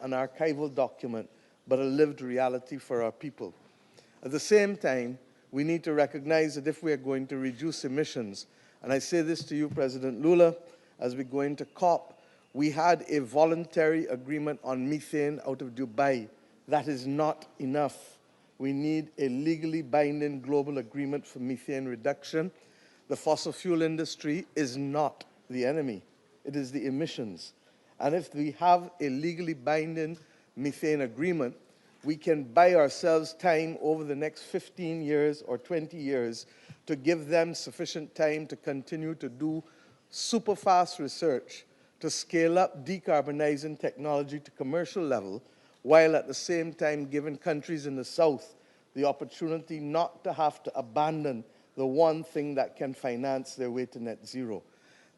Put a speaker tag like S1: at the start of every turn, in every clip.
S1: an archival document, but a lived reality for our people. At the same time, we need to recognize that if we are going to reduce emissions, and I say this to you, President Lula, as we go into COP, we had a voluntary agreement on methane out of Dubai. That is not enough. We need a legally binding global agreement for methane reduction. The fossil fuel industry is not the enemy. It is the emissions. And if we have a legally binding methane agreement, we can buy ourselves time over the next 15 years or 20 years to give them sufficient time to continue to do super fast research to scale up decarbonizing technology to commercial level, while at the same time giving countries in the South the opportunity not to have to abandon the one thing that can finance their way to net zero.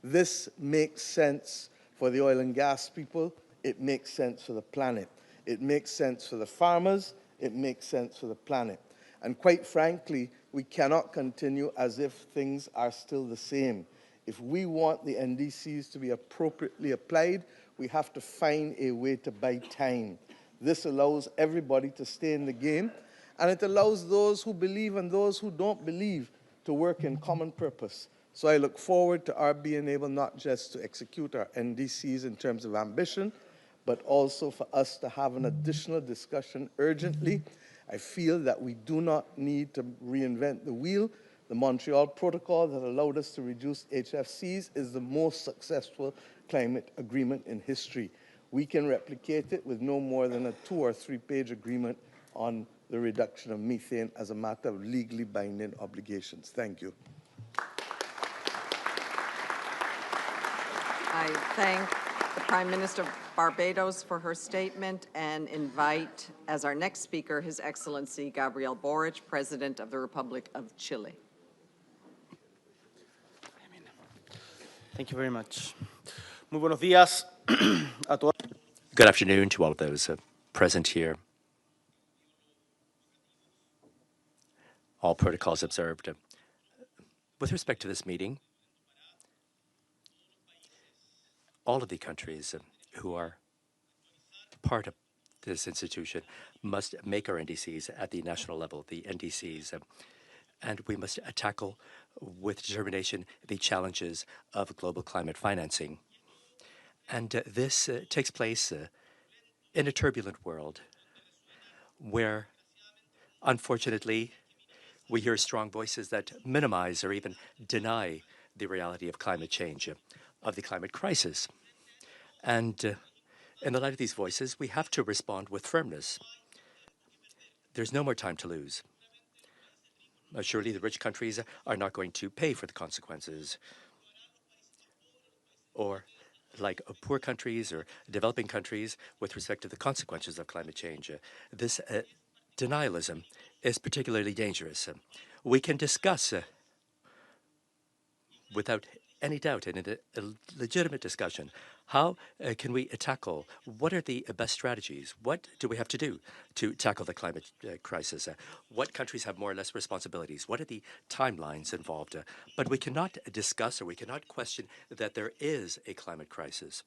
S1: This makes sense for the oil and gas people. It makes sense for the planet. It makes sense for the farmers. It makes sense for the planet. And quite frankly, we cannot continue as if things are still the same. If we want the NDCs to be appropriately applied, we have to find a way to buy time. This allows everybody to stay in the game, and it allows those who believe and those who don't believe to work in common purpose. So I look forward to our being able not just to execute our NDCs in terms of ambition, but also for us to have an additional discussion urgently. I feel that we do not need to reinvent the wheel. The Montreal Protocol that allowed us to reduce HFCs is the most successful climate agreement in history. We can replicate it with no more than a 2- or 3-page agreement on the reduction of methane as a matter of legally binding obligations. Thank you.
S2: I thank the Prime Minister of Barbados for her statement and invite as our next speaker His Excellency Gabriel Boric, President of the Republic of Chile.
S3: Thank you very much. Muy buenos días a todos.
S4: Good afternoon to all of those present here. All protocols observed. With respect to this meeting, all of the countries who are part of this institution must make our NDCs at the national level, the NDCs, and we must tackle with determination the challenges of global climate financing. And this takes place in a turbulent world where, unfortunately, we hear strong voices that minimize or even deny the reality of climate change, of the climate crisis. And in the light of these voices, we have to respond with firmness. There's no more time to lose. Surely the rich countries are not going to pay for the consequences. Or like poor countries or developing countries with respect to the consequences of climate change. This denialism is particularly dangerous. We can discuss without any doubt and in a legitimate discussion, how can we tackle, what are the best strategies? What do we have to do to tackle the climate crisis? What countries have more or less responsibilities? What are the timelines involved? But we cannot discuss or we cannot question that there is a climate crisis.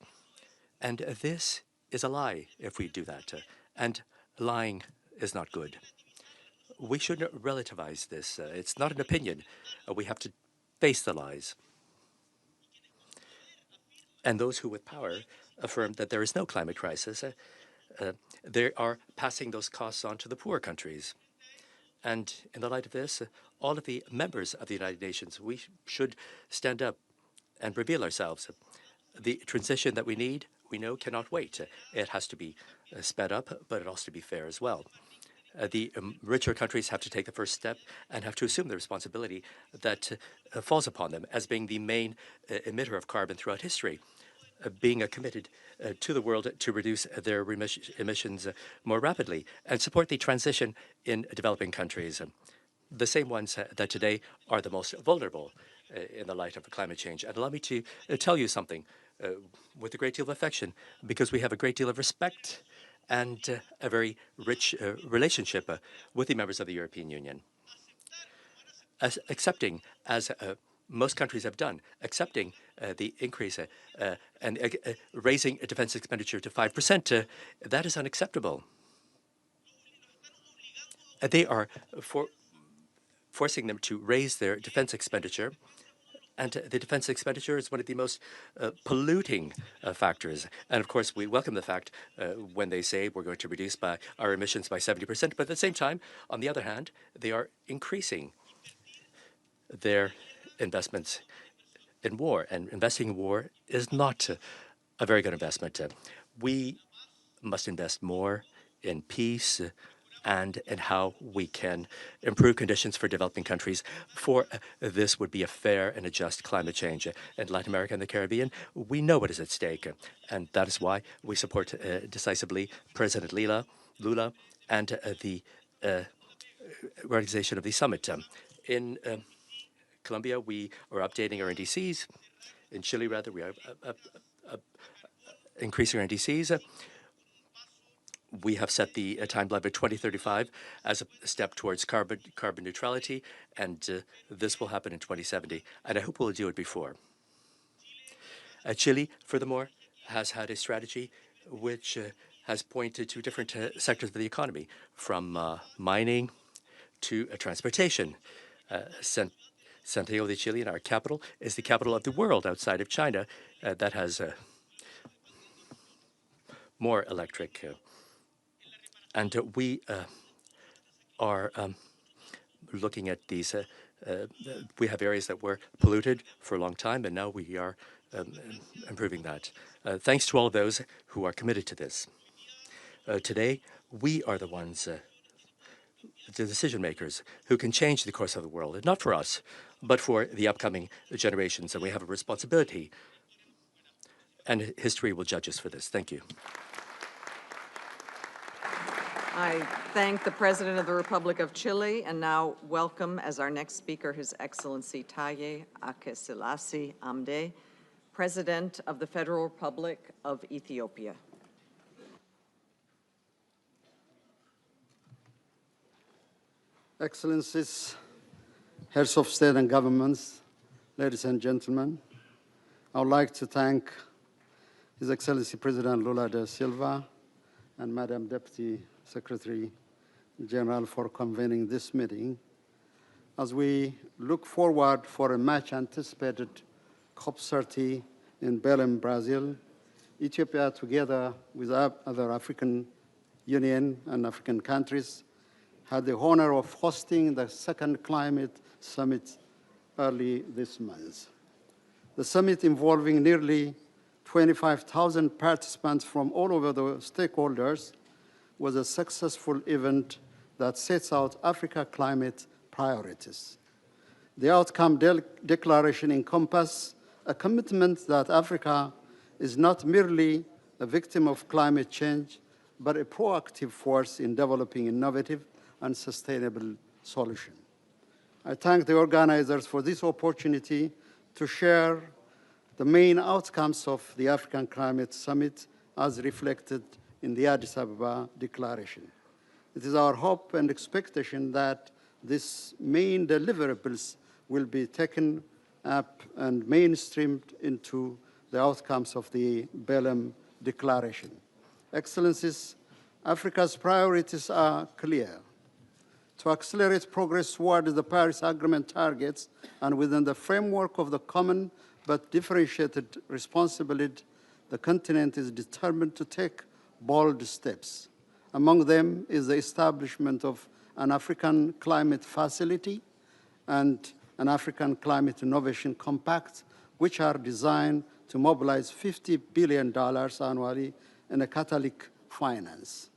S4: And this is a lie if we do that. And lying is not good. We shouldn't relativize this. It's not an opinion. We have to face the lies. And those who with power affirm that there is no climate crisis, they are passing those costs on to the poor countries. And in the light of this, all of the members of the United Nations, we should stand up and reveal ourselves. The transition that we need, we know, cannot wait. It has to be sped up, but it has to be fair as well. The richer countries have to take the first step and have to assume the responsibility that falls upon them as being the main emitter of carbon throughout history, being committed to the world to reduce their emissions more rapidly and support the transition in developing countries, the same ones that today are the most vulnerable in the light of climate change. And allow me to tell you something with a great deal of affection, because we have a great deal of respect and a very rich relationship with the members of the European Union. Accepting, as most countries have done, accepting the increase and raising defense expenditure to 5%, that is unacceptable. They are forcing them to raise their defense expenditure, and the defense expenditure is one of the most polluting factors. And of course, we welcome the fact when they say we're going to reduce our emissions by 70%. But at the same time, on the other hand, they are increasing their investments in war. And investing in war is not a very good investment. We must invest more in peace and in how we can improve conditions for developing countries. For this would be a fair and a just climate change. In Latin America and the Caribbean, we know what is at stake, and that is why we support decisively President Lula and the organization of the summit. In Colombia, we are updating our NDCs. In Chile, rather, we are increasing our NDCs. We have set the timeline by 2035 as a step towards carbon neutrality, and this will happen in 2070. And I hope we'll do it before. Chile, furthermore, has had a strategy which has pointed to different sectors of the economy, from mining to transportation. Santiago de Chile, our capital, is the capital of the world outside of China that has more electric. And we are looking at these. We have areas that were polluted for a long time, and now we are improving that. Thanks to all of those who are committed to this. Today, we are the ones, the decision makers, who can change the course of the world, not for us, but for the upcoming generations. And we have a responsibility, and history will judge us for this. Thank you.
S2: I thank the President of the Republic of Chile and now welcome as our next speaker His Excellency Taye Akeselasi Amde, President of the Federal Republic of Ethiopia.
S5: Excellencies, heads of state and governments, ladies and gentlemen, I would like to thank His Excellency President Lula da Silva and Madam Deputy Secretary General for convening this meeting as we look forward for a much anticipated COP30 in Belém, Brazil. Ethiopia, together with other African Union and African countries, had the honor of hosting the second climate summit early this month. The summit, involving nearly 25,000 participants from all over the stakeholders, was a successful event that sets out Africa climate priorities. The outcome declaration encompasses a commitment that Africa is not merely a victim of climate change, but a proactive force in developing innovative and sustainable solutions. I thank the organizers for this opportunity to share the main outcomes of the African Climate Summit as reflected in the Addis Ababa Declaration. It is our hope and expectation that these main deliverables will be taken up and mainstreamed into the outcomes of the Belém Declaration. Excellencies, Africa's priorities are clear: to accelerate progress toward the Paris Agreement targets and within the framework of the common but differentiated responsibility, the continent is determined to take bold steps. Among them is the establishment of an African Climate Facility and an African Climate Innovation Compact, which are designed to mobilize $50 billion annually in a Catholic finance.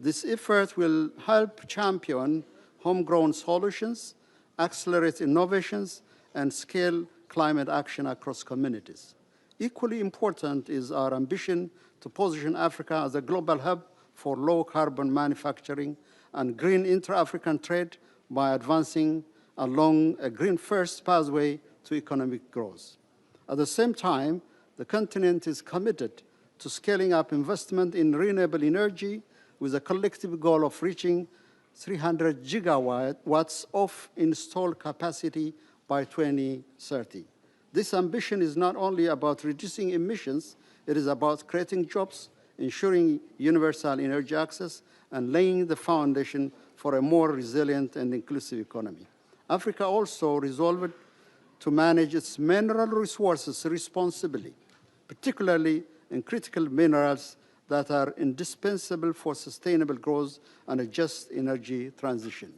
S5: This effort will help champion homegrown solutions, accelerate innovations, and scale climate action across communities. Equally important is our ambition to position Africa as a global hub for low-carbon manufacturing and green intra-African trade by advancing along a green-first pathway to economic growth. At the same time, the continent is committed to scaling up investment in renewable energy with a collective goal of reaching 300 gigawatts of installed capacity by 2030. This ambition is not only about reducing emissions, it is about creating jobs, ensuring universal energy access, and laying the foundation for a more resilient and inclusive economy. Africa also resolved to manage its mineral resources responsibly, particularly in critical minerals that are indispensable for sustainable growth and a just energy transition.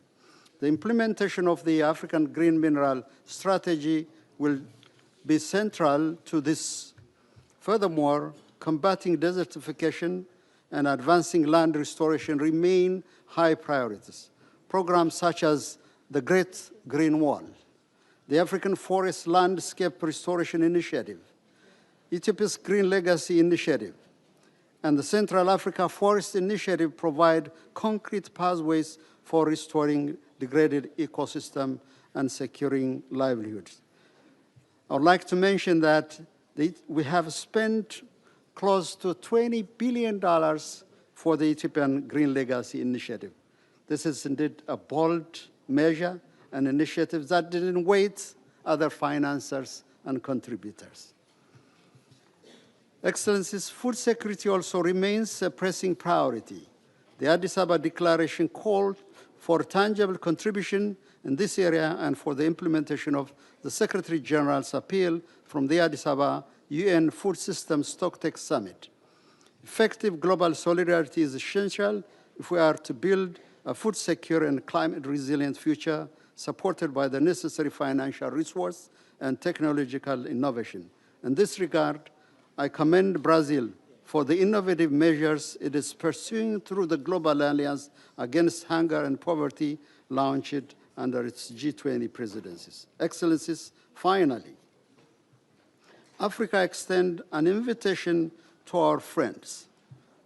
S5: The implementation of the African Green Mineral Strategy will be central to this. Furthermore, combating desertification and advancing land restoration remain high priorities. Programs such as the Great Green Wall, the African Forest Landscape Restoration Initiative, Ethiopia's Green Legacy Initiative, and the Central Africa Forest Initiative provide concrete pathways for restoring degraded ecosystems and securing livelihoods. I would like to mention that we have spent close to $20 billion for the Ethiopian Green Legacy Initiative. This is indeed a bold measure, an initiative that didn't wait other financiers and contributors. Excellencies, food security also remains a pressing priority. The Addis Ababa Declaration called for tangible contribution in this area and for the implementation of the Secretary General's appeal from the Addis Ababa UN Food Systems Stocktake Summit. Effective global solidarity is essential if we are to build a food secure and climate resilient future supported by the necessary financial resource and technological innovation. In this regard, I commend Brazil for the innovative measures it is pursuing through the Global Alliance Against Hunger and Poverty launched under its G20 presidencies. Excellencies, finally, Africa extends an invitation to our friends.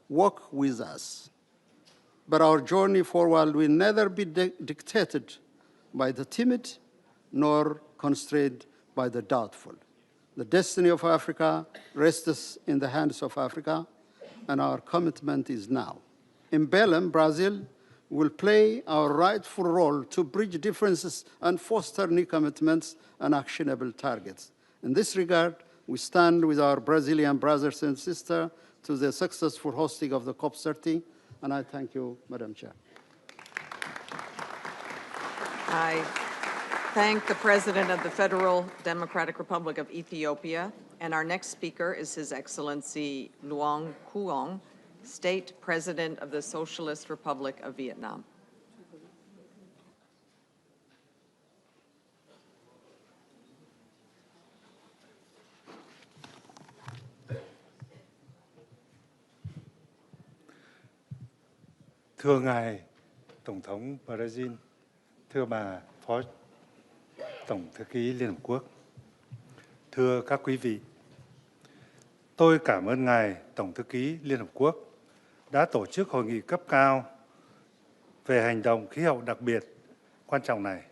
S5: Walk with us. But our journey forward will neither be dictated by the timid nor constrained by the doubtful. The destiny of Africa rests in the hands of Africa, and our commitment is now. In Belém, Brazil, will play our rightful role to bridge differences and foster new commitments and actionable targets. In this regard, we stand with our Brazilian brothers and sisters to the successful hosting of the COP30, and I thank you, Madam Chair.
S2: I thank the President of the Federal Democratic Republic of Ethiopia, and our next speaker is His Excellency Nguyen Cuong, State President of the Socialist Republic of Vietnam.
S6: Thưa Ngài Tổng thống Brazil, thưa bà Phó Tổng Thư ký Liên Hợp Quốc, thưa các quý vị, tôi cảm ơn Ngài Tổng Thư ký Liên Hợp Quốc đã tổ chức hội nghị cấp cao về hành động khí hậu đặc biệt quan trọng này,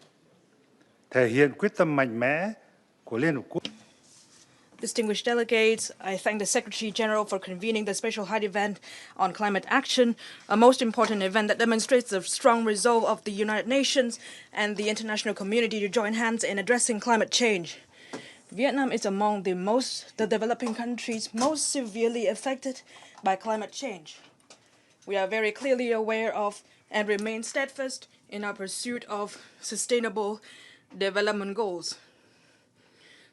S6: thể hiện quyết tâm mạnh mẽ của Liên Hợp Quốc.
S7: Distinguished delegates, I thank the Secretary General for convening the special high event on climate action, a most important event that demonstrates the strong resolve of the United Nations and the international community to join hands in addressing climate change. Vietnam is among the developing countries most severely affected by climate change. We are very clearly aware of and remain steadfast in our pursuit of sustainable development goals,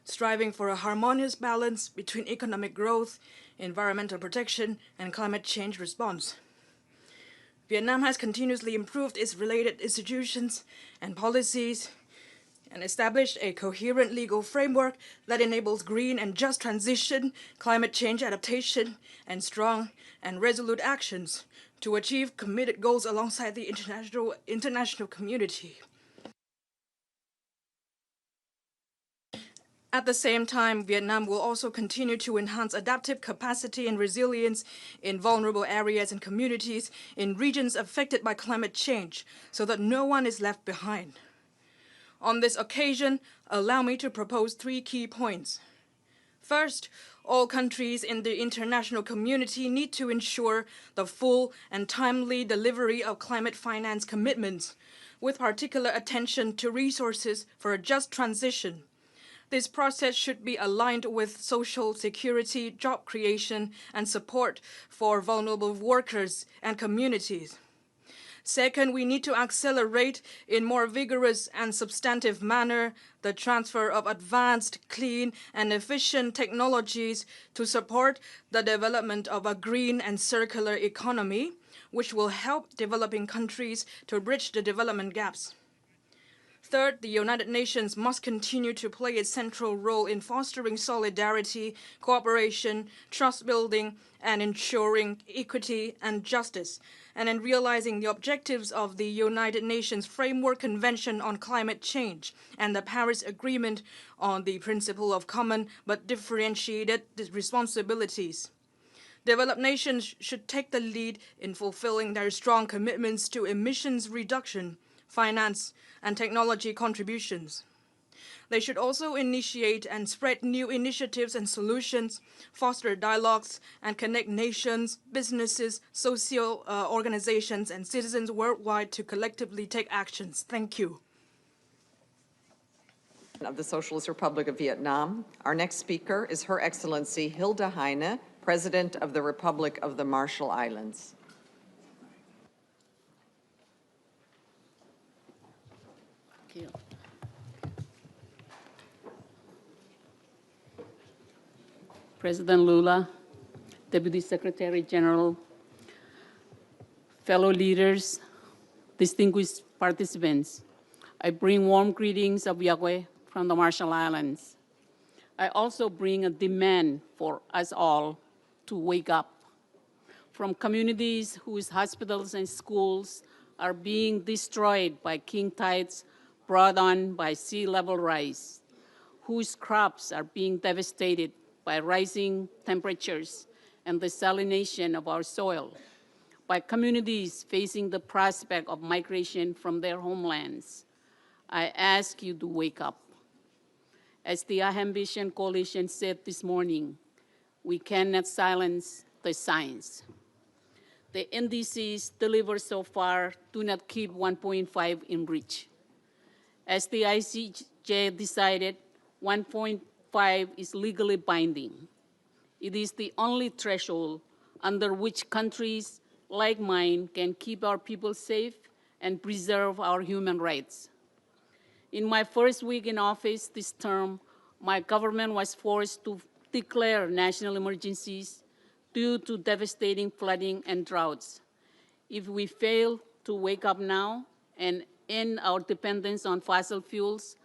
S7: striving for a harmonious balance between economic growth, environmental protection, and climate change response. Vietnam has continuously improved its related institutions and policies and established a coherent legal framework that enables green and just transition, climate change adaptation, and strong and resolute actions to achieve committed goals alongside the international community. At the same time, Vietnam will also continue to enhance adaptive capacity and resilience in vulnerable areas and communities in regions affected by climate change so that no one is left behind. On this occasion, allow me to propose 3 key points. First, all countries in the international community need to ensure the full and timely delivery of climate finance commitments, with particular attention to resources for a just transition. This process should be aligned with social security, job creation, and support for vulnerable workers and communities. Second, we need to accelerate in more vigorous and substantive manner the transfer of advanced, clean, and efficient technologies to support the development of a green and circular economy, which will help developing countries to bridge the development gaps. Third, the United Nations must continue to play a central role in fostering solidarity, cooperation, trust building, and ensuring equity and justice, and in realizing the objectives of the United Nations Framework Convention on Climate Change and the Paris Agreement on the principle of common but differentiated responsibilities. Developed nations should take the lead in fulfilling their strong commitments to emissions reduction, finance, and technology contributions. They should also initiate and spread new initiatives and solutions, foster dialogues, and connect nations, businesses, social organizations, and citizens worldwide to collectively take actions. Thank you.
S2: Of the Socialist Republic of Vietnam. Our next speaker is Her Excellency Hilda Heine, President of the Republic of the Marshall Islands.
S8: Thank you. President Lula, Deputy Secretary General, fellow leaders, distinguished participants, I bring warm greetings of Yahweh from the Marshall Islands. I also bring a demand for us all to wake up. From communities whose hospitals and schools are being destroyed by king tides brought on by sea level rise, whose crops are being devastated by rising temperatures and the salination of our soil, by communities facing the prospect of migration from their homelands. I ask you to wake up. As the Ambition Coalition said this morning, we cannot silence the science. The NDCs delivered so far do not keep 1.5 in reach. As the ICJ decided, 1.5 is legally binding. It is the only threshold under which countries like mine can keep our people safe and preserve our human rights. In my first week in office this term, my government was forced to declare national emergencies due to devastating flooding and droughts. If we fail to wake up now and end our dependence on fossil fuels,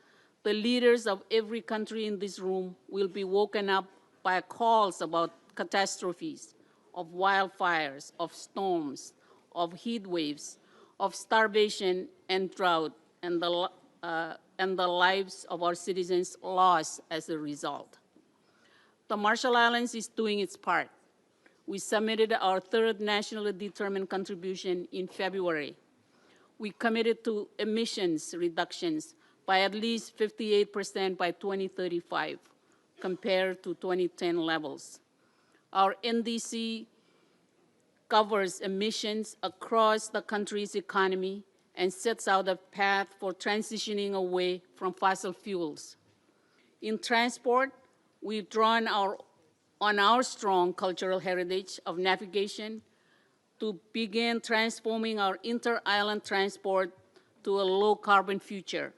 S8: the leaders of every country in this room will be woken up by calls about catastrophes, of wildfires, of storms, of heat waves, of starvation and drought, and the lives of our citizens lost as a result. The Marshall Islands is doing its part. We submitted our third nationally determined contribution in February. We committed to emissions reductions by at least 58% by 2035, compared to 2010 levels. Our NDC covers emissions across the country's economy and sets out a path for transitioning away from fossil fuels. In transport, we've drawn on our strong cultural heritage of navigation to begin transforming our inter-island transport to a low-carbon future.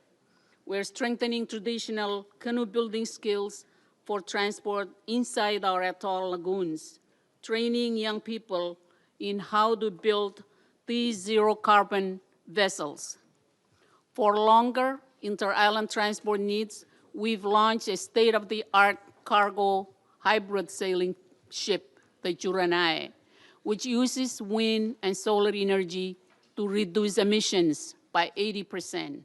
S8: We're strengthening traditional canoe-building skills for transport inside our atoll lagoons, training young people in how to build these zero-carbon vessels. For longer inter-island transport needs, we've launched a state-of-the-art cargo hybrid sailing ship, the Juranai, which uses wind and solar energy to reduce emissions by 80%.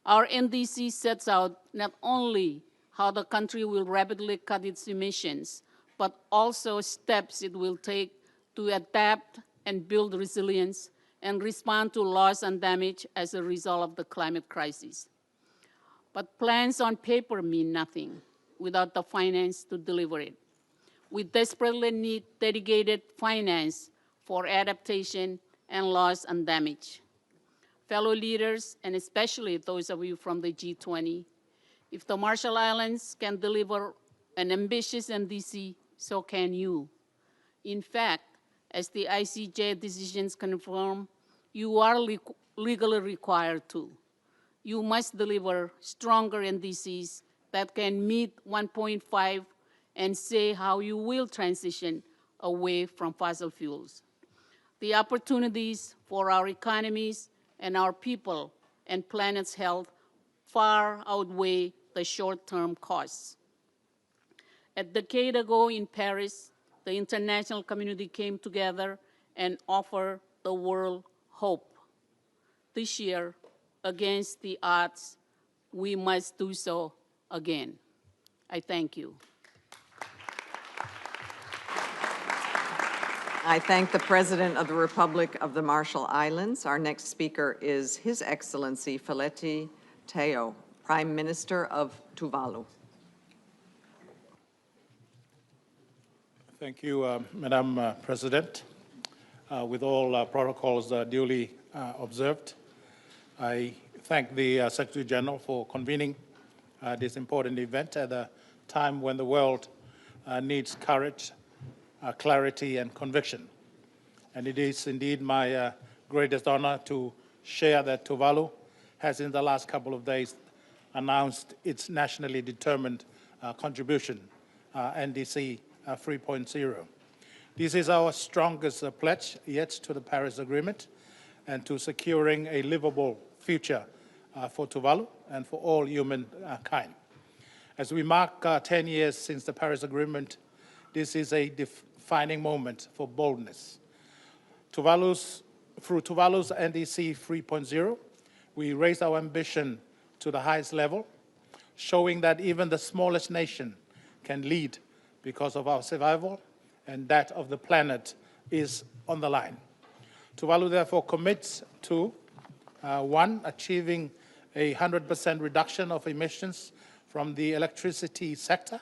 S8: Our NDC sets out not only how the country will rapidly cut its emissions, but also steps it will take to adapt and build resilience and respond to loss and damage as a result of the climate crisis. But plans on paper mean nothing without the finance to deliver it. We desperately need dedicated finance for adaptation and loss and damage. Fellow leaders, and especially those of you from the G20, If the Marshall Islands can deliver an ambitious NDC, so can you. In fact, as the ICJ decisions confirm, you are legally required to. You must deliver stronger NDCs that can meet 1.5 and say how you will transition away from fossil fuels. The opportunities for our economies and our people and planet's health far outweigh the short-term costs. A decade ago in Paris, the international community came together and offered the world hope. This year, against the odds, we must do so again. I thank you.
S2: I thank the President of the Republic of the Marshall Islands. Our next speaker is His Excellency Feleti Teo, Prime Minister of Tuvalu.
S9: Thank you, Madam President. With all protocols duly observed, I thank the Secretary General for convening this important event at a time when the world needs courage, clarity, and conviction. And it is indeed my greatest honor to share that Tuvalu has in the last couple of days announced its nationally determined contribution, NDC 3.0. This is our strongest pledge yet to the Paris Agreement and to securing a livable future for Tuvalu and for all humankind. As we mark 10 years since the Paris Agreement, this is a defining moment for boldness. Through Tuvalu's NDC 3.0, we raise our ambition to the highest level, showing that even the smallest nation can lead because of our survival, and that of the planet is on the line. Tuvalu therefore commits to, 1, achieving a 100% reduction of emissions from the electricity sector,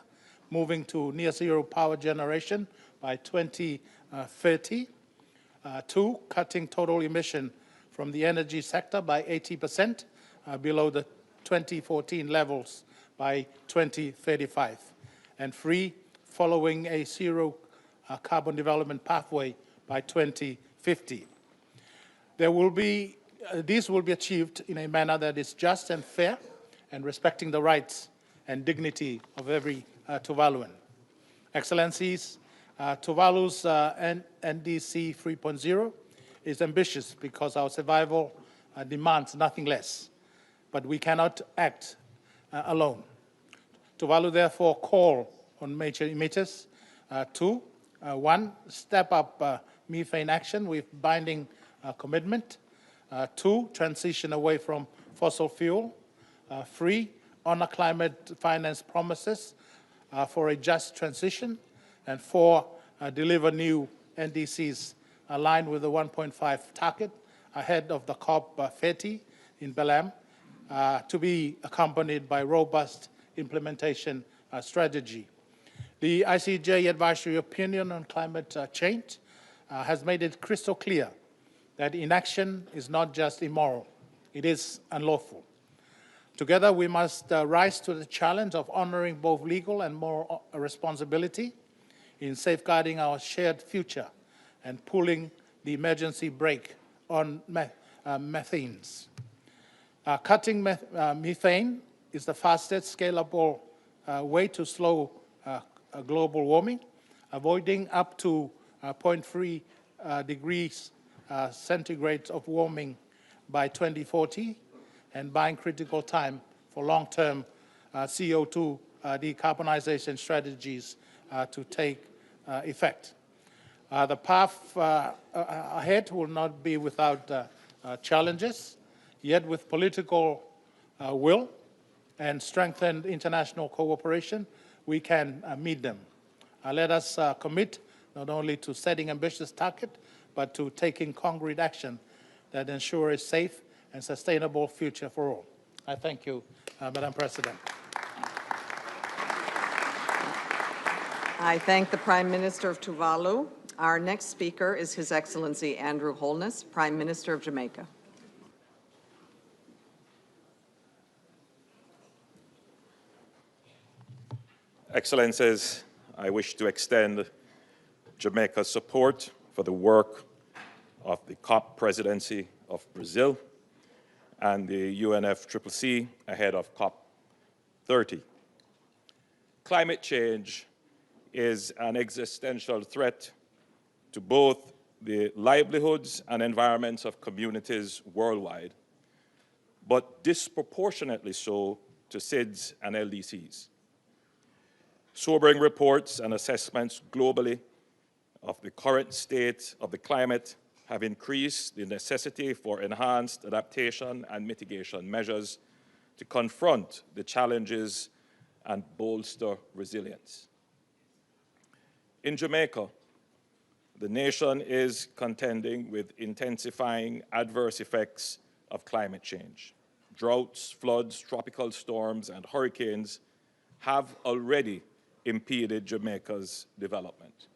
S9: moving to near-zero power generation by 2030. 2, cutting total emission from the energy sector by 80% below the 2014 levels by 2035. And 3, following a zero carbon development pathway by 2050. These will be achieved in a manner that is just and fair and respecting the rights and dignity of every Tuvaluan. Excellencies, Tuvalu's NDC 3.0 is ambitious because our survival demands nothing less, but we cannot act alone. Tuvalu therefore call on major emitters to, 1, step up methane action with binding commitment, 2, transition away from fossil fuel, 3, honor climate finance promises for a just transition, and 4, deliver new NDCs aligned with the 1.5 target ahead of the COP30 in Belém, to be accompanied by robust implementation strategy. The ICJ advisory opinion on climate change has made it crystal clear that inaction is not just immoral, it is unlawful. Together, we must rise to the challenge of honoring both legal and moral responsibility in safeguarding our shared future and pulling the emergency brake on methanes. Cutting methane is the fastest scalable way to slow global warming, avoiding up to 0.3 degrees centigrade of warming by 2040, and buying critical time for long-term CO2 decarbonization strategies to take effect. The path ahead will not be without challenges, yet with political will and strengthened international cooperation, we can meet them. Let us commit not only to setting ambitious targets, but to taking concrete action that ensure a safe and sustainable future for all. I thank you, Madam President.
S2: I thank the Prime Minister of Tuvalu. Our next speaker is His Excellency Andrew Holness, Prime Minister of Jamaica.
S10: Excellencies, I wish to extend Jamaica's support for the work of the COP presidency of Brazil and the UNFCCC ahead of COP 30. Climate change is an existential threat to both the livelihoods and environments of communities worldwide, but disproportionately so to SIDS and LDCs. Sobering reports and assessments globally of the current state of the climate have increased the necessity for enhanced adaptation and mitigation measures to confront the challenges and bolster resilience. In Jamaica, the nation is contending with intensifying adverse effects of climate change. Droughts, floods, tropical storms, and hurricanes have already impeded Jamaica's development.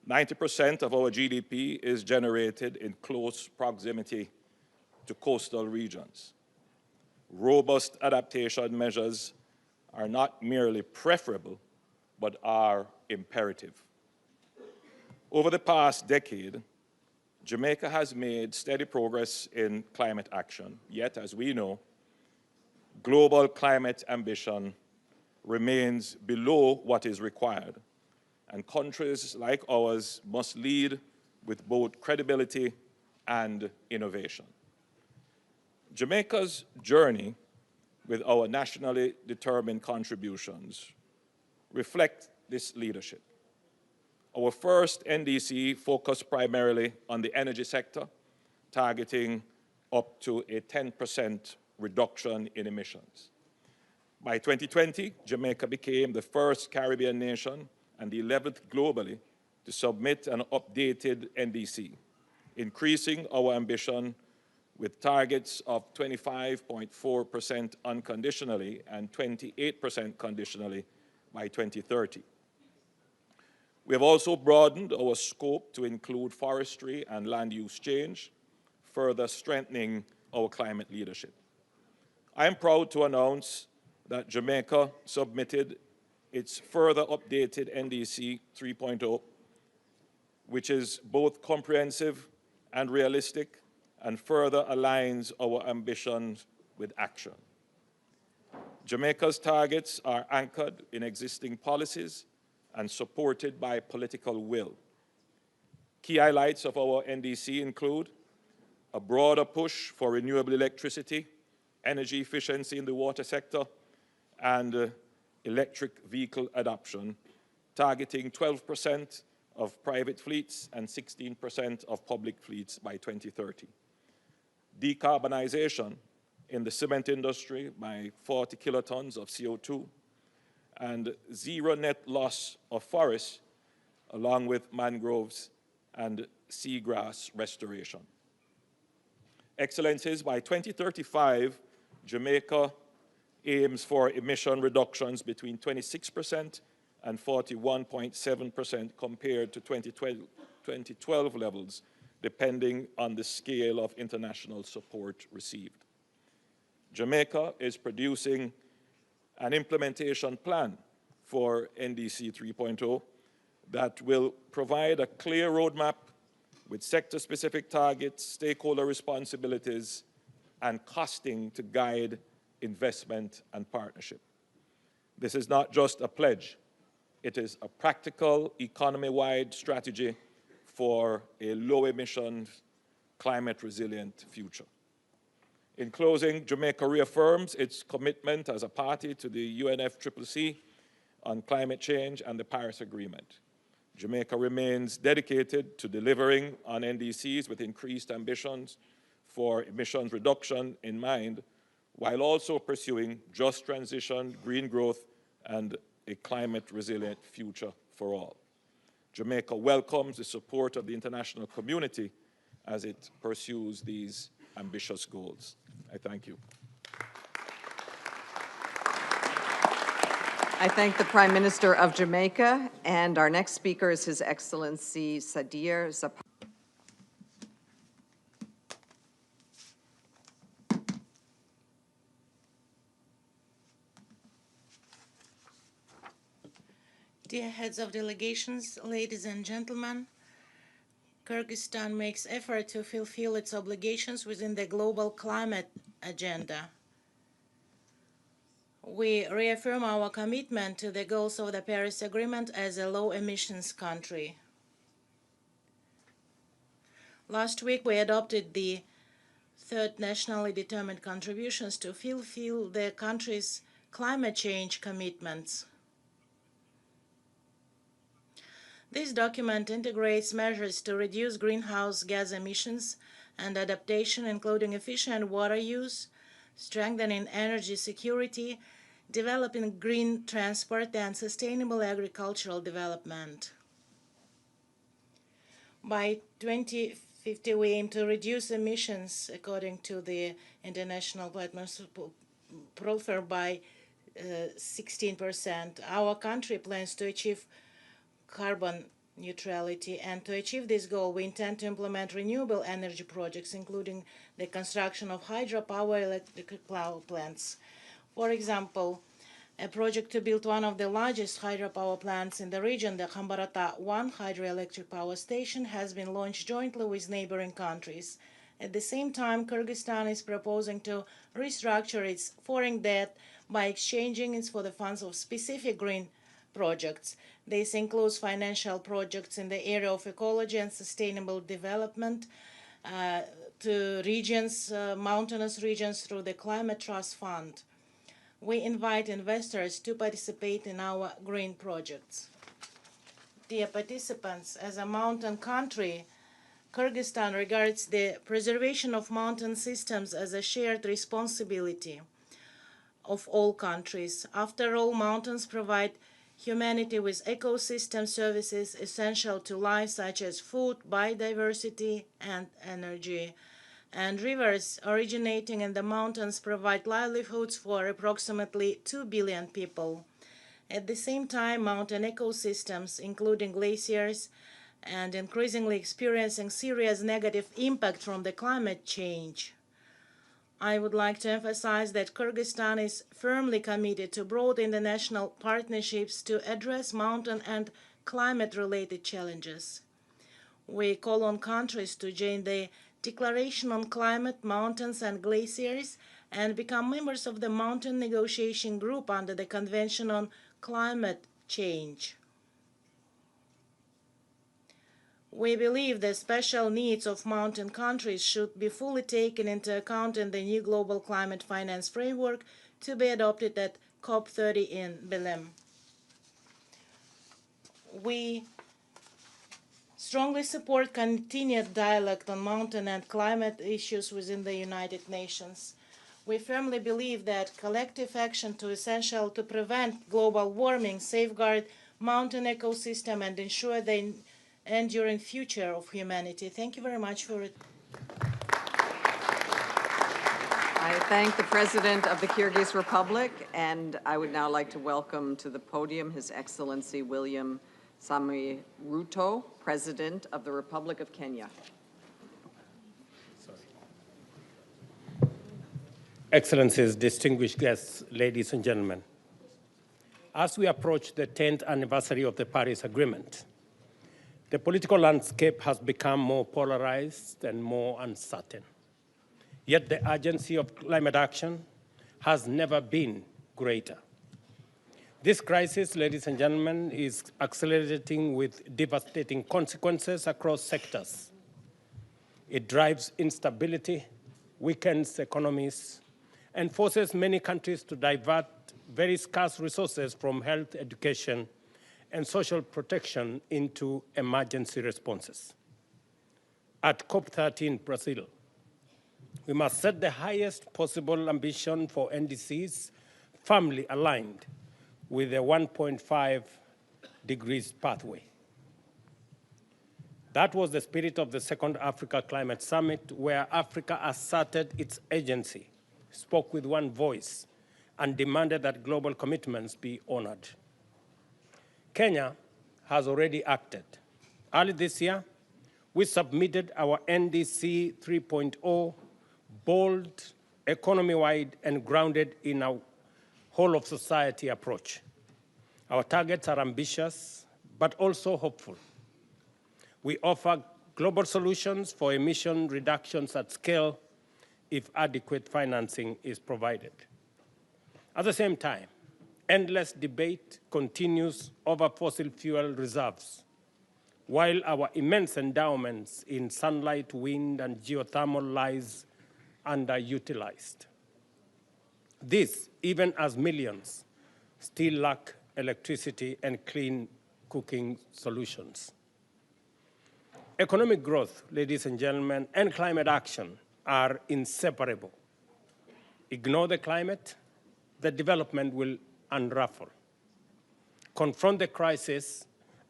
S10: 90% of our GDP is generated in close proximity to coastal regions. Robust adaptation measures are not merely preferable, but are imperative. Over the past decade, Jamaica has made steady progress in climate action, yet, as we know, global climate ambition remains below what is required, and countries like ours must lead with both credibility and innovation. Jamaica's journey with our nationally determined contributions reflect this leadership. Our first NDC focused primarily on the energy sector, targeting up to a 10% reduction in emissions. By 2020, Jamaica became the first Caribbean nation and the 11th globally to submit an updated NDC, increasing our ambition with targets of 25.4% unconditionally and 28% conditionally by 2030. We have also broadened our scope to include forestry and land use change, further strengthening our climate leadership. I am proud to announce that Jamaica submitted its further updated NDC 3.0, which is both comprehensive and realistic and further aligns our ambitions with action. Jamaica's targets are anchored in existing policies and supported by political will. Key highlights of our NDC include a broader push for renewable electricity, energy efficiency in the water sector, and electric vehicle adoption, targeting 12% of private fleets and 16% of public fleets by 2030. Decarbonization in the cement industry by 40 kilotons of CO2, and zero net loss of forests, along with mangroves and seagrass restoration. Excellencies, by 2035, Jamaica aims for emission reductions between 26% and 41.7% compared to 2012 levels, depending on the scale of international support received. Jamaica is producing an implementation plan for NDC 3.0 that will provide a clear roadmap with sector-specific targets, stakeholder responsibilities, and costing to guide investment and partnership. This is not just a pledge. It is a practical, economy-wide strategy for a low-emission, climate-resilient future. In closing, Jamaica reaffirms its commitment as a party to the UNFCCC on climate change and the Paris Agreement. Jamaica remains dedicated to delivering on NDCs with increased ambitions for emissions reduction in mind, while also pursuing just transition, green growth, and a climate-resilient future for all. Jamaica welcomes the support of the international community as it pursues these ambitious goals. I thank you.
S2: I thank the Prime Minister of Jamaica, and our next speaker is His Excellency Sadir Zapata.
S11: Dear heads of delegations, ladies and gentlemen, Kyrgyzstan makes effort to fulfill its obligations within the global climate agenda. We reaffirm our commitment to the goals of the Paris Agreement as a low-emissions country. Last week, we adopted the third nationally determined contributions to fulfill the country's climate change commitments. This document integrates measures to reduce greenhouse gas emissions and adaptation, including efficient water use, strengthening energy security, developing green transport, and sustainable agricultural development. By 2050, we aim to reduce emissions, according to the International Atmospheric Profile, by 16%. Our country plans to achieve carbon neutrality, and to achieve this goal, we intend to implement renewable energy projects, including the construction of hydropower electric power plants. For example, a project to build one of the largest hydropower plants in the region, the Khambarata 1 hydroelectric power station, has been launched jointly with neighboring countries. At the same time, Kyrgyzstan is proposing to restructure its foreign debt by exchanging it for the funds of specific green projects. This includes financial projects in the area of ecology and sustainable development to regions, mountainous regions, through the Climate Trust Fund. We invite investors to participate in our green projects. Dear participants, as a mountain country, Kyrgyzstan regards the preservation of mountain systems as a shared responsibility of all countries. After all, mountains provide humanity with ecosystem services essential to life, such as food, biodiversity, and energy. And rivers originating in the mountains provide livelihoods for approximately 2 billion people. At the same time, mountain ecosystems, including glaciers, and increasingly experiencing serious negative impact from the climate change. I would like to emphasize that Kyrgyzstan is firmly committed to broad international partnerships to address mountain and climate-related challenges. We call on countries to join the Declaration on Climate, Mountains and Glaciers and become members of the Mountain Negotiation Group under the Convention on Climate Change. We believe the special needs of mountain countries should be fully taken into account in the new global climate finance framework to be adopted at COP30 in Belém. We strongly support continued dialogue on mountain and climate issues within the United Nations. We firmly believe that collective action is essential to prevent global warming, safeguard mountain ecosystem, and ensure the enduring future of humanity. Thank you very much for it.
S2: I thank the President of the Kyrgyz Republic, and I would now like to welcome to the podium His Excellency William Samoei Ruto, President of the Republic of Kenya.
S12: Excellencies, distinguished guests, ladies and gentlemen, as we approach the 10th anniversary of the Paris Agreement, the political landscape has become more polarized and more uncertain. Yet the urgency of climate action has never been greater. This crisis, ladies and gentlemen, is accelerating with devastating consequences across sectors. It drives instability, weakens economies, and forces many countries to divert very scarce resources from health, education, and social protection into emergency responses. At COP30 in Brazil, we must set the highest possible ambition for NDCs firmly aligned with the 1.5 degrees pathway. That was the spirit of the Second Africa Climate Summit, where Africa asserted its agency, spoke with one voice, and demanded that global commitments be honored. Kenya has already acted. Early this year, we submitted our NDC 3.0, bold, economy-wide, and grounded in a whole-of-society approach. Our targets are ambitious, but also hopeful. We offer global solutions for emission reductions at scale if adequate financing is provided. At the same time, endless debate continues over fossil fuel reserves, while our immense endowments in sunlight, wind, and geothermal lies underutilized. This, even as millions still lack electricity and clean cooking solutions. Economic growth, ladies and gentlemen, and climate action are inseparable. Ignore the climate, the development will unravel. Confront the crisis,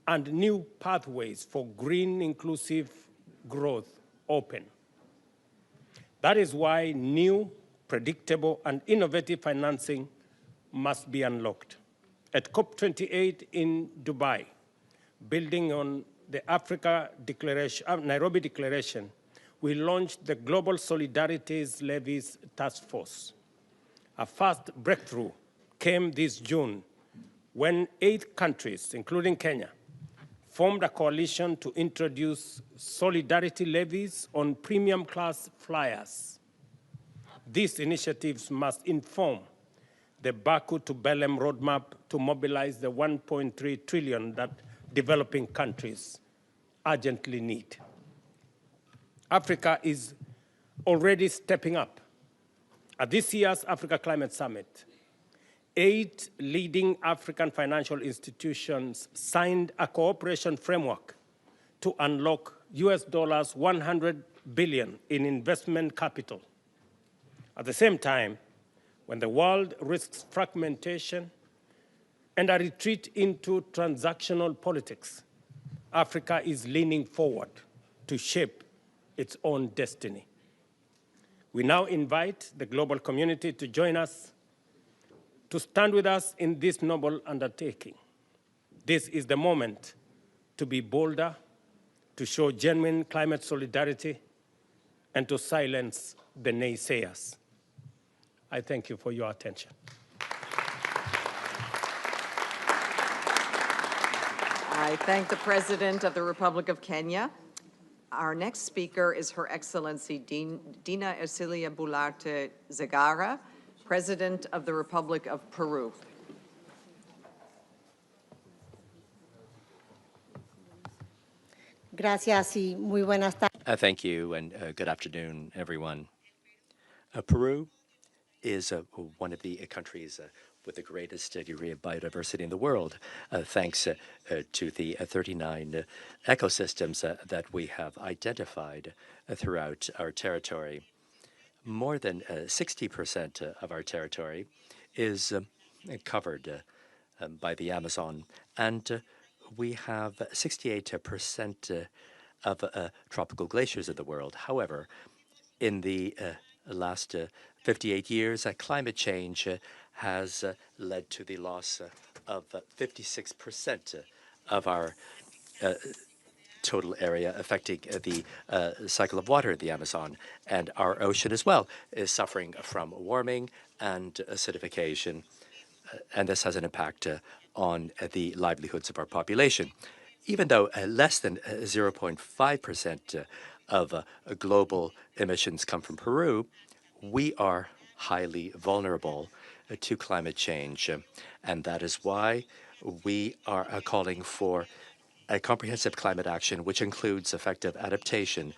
S12: and new pathways for green, inclusive growth open. That is why new, predictable, and innovative financing must be unlocked. At COP28 in Dubai, building on the Nairobi Declaration, we launched the Global Solidarities Levies Task Force. A first breakthrough came this June when 8 countries, including Kenya, formed a coalition to introduce solidarity levies on premium class flyers. These initiatives must inform the Baku to Belém roadmap to mobilize the 1.3 trillion that developing countries urgently need. Africa is already stepping up. At this year's Africa Climate Summit, 8 leading African financial institutions signed a cooperation framework to unlock US dollars 100 billion in investment capital. At the same time, when the world risks fragmentation and a retreat into transactional politics, Africa is leaning forward to shape its own destiny. We now invite the global community to join us, to stand with us in this noble undertaking. This is the moment to be bolder, to show genuine climate solidarity, and to silence the naysayers. I thank you for your attention.
S2: I thank the President of the Republic of Kenya. Our next speaker is Her Excellency Dina Ercilia Boluarte Zegarra, President of the Republic of Peru.
S13: Gracias y muy buenas tardes.
S4: Thank you, and good afternoon, everyone. Peru is one of the countries with the greatest degree of biodiversity in the world, thanks to the 39 ecosystems that we have identified throughout our territory. More than 60% of our territory is covered by the Amazon, and we have 68% of tropical glaciers in the world. However, in the last 58 years, climate change has led to the loss of 56% of our total area, affecting the cycle of water in the Amazon. And our ocean as well is suffering from warming and acidification, and this has an impact on the livelihoods of our population. Even though less than 0.5% of global emissions come from Peru, we are highly vulnerable to climate change, and that is why we are calling for a comprehensive climate action which includes effective adaptation,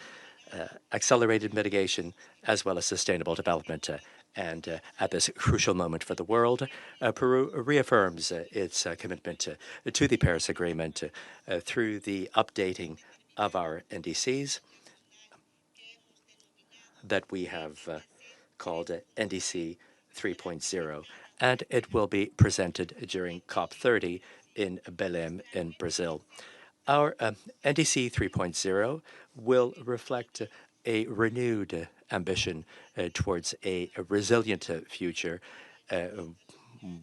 S4: accelerated mitigation, as well as sustainable development. And at this crucial moment for the world, Peru reaffirms its commitment to the Paris Agreement through the updating of our NDCs that we have called NDC 3.0, and it will be presented during COP30 in Belém in Brazil. Our NDC 3.0 will reflect a renewed ambition towards a resilient future,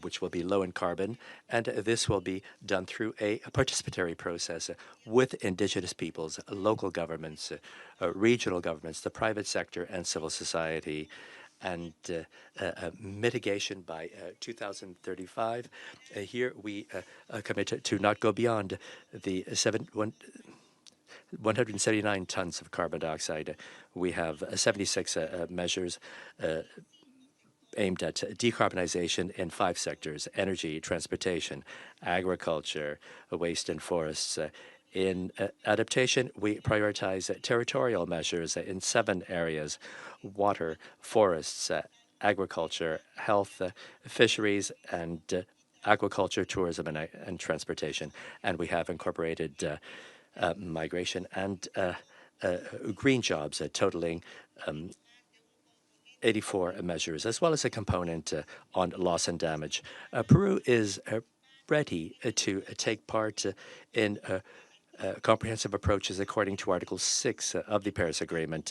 S4: which will be low in carbon, and this will be done through a participatory process with indigenous peoples, local governments, regional governments, the private sector, and civil society. and mitigation by 2035. Here we commit to not go beyond the 179 tons of carbon dioxide. We have 76 measures aimed at decarbonization in 5 sectors: energy, transportation, agriculture, waste and forests. In adaptation, we prioritize territorial measures in 7 areas: water, forests, agriculture, health, fisheries, and aquaculture, tourism, and transportation. And we have incorporated migration and green jobs, totaling 84 measures, as well as a component on loss and damage. Peru is ready to take part in comprehensive approaches according to Article 6 of the Paris Agreement,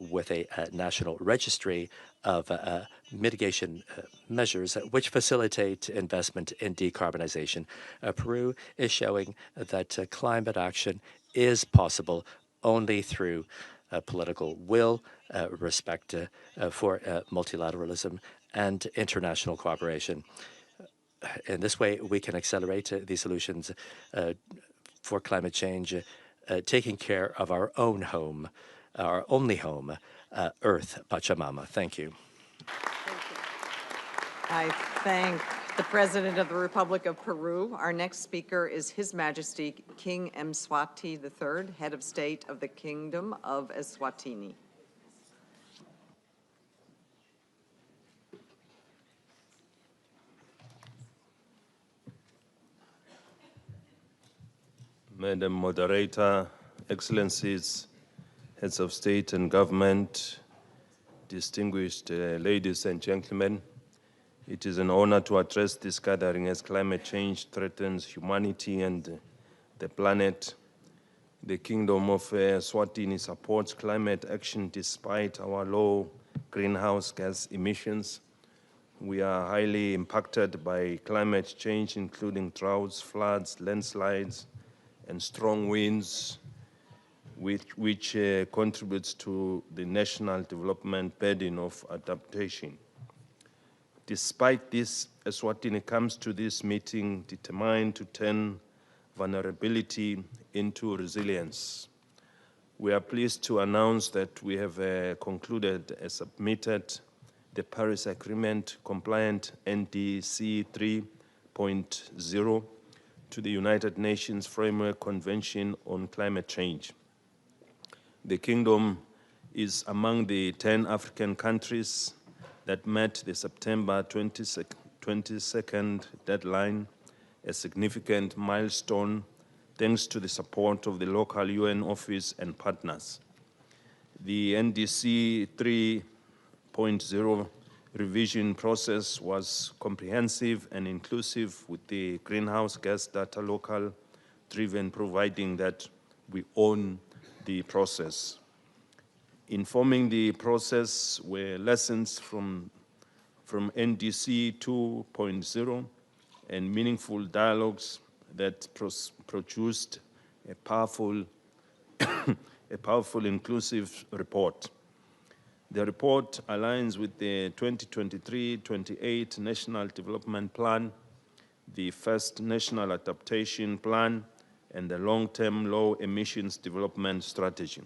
S4: with a national registry of mitigation measures which facilitate investment in decarbonization. Peru is showing that climate action is possible only through political will, respect for multilateralism, and international cooperation. In this way, we can accelerate the solutions for climate change, taking care of our own home, our only home, Earth, Pachamama. Thank you.
S2: I thank the President of the Republic of Peru. Our next speaker is His Majesty King Mswati III, Head of State of the Kingdom of Eswatini.
S14: Madam Moderator, Excellencies, Heads of State and Government, distinguished ladies and gentlemen, it is an honor to address this gathering as climate change threatens humanity and the planet. The Kingdom of Eswatini supports climate action despite our low greenhouse gas emissions. We are highly impacted by climate change, including droughts, floods, landslides, and strong winds, which contributes to the national development burden of adaptation. Despite this, Eswatini comes to this meeting determined to turn vulnerability into resilience. We are pleased to announce that we have concluded and submitted the Paris Agreement compliant NDC 3.0 to the United Nations Framework Convention on Climate Change. The Kingdom is among the 10 African countries that met the September 22nd deadline, a significant milestone thanks to the support of the local UN office and partners. The NDC 3.0 revision process was comprehensive and inclusive, with the greenhouse gas data local driven, providing that we own the process. Informing the process were lessons from NDC 2.0 and meaningful dialogues that produced a powerful, inclusive report. The report aligns with the 2023-28 National Development Plan, the first National Adaptation Plan, and the long-term low emissions development strategy.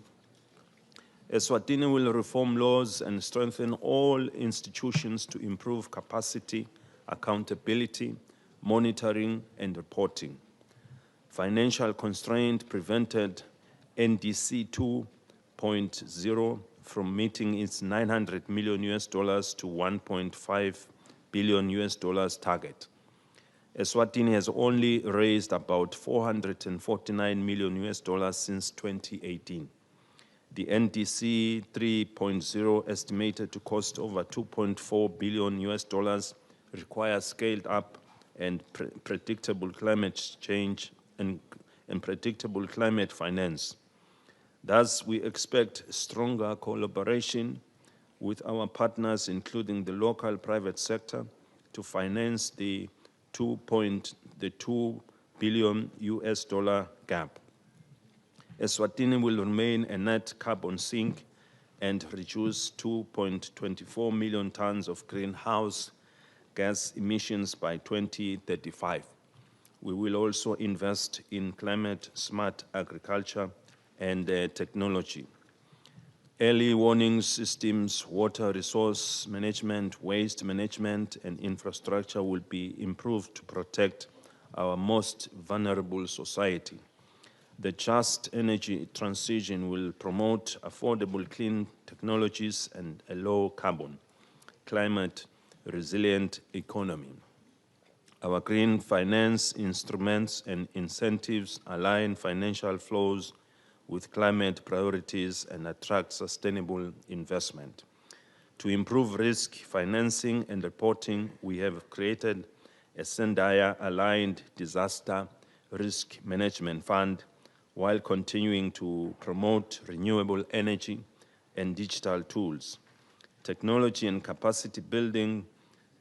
S14: Eswatini will reform laws and strengthen all institutions to improve capacity, accountability, monitoring, and reporting. Financial constraint prevented NDC 2.0 from meeting its $900 million to $1.5 billion target. Eswatini has only raised about $449 million since 2018. The NDC 3.0, estimated to cost over $2.4 billion, requires scaled up and predictable climate change and predictable climate finance. Thus, we expect stronger collaboration with our partners, including the local private sector, to finance the $2 billion gap. Eswatini will remain a net carbon sink and reduce 2.24 million tons of greenhouse gas emissions by 2035. We will also invest in climate-smart agriculture and technology. Early warning systems, water resource management, waste management, and infrastructure will be improved to protect our most vulnerable society. The just energy transition will promote affordable clean technologies and a low-carbon, climate-resilient economy. Our green finance instruments and incentives align financial flows with climate priorities and attract sustainable investment. To improve risk financing and reporting, we have created a Sendaya-aligned disaster risk management fund while continuing to promote renewable energy and digital tools. Technology and capacity building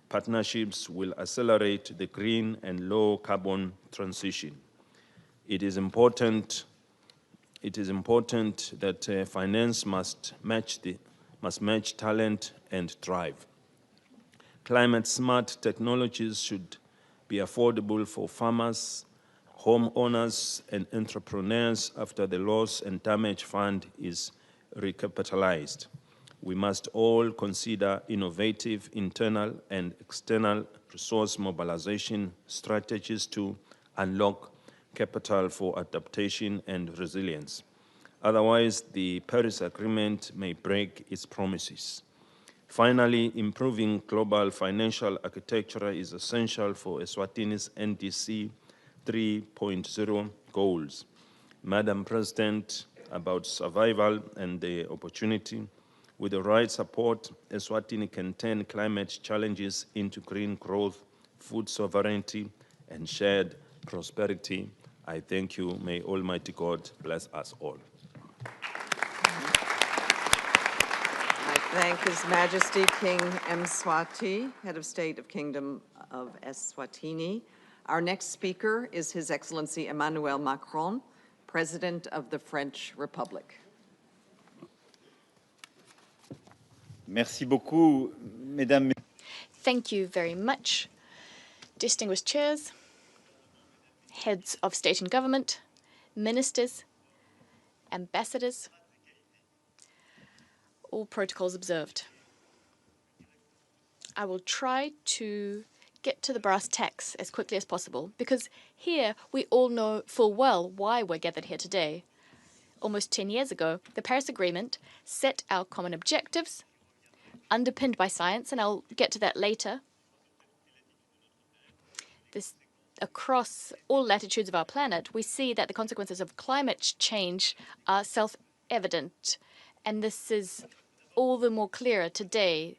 S14: partnerships will accelerate the green and low carbon transition. It is important that finance must match talent and drive. Climate-smart technologies should be affordable for farmers, homeowners, and entrepreneurs after the loss and damage fund is recapitalized. We must all consider innovative internal and external resource mobilization strategies to unlock capital for adaptation and resilience. Otherwise, the Paris Agreement may break its promises. Finally, improving global financial architecture is essential for Eswatini's NDC 3.0 goals. Madam President, about survival and the opportunity, with the right support, Eswatini can turn climate challenges into green growth, food sovereignty, and shared prosperity. I thank you. May Almighty God bless us all.
S2: I thank His Majesty King Mswati, Head of State of Kingdom of Eswatini. Our next speaker is His Excellency Emmanuel Macron, President of the French Republic.
S15: Merci beaucoup, mesdames.
S16: Thank you very much, distinguished chairs, heads of state and government, ministers, ambassadors, all protocols observed. I will try to get to the brass tacks as quickly as possible, because here we all know full well why we're gathered here today. Almost 10 years ago, the Paris Agreement set our common objectives, underpinned by science, and I'll get to that later. Across all latitudes of our planet, we see that the consequences of climate change are self-evident, and this is all the more clearer today,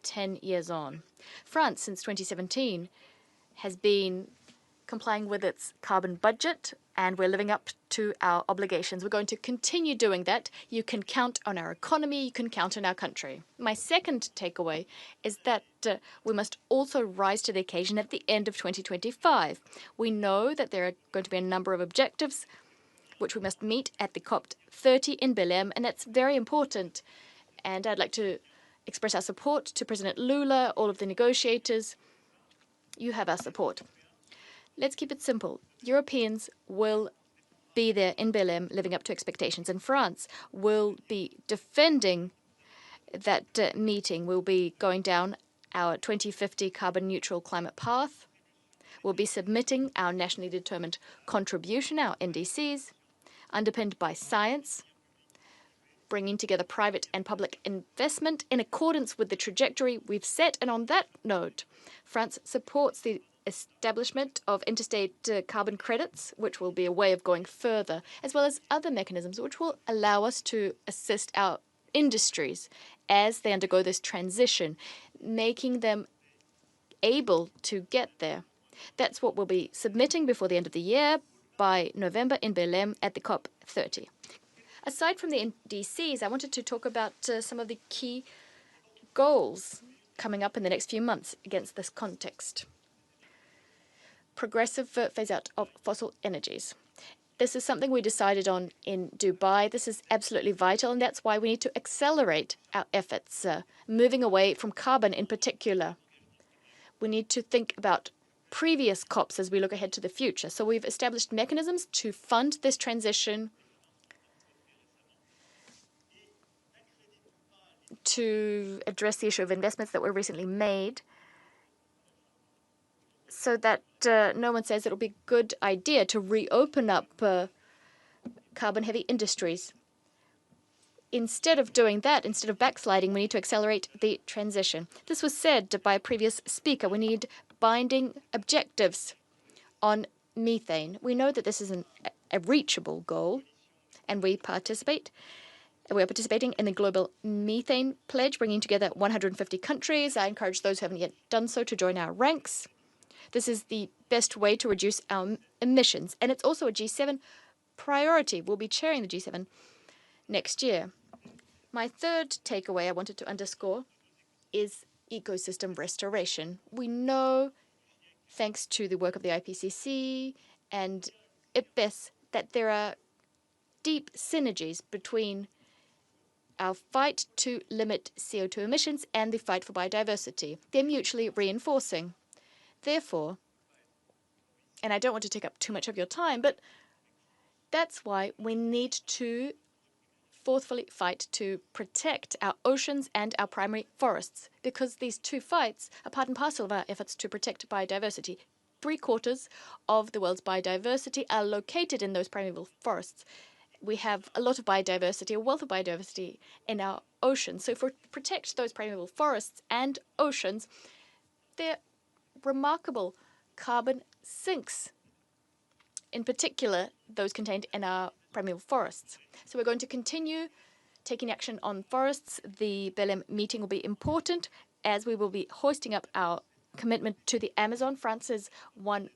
S16: 10 years on. France, since 2017, has been complying with its carbon budget, and we're living up to our obligations. We're going to continue doing that. You can count on our economy. You can count on our country. My second takeaway is that we must also rise to the occasion at the end of 2025. We know that there are going to be a number of objectives which we must meet at the COP30 in Belém, and that's very important. And I'd like to express our support to President Lula, all of the negotiators. You have our support. Let's keep it simple. Europeans will be there in Belém living up to expectations, and France will be defending that meeting. We'll be going down our 2050 carbon neutral climate path. We'll be submitting our nationally determined contribution, our NDCs, underpinned by science, bringing together private and public investment in accordance with the trajectory we've set. And on that note, France supports the establishment of interstate carbon credits, which will be a way of going further, as well as other mechanisms which will allow us to assist our industries as they undergo this transition, making them able to get there. That's what we'll be submitting before the end of the year, by November in Belém at the COP30. Aside from the NDCs, I wanted to talk about some of the key goals coming up in the next few months against this context. Progressive phase-out of fossil energies. This is something we decided on in Dubai. This is absolutely vital, and that's why we need to accelerate our efforts, moving away from carbon in particular. We need to think about previous COPs as we look ahead to the future. So we've established mechanisms to fund this transition, to address the issue of investments that were recently made, so that no one says it'll be a good idea to reopen up carbon-heavy industries. Instead of doing that, instead of backsliding, we need to accelerate the transition. This was said by a previous speaker. We need binding objectives on methane. We know that this is a reachable goal, and we are participating in the global methane pledge, bringing together 150 countries. I encourage those who haven't yet done so to join our ranks. This is the best way to reduce our emissions, and it's also a G7 priority. We'll be chairing the G7 next year. My third takeaway I wanted to underscore is ecosystem restoration. We know, thanks to the work of the IPCC and IPBES, that there are deep synergies between our fight to limit CO2 emissions and the fight for biodiversity. They're mutually reinforcing. Therefore, and I don't want to take up too much of your time, but that's why we need to forcefully fight to protect our oceans and our primary forests, because these two fights are part and parcel of our efforts to protect biodiversity. 3/4 of the world's biodiversity are located in those primeval forests. We have a lot of biodiversity, a wealth of biodiversity in our oceans. So if we protect those primeval forests and oceans, they're remarkable carbon sinks, in particular those contained in our primeval forests. So we're going to continue taking action on forests. The Belém meeting will be important, as we will be hoisting up our commitment to the Amazon. France is one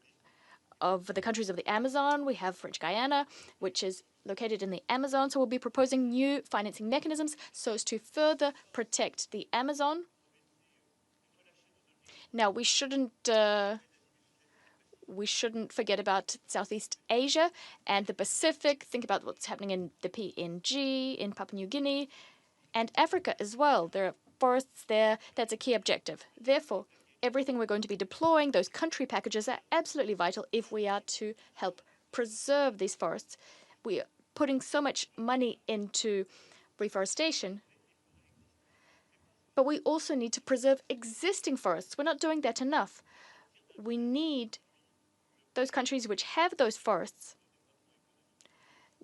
S16: of the countries of the Amazon. We have French Guiana, which is located in the Amazon. So we'll be proposing new financing mechanisms so as to further protect the Amazon. Now, we shouldn't forget about Southeast Asia and the Pacific. Think about what's happening in the PNG, in Papua New Guinea, and Africa as well. There are forests there. That's a key objective. Therefore, everything we're going to be deploying, those country packages, are absolutely vital if we are to help preserve these forests. We are putting so much money into reforestation, but we also need to preserve existing forests. We're not doing that enough. We need those countries which have those forests,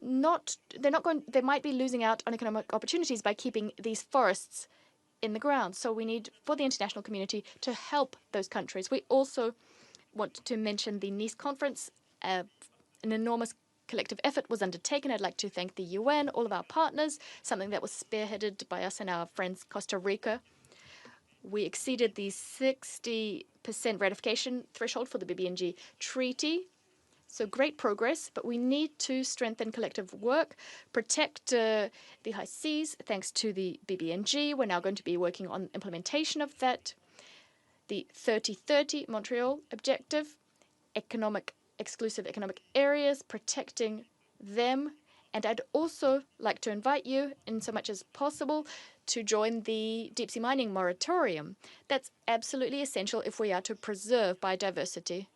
S16: they might be losing out on economic opportunities by keeping these forests in the ground. So we need for the international community to help those countries. We also want to mention the Nice conference. An enormous collective effort was undertaken. I'd like to thank the UN, all of our partners, something that was spearheaded by us and our friends Costa Rica. We exceeded the 60% ratification threshold for the BBNG treaty. So great progress, but we need to strengthen collective work, protect the high seas thanks to the BBNG. We're now going to be working on implementation of that. The 30-30 Montreal objective, exclusive economic areas, protecting them. And I'd also like to invite you, in so much as possible, to join the deep-sea mining moratorium. That's absolutely essential if we are to preserve biodiversity.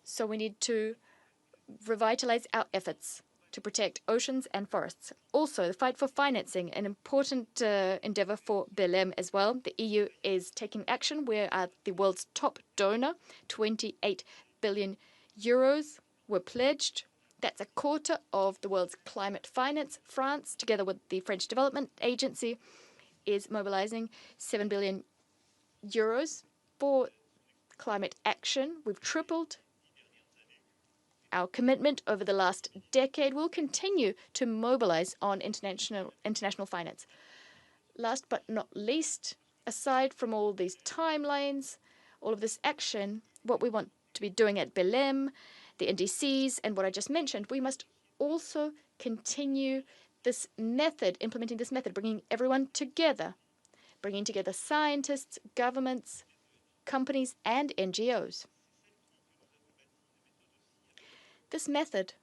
S16: So we need to revitalize our efforts to protect oceans and forests. Also, the fight for financing, an important endeavor for Belém as well. The EU is taking action. We are the world's top donor. 28 billion euros were pledged. That's a quarter of the world's climate finance. France, together with the French Development Agency, is mobilizing 7 billion euros for climate action. We've tripled our commitment over the last decade. Will continue to mobilize on international finance. Last but not least, aside from all these timelines, all of this action, what we want to be doing at Belém, the NDCs, and what I just mentioned, we must also continue this method, implementing this method, bringing everyone together, bringing together scientists, governments, companies, and NGOs. This method,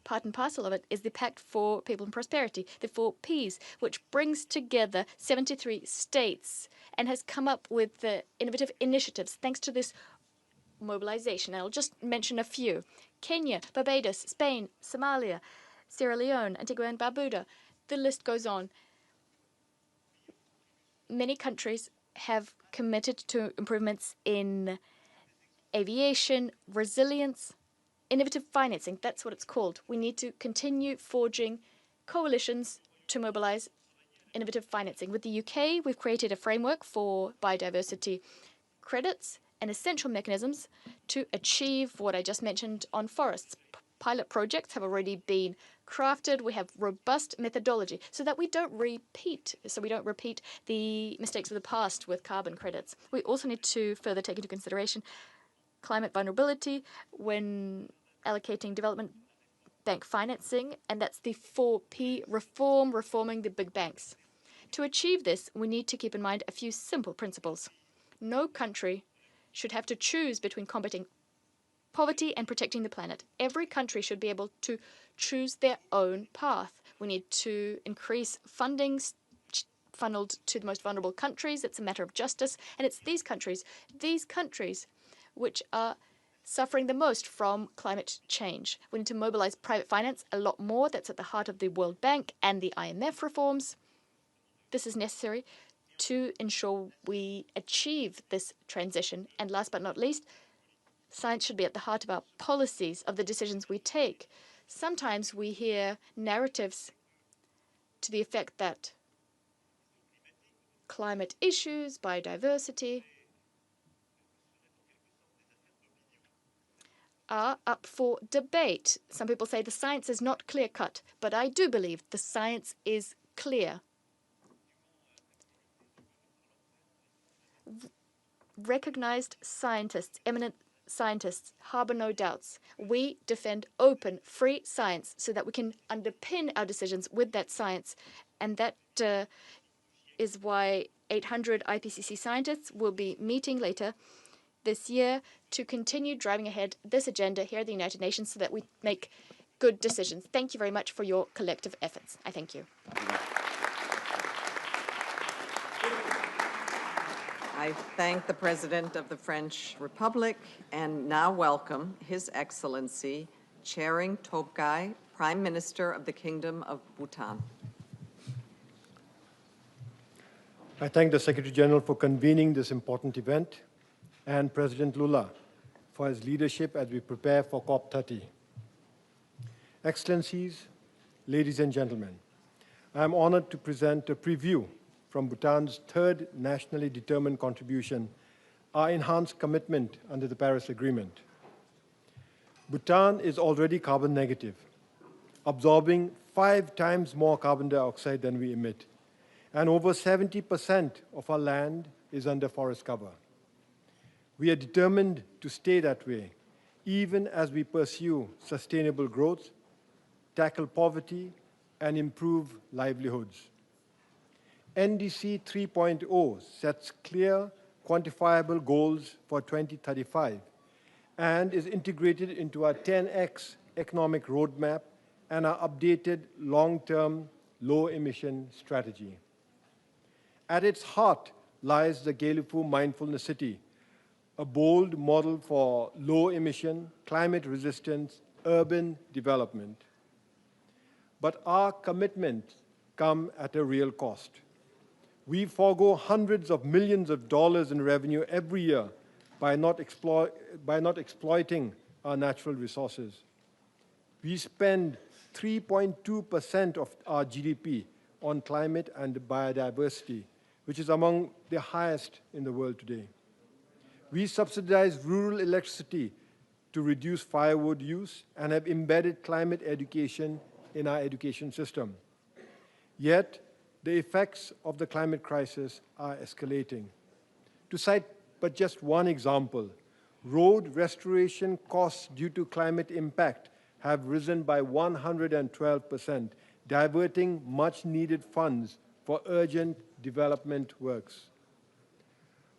S16: part and parcel of it, is the Pact for People and Prosperity, the 4 Ps, which brings together 73 states and has come up with innovative initiatives thanks to this mobilization. I'll just mention a few. Kenya, Barbados, Spain, Somalia, Sierra Leone, Antigua and Barbuda. The list goes on. Many countries have committed to improvements in aviation, resilience, innovative financing. That's what it's called. We need to continue forging coalitions to mobilize innovative financing. With the UK, we've created a framework for biodiversity credits and essential mechanisms to achieve what I just mentioned on forests. Pilot projects have already been crafted. We have robust methodology so that we don't repeat the mistakes of the past with carbon credits. We also need to further take into consideration climate vulnerability when allocating development bank financing, and that's the 4P reform, reforming the big banks. To achieve this, we need to keep in mind a few simple principles. No country should have to choose between combating poverty and protecting the planet. Every country should be able to choose their own path. We need to increase funding funneled to the most vulnerable countries. It's a matter of justice, and it's these countries which are suffering the most from climate change. We need to mobilize private finance a lot more. That's at the heart of the World Bank and the IMF reforms. This is necessary to ensure we achieve this transition. And last but not least, science should be at the heart of our policies, of the decisions we take. Sometimes we hear narratives to the effect that climate issues, biodiversity, are up for debate. Some people say the science is not clear-cut, but I do believe the science is clear. Recognized scientists, eminent scientists, harbor no doubts. We defend open, free science so that we can underpin our decisions with that science. And that is why 800 IPCC scientists will be meeting later this year to continue driving ahead this agenda here at the United Nations so that we make good decisions. Thank you very much for your collective efforts. I thank you.
S2: I thank the President of the French Republic and now welcome His Excellency Tshering Tobgay, Prime Minister of the Kingdom of Bhutan.
S17: I thank the Secretary General for convening this important event and President Lula for his leadership as we prepare for COP30. Excellencies, ladies and gentlemen, I am honored to present a preview from Bhutan's third nationally determined contribution, our enhanced commitment under the Paris Agreement. Bhutan is already carbon negative, absorbing 5 times more carbon dioxide than we emit, and over 70% of our land is under forest cover. We are determined to stay that way, even as we pursue sustainable growth, tackle poverty, and improve livelihoods. NDC 3.0 sets clear, quantifiable goals for 2035 and is integrated into our 10X economic roadmap and our updated long-term low-emission strategy. At its heart lies the Gyealuphu Mindfulness City, a bold model for low-emission, climate-resistant urban development. But our commitments come at a real cost. We forego hundreds of millions of dollars in revenue every year by not exploiting our natural resources. We spend 3.2% of our GDP on climate and biodiversity, which is among the highest in the world today. We subsidize rural electricity to reduce firewood use and have embedded climate education in our education system. Yet, the effects of the climate crisis are escalating. To cite but just one example, road restoration costs due to climate impact have risen by 112%, diverting much-needed funds for urgent development works.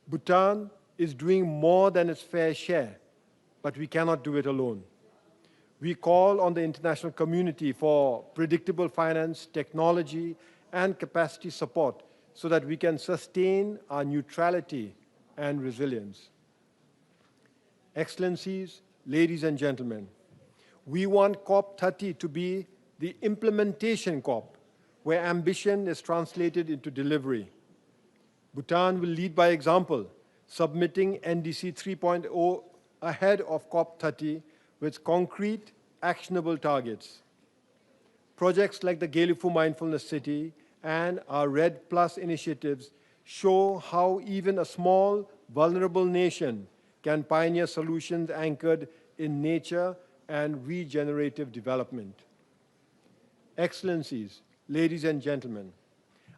S17: Bhutan is doing more than its fair share, but we cannot do it alone. We call on the international community for predictable finance, technology, and capacity support so that we can sustain our neutrality and resilience. Excellencies, ladies and gentlemen, we want COP30 to be the implementation COP, where ambition is translated into delivery. Bhutan will lead by example, submitting NDC 3.0 ahead of COP30 with concrete, actionable targets. Projects like the Gelifu Mindfulness City and our RED Plus initiatives show how even a small, vulnerable nation can pioneer solutions anchored in nature and regenerative development. Excellencies, ladies and gentlemen,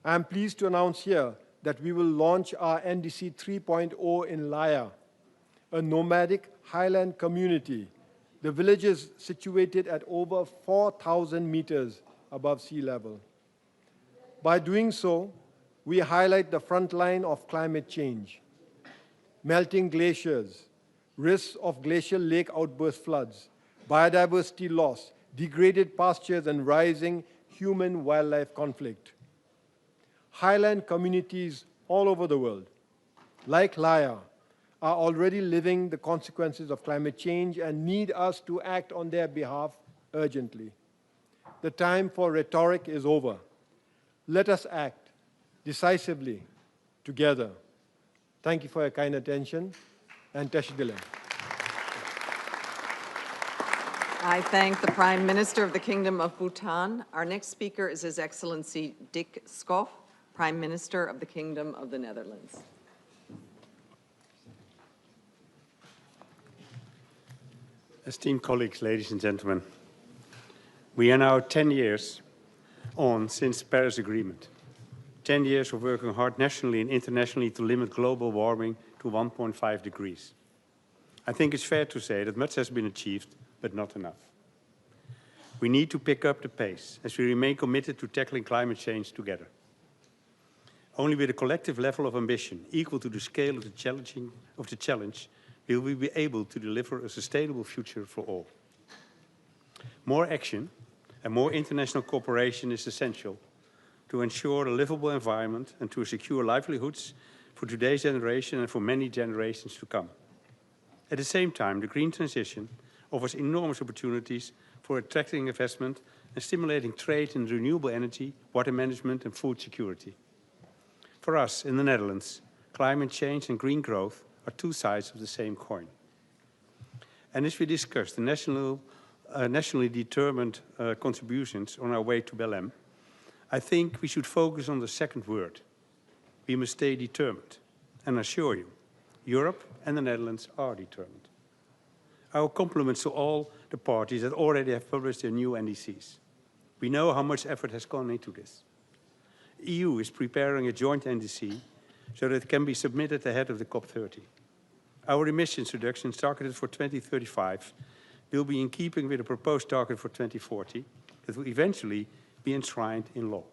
S17: I am pleased to announce here that we will launch our NDC 3.0 in Laya, a nomadic highland community. The village is situated at over 4,000 meters above sea level. By doing so, we highlight the front line of climate change, melting glaciers, risks of glacial lake outburst floods, biodiversity loss, degraded pastures, and rising human-wildlife conflict. Highland communities all over the world, like Laya, are already living the consequences of climate change and need us to act on their behalf urgently. The time for rhetoric is over. Let us act decisively together. Thank you for your kind attention, and Teshidile.
S2: I thank the Prime Minister of the Kingdom of Bhutan. Our next speaker is His Excellency Dick Schoof, Prime Minister of the Kingdom of the Netherlands.
S18: Esteemed colleagues, ladies and gentlemen, we are now 10 years on since the Paris Agreement. 10 years of working hard nationally and internationally to limit global warming to 1.5 degrees. I think it's fair to say that much has been achieved, but not enough. We need to pick up the pace as we remain committed to tackling climate change together. Only with a collective level of ambition equal to the scale of the challenge will we be able to deliver a sustainable future for all. More action and more international cooperation is essential to ensure a livable environment and to secure livelihoods for today's generation and for many generations to come. At the same time, the green transition offers enormous opportunities for attracting investment and stimulating trade in renewable energy, water management, and food security. For us in the Netherlands, climate change and green growth are two sides of the same coin. And as we discussed the nationally determined contributions on our way to Belém, I think we should focus on the second word. We must stay determined. And I assure you, Europe and the Netherlands are determined. Our compliments to all the parties that already have published their new NDCs. We know how much effort has gone into this. The EU is preparing a joint NDC so that it can be submitted ahead of the COP30. Our emissions reductions targeted for 2035 will be in keeping with the proposed target for 2040 that will eventually be enshrined in law.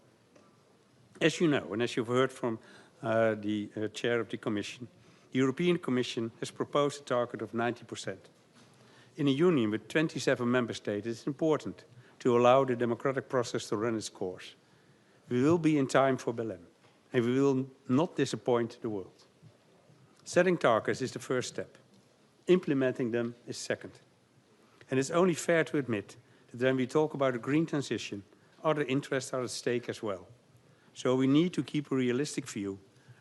S18: As you know, and as you've heard from the chair of the Commission, the European Commission has proposed a target of 90%. In a union with 27 member states, it's important to allow the democratic process to run its course. We will be in time for Belém, and we will not disappoint the world. Setting targets is the first step. Implementing them is second. And it's only fair to admit that when we talk about a green transition, other interests are at stake as well. So we need to keep a realistic view,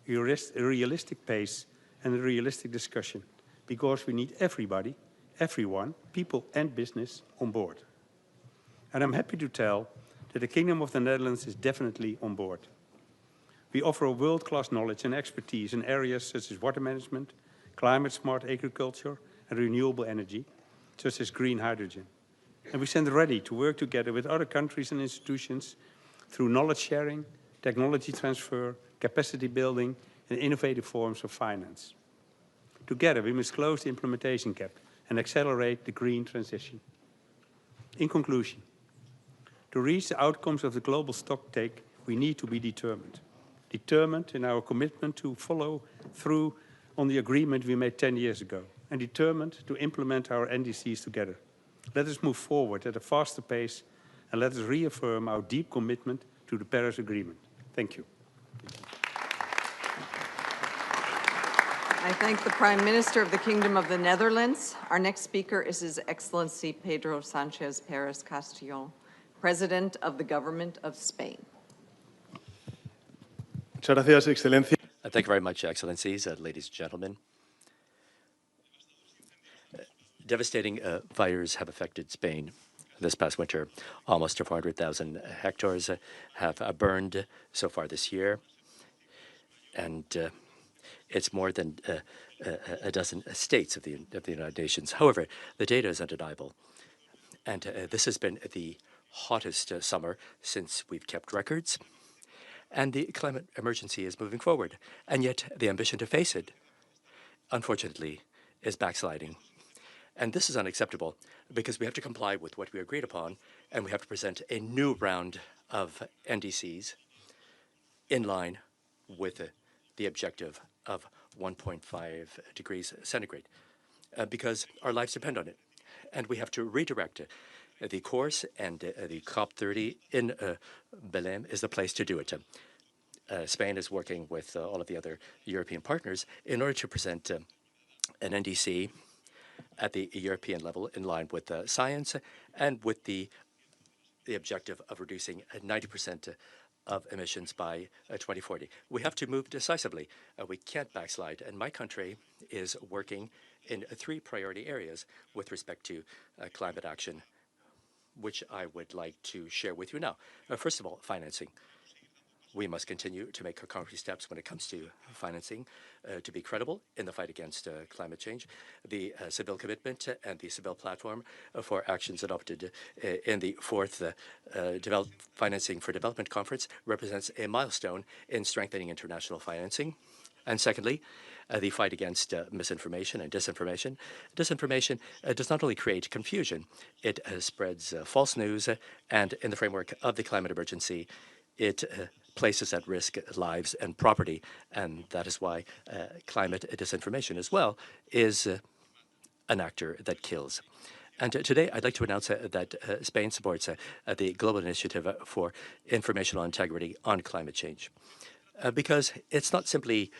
S18: a realistic pace, and a realistic discussion, because we need everybody, everyone, people and business on board. And I'm happy to tell that the Kingdom of the Netherlands is definitely on board. We offer a world-class knowledge and expertise in areas such as water management, climate-smart agriculture, and renewable energy, such as green hydrogen. And we stand ready to work together with other countries and institutions through knowledge sharing, technology transfer, capacity building, and innovative forms of finance. Together, we must close the implementation gap and accelerate the green transition. In conclusion, to reach the outcomes of the global stocktake, we need to be determined. Determined in our commitment to follow through on the agreement we made 10 years ago, and determined to implement our NDCs together. Let us move forward at a faster pace and let us reaffirm our deep commitment to the Paris Agreement. Thank you.
S2: I thank the Prime Minister of the Kingdom of the Netherlands. Our next speaker is His Excellency Pedro Sanchez Perez Castillo, President of the Government of Spain.
S19: Muchas gracias, Excelencia.
S4: Thank you very much, Excellencies, ladies and gentlemen. Devastating fires have affected Spain this past winter. Almost 400,000 hectares have burned so far this year, and it's more than a dozen states of the United Nations. However, the data is undeniable, and this has been the hottest summer since we've kept records, and the climate emergency is moving forward, and yet the ambition to face it, unfortunately, is backsliding. And this is unacceptable because we have to comply with what we agreed upon, and we have to present a new round of NDCs in line with the objective of 1.5 degrees centigrade, because our lives depend on it. And we have to redirect the course, and the COP30 in Belém is the place to do it. Spain is working with all of the other European partners in order to present an NDC at the European level in line with science and with the objective of reducing 90% of emissions by 2040. We have to move decisively. We can't backslide. And my country is working in 3 priority areas with respect to climate action, which I would like to share with you now. First of all, financing. We must continue to make concrete steps when it comes to financing to be credible in the fight against climate change. The Seville Commitment and the Seville Platform for actions adopted in the 4th Financing for Development Conference represents a milestone in strengthening international financing. And secondly, the fight against misinformation and disinformation. Disinformation does not only create confusion, it spreads false news, and in the framework of the climate emergency, it places at risk lives and property, and that is why climate disinformation as well is an actor that kills. And today I'd like to announce that Spain supports the Global Initiative for Informational Integrity on Climate Change, because it's not simply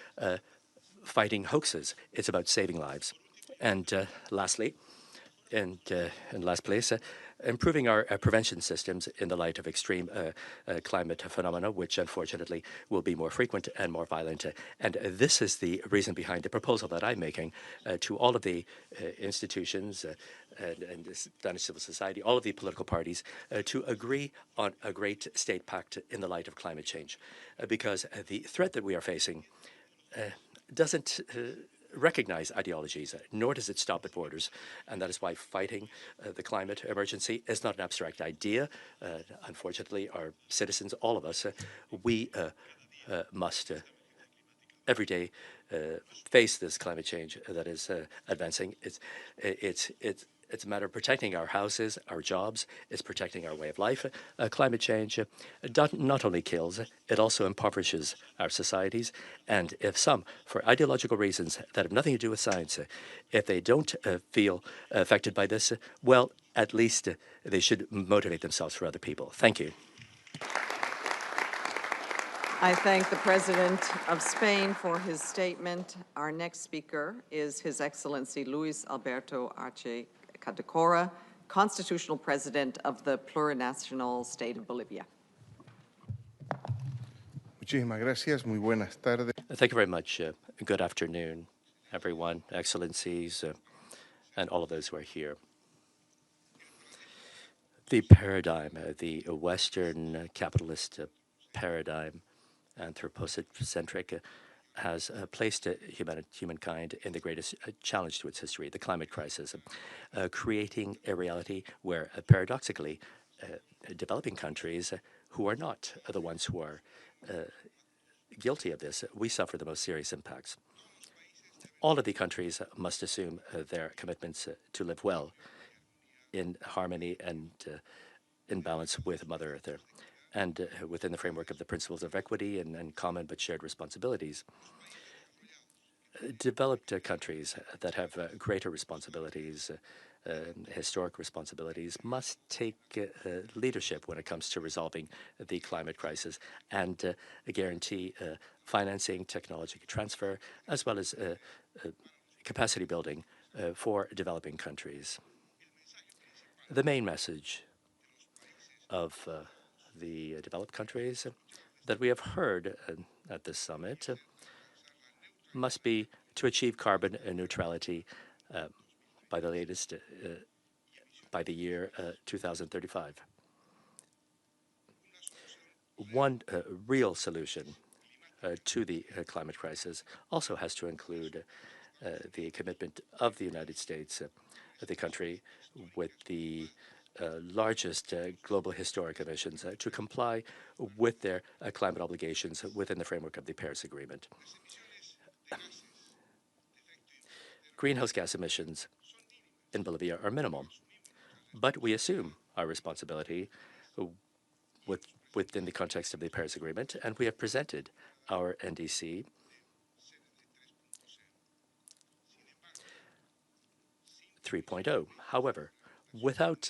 S4: fighting hoaxes, it's about saving lives. And lastly, in last place, improving our prevention systems in the light of extreme climate phenomena, which unfortunately will be more frequent and more violent. And this is the reason behind the proposal that I'm making to all of the institutions and Spanish civil society, all of the political parties, to agree on a great state pact in the light of climate change. Because the threat that we are facing doesn't recognize ideologies, nor does it stop at borders. And that is why fighting the climate emergency is not an abstract idea. Unfortunately, our citizens, all of us, we must every day face this climate change that is advancing. It's a matter of protecting our houses, our jobs. It's protecting our way of life. Climate change not only kills, it also impoverishes our societies. And if some, for ideological reasons that have nothing to do with science, if they don't feel affected by this, well, at least they should motivate themselves for other people. Thank you.
S2: I thank the President of Spain for his statement. Our next speaker is His Excellency Luis Alberto Arce Catacora, Constitutional President of the Plurinational State of Bolivia.
S19: Muchísimas gracias. Muy buenas tardes.
S4: Thank you very much. Good afternoon, everyone, Excellencies, and all of those who are here. The paradigm, the Western capitalist paradigm, anthropocentric, has placed humankind in the greatest challenge to its history, the climate crisis, creating a reality where, paradoxically, developing countries who are not the ones who are guilty of this, we suffer the most serious impacts. All of the countries must assume their commitments to live well in harmony and in balance with Mother Earth, and within the framework of the principles of equity and common but shared responsibilities. Developed countries that have greater responsibilities historic responsibilities, must take leadership when it comes to resolving the climate crisis and guarantee financing, technology transfer, as well as capacity building for developing countries. The main message of the developed countries that we have heard at this summit must be to achieve carbon neutrality by the year 2035. One real solution to the climate crisis also has to include the commitment of the United States, the country with the largest global historic emissions, to comply with their climate obligations within the framework of the Paris Agreement. Greenhouse gas emissions in Bolivia are minimal, but we assume our responsibility within the context of the Paris Agreement, and we have presented our NDC .3. However, without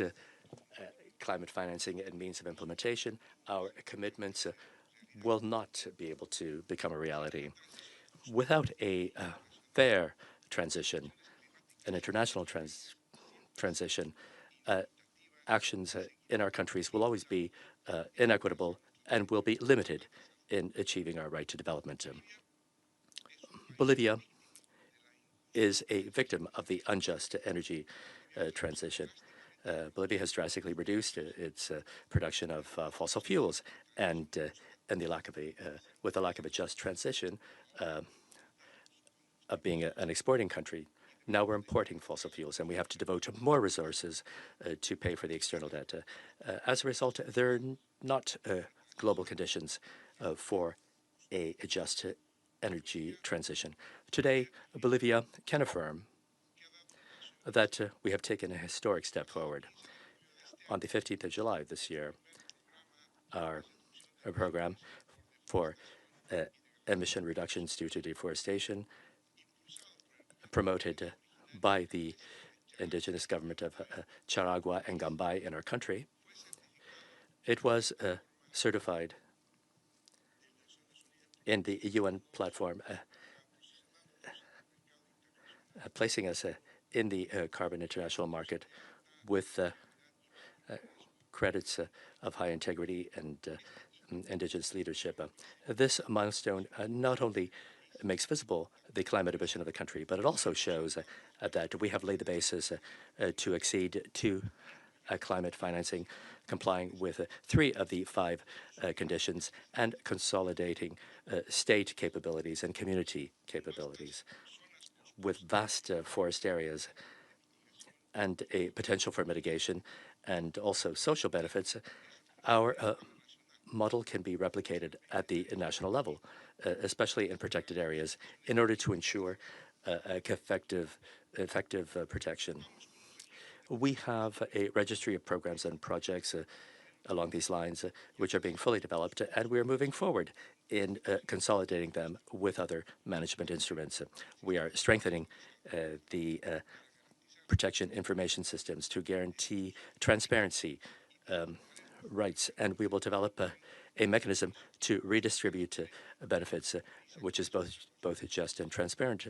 S4: climate financing and means of implementation, our commitments will not be able to become a reality. Without a fair transition, an international transition, actions in our countries will always be inequitable and will be limited in achieving our right to development. Bolivia is a victim of the unjust energy transition. Bolivia has drastically reduced its production of fossil fuels, and with the lack of a just transition of being an exporting country, now we're importing fossil fuels, and we have to devote more resources to pay for the external debt. As a result, there are not global conditions for a just energy transition. Today, Bolivia can affirm that we have taken a historic step forward. On the 15th of July this year, our program for emission reductions due to deforestation, promoted by the indigenous government of Charagua and Gambay in our country, it was certified in the UN platform, placing us in the carbon international market with credits of high integrity and indigenous leadership. This milestone not only makes visible the climate ambition of the country, but it also shows that we have laid the basis to exceed to climate financing, complying with 3 of the 5 conditions, and consolidating state capabilities and community capabilities. With vast forest areas and a potential for mitigation and also social benefits, our model can be replicated at the national level, especially in protected areas, in order to ensure effective protection. We have a registry of programs and projects along these lines, which are being fully developed, and we are moving forward in consolidating them with other management instruments. We are strengthening the protection information systems to guarantee transparency rights, and we will develop a mechanism to redistribute benefits, which is both just and transparent,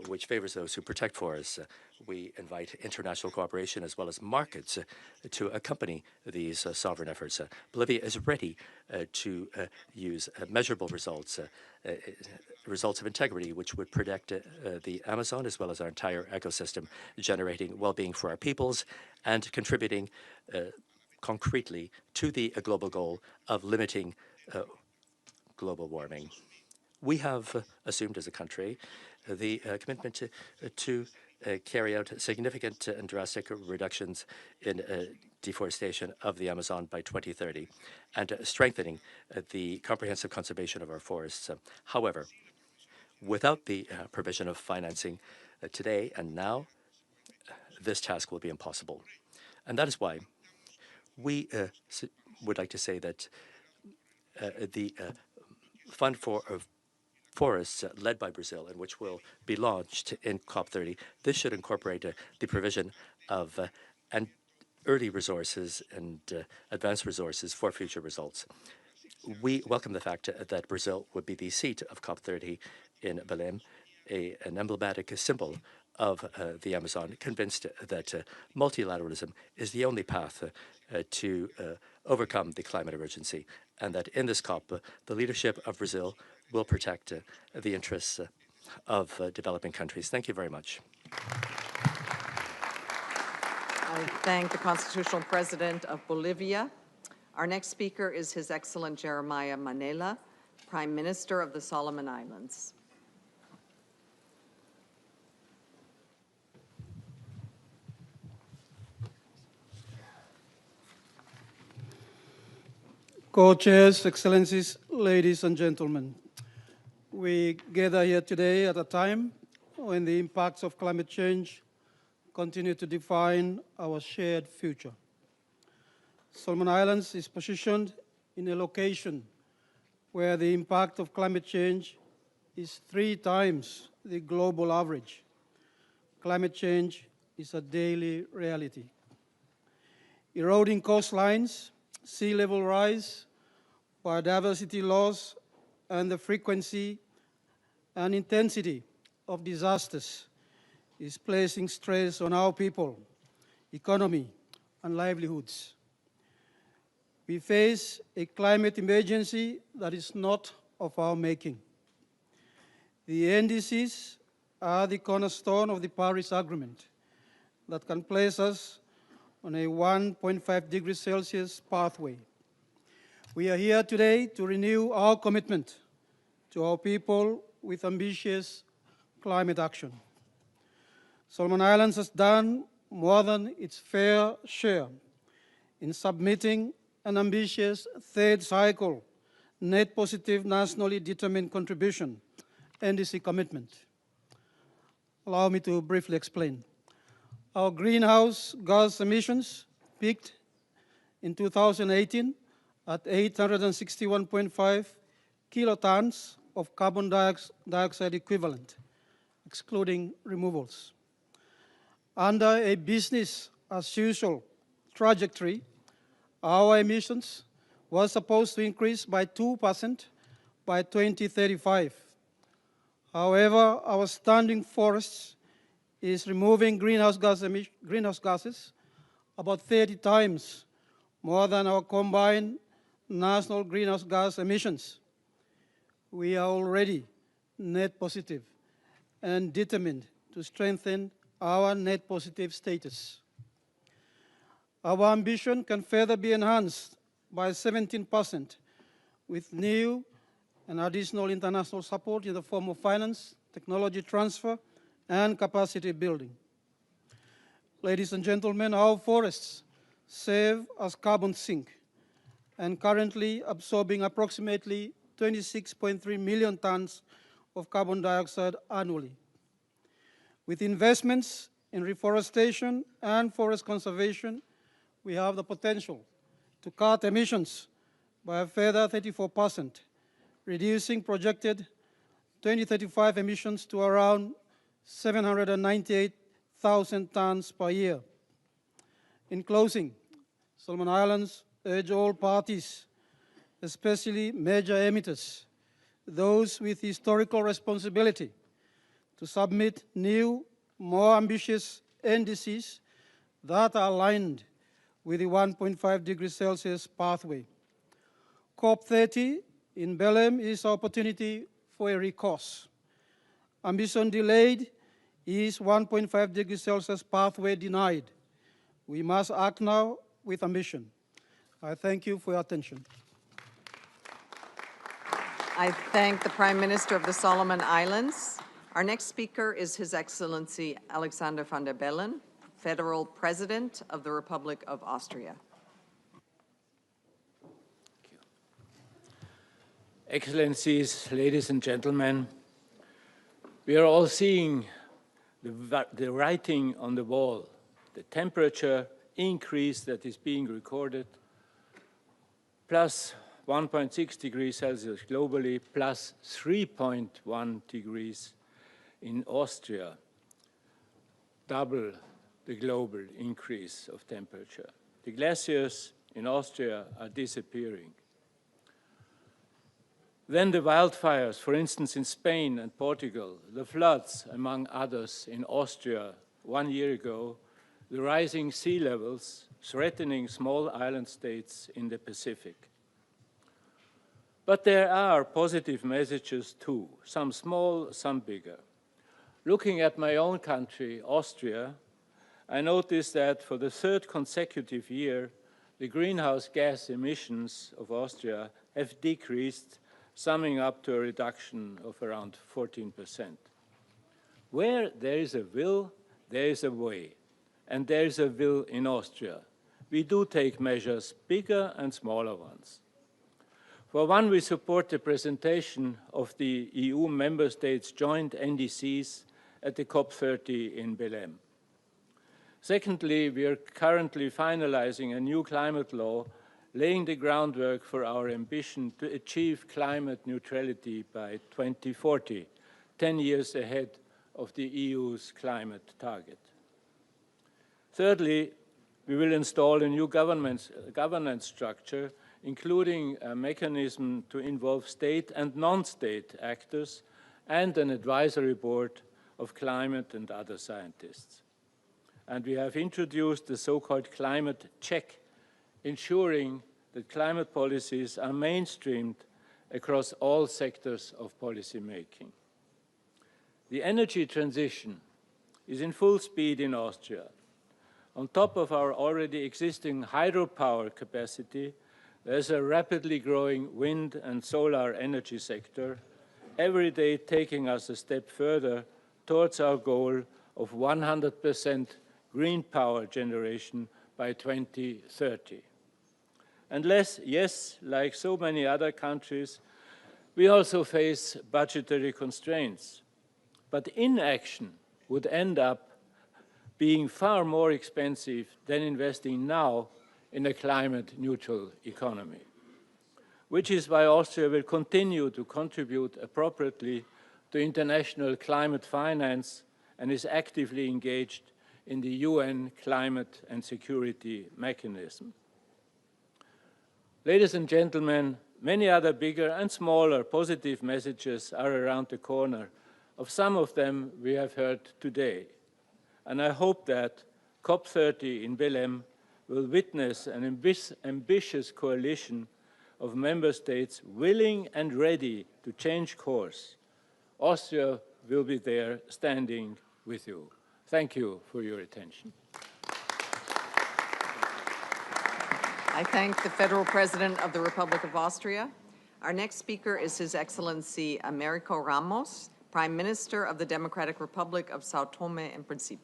S4: which favors those who protect forests. We invite international cooperation as well as markets to accompany these sovereign efforts. Bolivia is ready to use measurable results, results of integrity, which would protect the Amazon as well as our entire ecosystem, generating well-being for our peoples and contributing concretely to the global goal of limiting global warming. We have assumed as a country the commitment to carry out significant and drastic reductions in deforestation of the Amazon by 2030 and strengthening the comprehensive conservation of our forests. However, without the provision of financing today and now, this task will be impossible. And that is why we would like to say that the Fund for forests led by Brazil and which will be launched in COP30. This should incorporate the provision of early resources and advanced resources for future results. We welcome the fact that Brazil would be the seat of COP30 in Belém, an emblematic symbol of the Amazon, convinced that multilateralism is the only path to overcome the climate emergency, and that in this COP, the leadership of Brazil will protect the interests of developing countries. Thank you very much.
S2: I thank the Constitutional President of Bolivia. Our next speaker is His Excellent Jeremiah Manela, Prime Minister of the Solomon Islands.
S20: Co-chairs, Excellencies, ladies and gentlemen, we gather here today at a time when the impacts of climate change continue to define our shared future. Solomon Islands is positioned in a location where the impact of climate change is 3 times the global average. Climate change is a daily reality. Eroding coastlines, sea level rise, biodiversity loss, and the frequency and intensity of disasters is placing stress on our people, economy, and livelihoods. We face a climate emergency that is not of our making. The NDCs are the cornerstone of the Paris Agreement that can place us on a 1.5 degrees Celsius pathway. We are here today to renew our commitment to our people with ambitious climate action. Solomon Islands has done more than its fair share in submitting an ambitious 3rd cycle net positive nationally determined contribution, NDC commitment. Allow me to briefly explain. Our greenhouse gas emissions peaked in 2018 at 861.5 kilotons of carbon dioxide equivalent, excluding removals. Under a business-as-usual trajectory, our emissions were supposed to increase by 2% by 2035. However, our standing forests is removing greenhouse gases about 30 times more than our combined national greenhouse gas emissions. We are already net positive and determined to strengthen our net positive status. Our ambition can further be enhanced by 17% with new and additional international support in the form of finance, technology transfer, and capacity building. Ladies and gentlemen, our forests serve as carbon sink and currently absorbing approximately 26.3 million tons of carbon dioxide annually. With investments in reforestation and forest conservation, we have the potential to cut emissions by a further 34%, reducing projected 2035 emissions to around 798,000 tons per year. In closing, Solomon Islands urge all parties, especially major emitters, those with historical responsibility, to submit new, more ambitious NDCs that are aligned with the 1.5 degrees Celsius pathway. COP30 in Belém is an opportunity for a recourse. Ambition delayed is 1.5 degrees Celsius pathway denied. We must act now with ambition. I thank you for your attention.
S2: I thank the Prime Minister of the Solomon Islands. Our next speaker is His Excellency Alexander van der Bellen, Federal President of the Republic of Austria.
S21: Excellencies, ladies and gentlemen, we are all seeing the writing on the wall, the temperature increase that is being recorded, plus 1.6 degrees Celsius globally, plus 3.1 degrees in Austria, double the global increase of temperature. The glaciers in Austria are disappearing. Then the wildfires, for instance, in Spain and Portugal, the floods, among others, in Austria 1 year ago, the rising sea levels threatening small island states in the Pacific. But there are positive messages too, some small, some bigger. Looking at my own country, Austria, I noticed that for the third consecutive year, the greenhouse gas emissions of Austria have decreased, summing up to a reduction of around 14%. Where there is a will, there is a way, and there is a will in Austria. We do take measures, bigger and smaller ones. For one, we support the presentation of the EU member states' joint NDCs at the COP30 in Belém. Secondly, we are currently finalizing a new climate law, laying the groundwork for our ambition to achieve climate neutrality by 2040, 10 years ahead of the EU's climate target. Thirdly, we will install a new governance structure, including a mechanism to involve state and non-state actors and an advisory board of climate and other scientists. And we have introduced the so-called climate check, ensuring that climate policies are mainstreamed across all sectors of policy making. The energy transition is in full speed in Austria. On top of our already existing hydropower capacity, there's a rapidly growing wind and solar energy sector, every day taking us a step further towards our goal of 100% green power generation by 2030. And yes, like so many other countries, we also face budgetary constraints. But inaction would end up being far more expensive than investing now in a climate-neutral economy, which is why Austria will continue to contribute appropriately to international climate finance and is actively engaged in the UN Climate and Security Mechanism. Ladies and gentlemen, many other bigger and smaller positive messages are around the corner. Of some of them we have heard today. And I hope that COP30 in Belém will witness an ambitious coalition of member states willing and ready to change course. Austria will be there standing with you. Thank you for your attention.
S2: I thank the Federal President of the Republic of Austria. Our next speaker is His Excellency Americo Ramos, Prime Minister of the Democratic Republic of Sao Tome and Principe.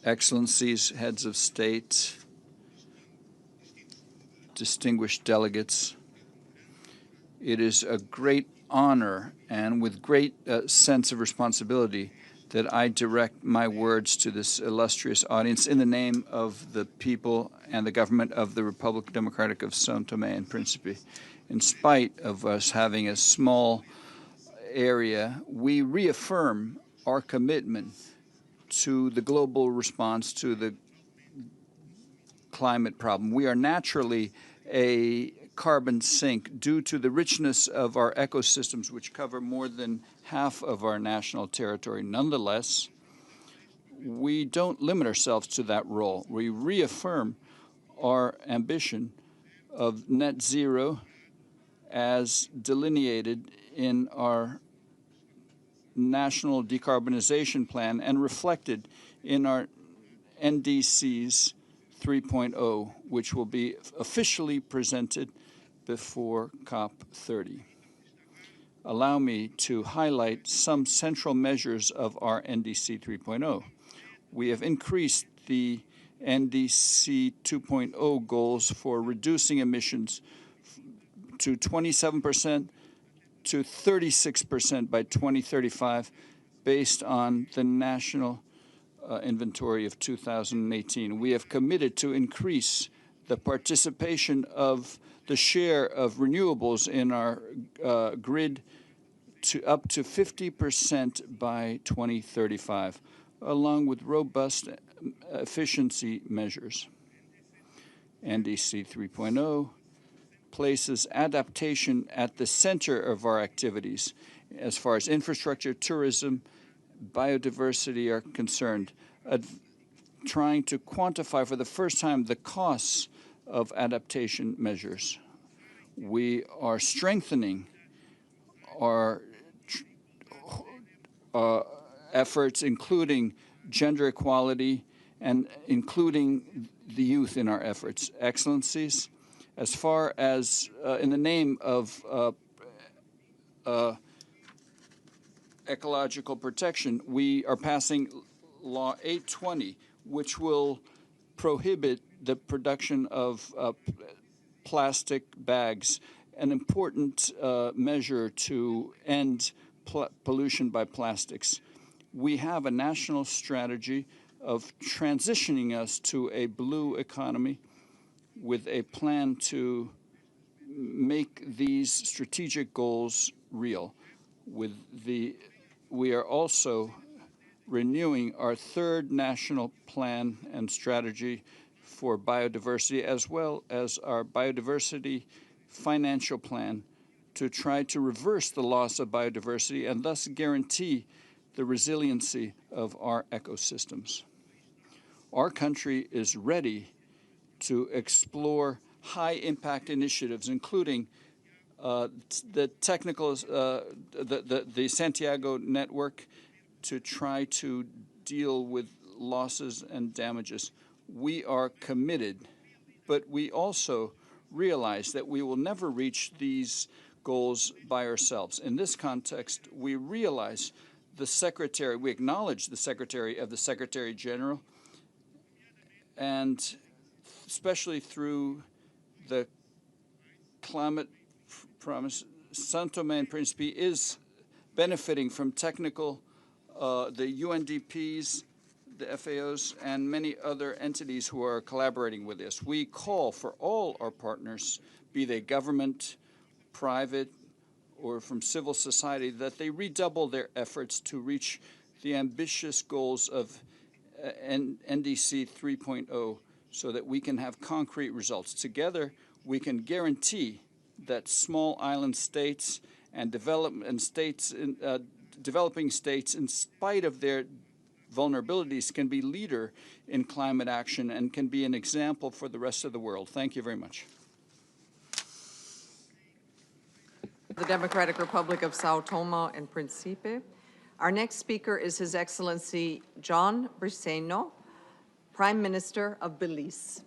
S1: Excellencies, heads of state, distinguished delegates, it is a great honor and with great sense of responsibility that I direct my words to this illustrious audience in the name of the people and the government of the Republic Democratic of Sao Tome and Principe. In spite of us having a small area, we reaffirm our commitment to the global response to the climate problem. We are naturally a carbon sink due to the richness of our ecosystems, which cover more than half of our national territory. Nonetheless, we don't limit ourselves to that role. We reaffirm our ambition of net zero as delineated in our national decarbonization plan and reflected in our NDCs 3.0, which will be officially presented before COP30. Allow me to highlight some central measures of our NDC 3.0. We have increased the NDC 2.0 goals for reducing emissions to 27% to 36% by 2035 based on the national inventory of 2018. We have committed to increase the participation of the share of renewables in our grid to up to 50% by 2035, along with robust efficiency measures. NDC 3.0 places adaptation at the center of our activities as far as infrastructure, tourism, biodiversity are concerned, trying to quantify for the first time the costs of adaptation measures. We are strengthening our efforts, including gender equality and including the youth in our efforts. Excellencies, as far as in the name of ecological protection, we are passing Law 820, which will prohibit the production of plastic bags, an important measure to end pollution by plastics. We have a national strategy of transitioning us to a blue economy with a plan to make these strategic goals real. We are also renewing our third national plan and strategy for biodiversity, as well as our biodiversity financial plan to try to reverse the loss of biodiversity and thus guarantee the resiliency of our ecosystems. Our country is ready to explore high-impact initiatives, including the Santiago network, to try to deal with losses and damages. We are committed, but we also realize that we will never reach these goals by ourselves. In this context, we realize we acknowledge the Secretary of the Secretary General, and especially through the climate promise, São Tomé and Príncipe is benefiting from technical, the UNDPs, the FAOs, and many other entities who are collaborating with us. We call for all our partners, be they government, private, or from civil society, that they redouble their efforts to reach the ambitious goals of NDC 3.0 so that we can have concrete results. Together, we can guarantee that small island states and developing states, in spite of their vulnerabilities, can be leader in climate action and can be an example for the rest of the world. Thank you very much.
S2: The Democratic Republic of São Tomé and Príncipe. Our next speaker is His Excellency John Briceño, Prime Minister of Belize.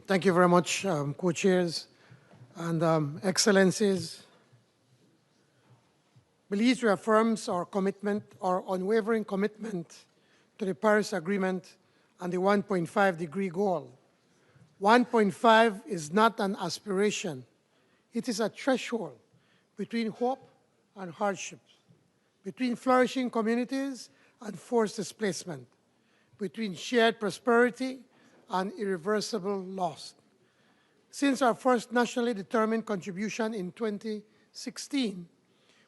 S3: Thank you very much, co-chairs and excellencies. Belize reaffirms our commitment, our unwavering commitment to the Paris Agreement and the 1.5-degree goal. 1.5 is not an aspiration. It is a threshold between hope and hardship, between flourishing communities and forced displacement, between shared prosperity and irreversible loss. Since our first nationally determined contribution in 2016,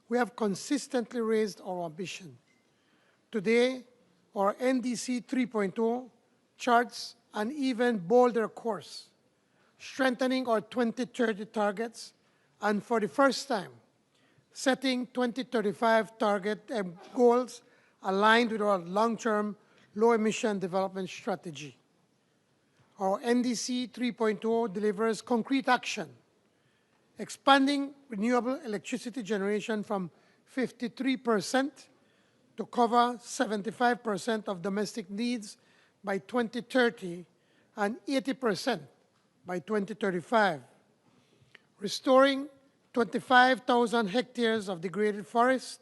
S3: we have consistently raised our ambition. Today, our NDC 3.0 charts an even bolder course, strengthening our 2030 targets, and for the first time, setting 2035 target and goals aligned with our long-term low-emission development strategy. Our NDC 3.0 delivers concrete action, expanding renewable electricity generation from 53% to cover 75% of domestic needs by 2030 and 80% by 2035, restoring 25,000 hectares of degraded forest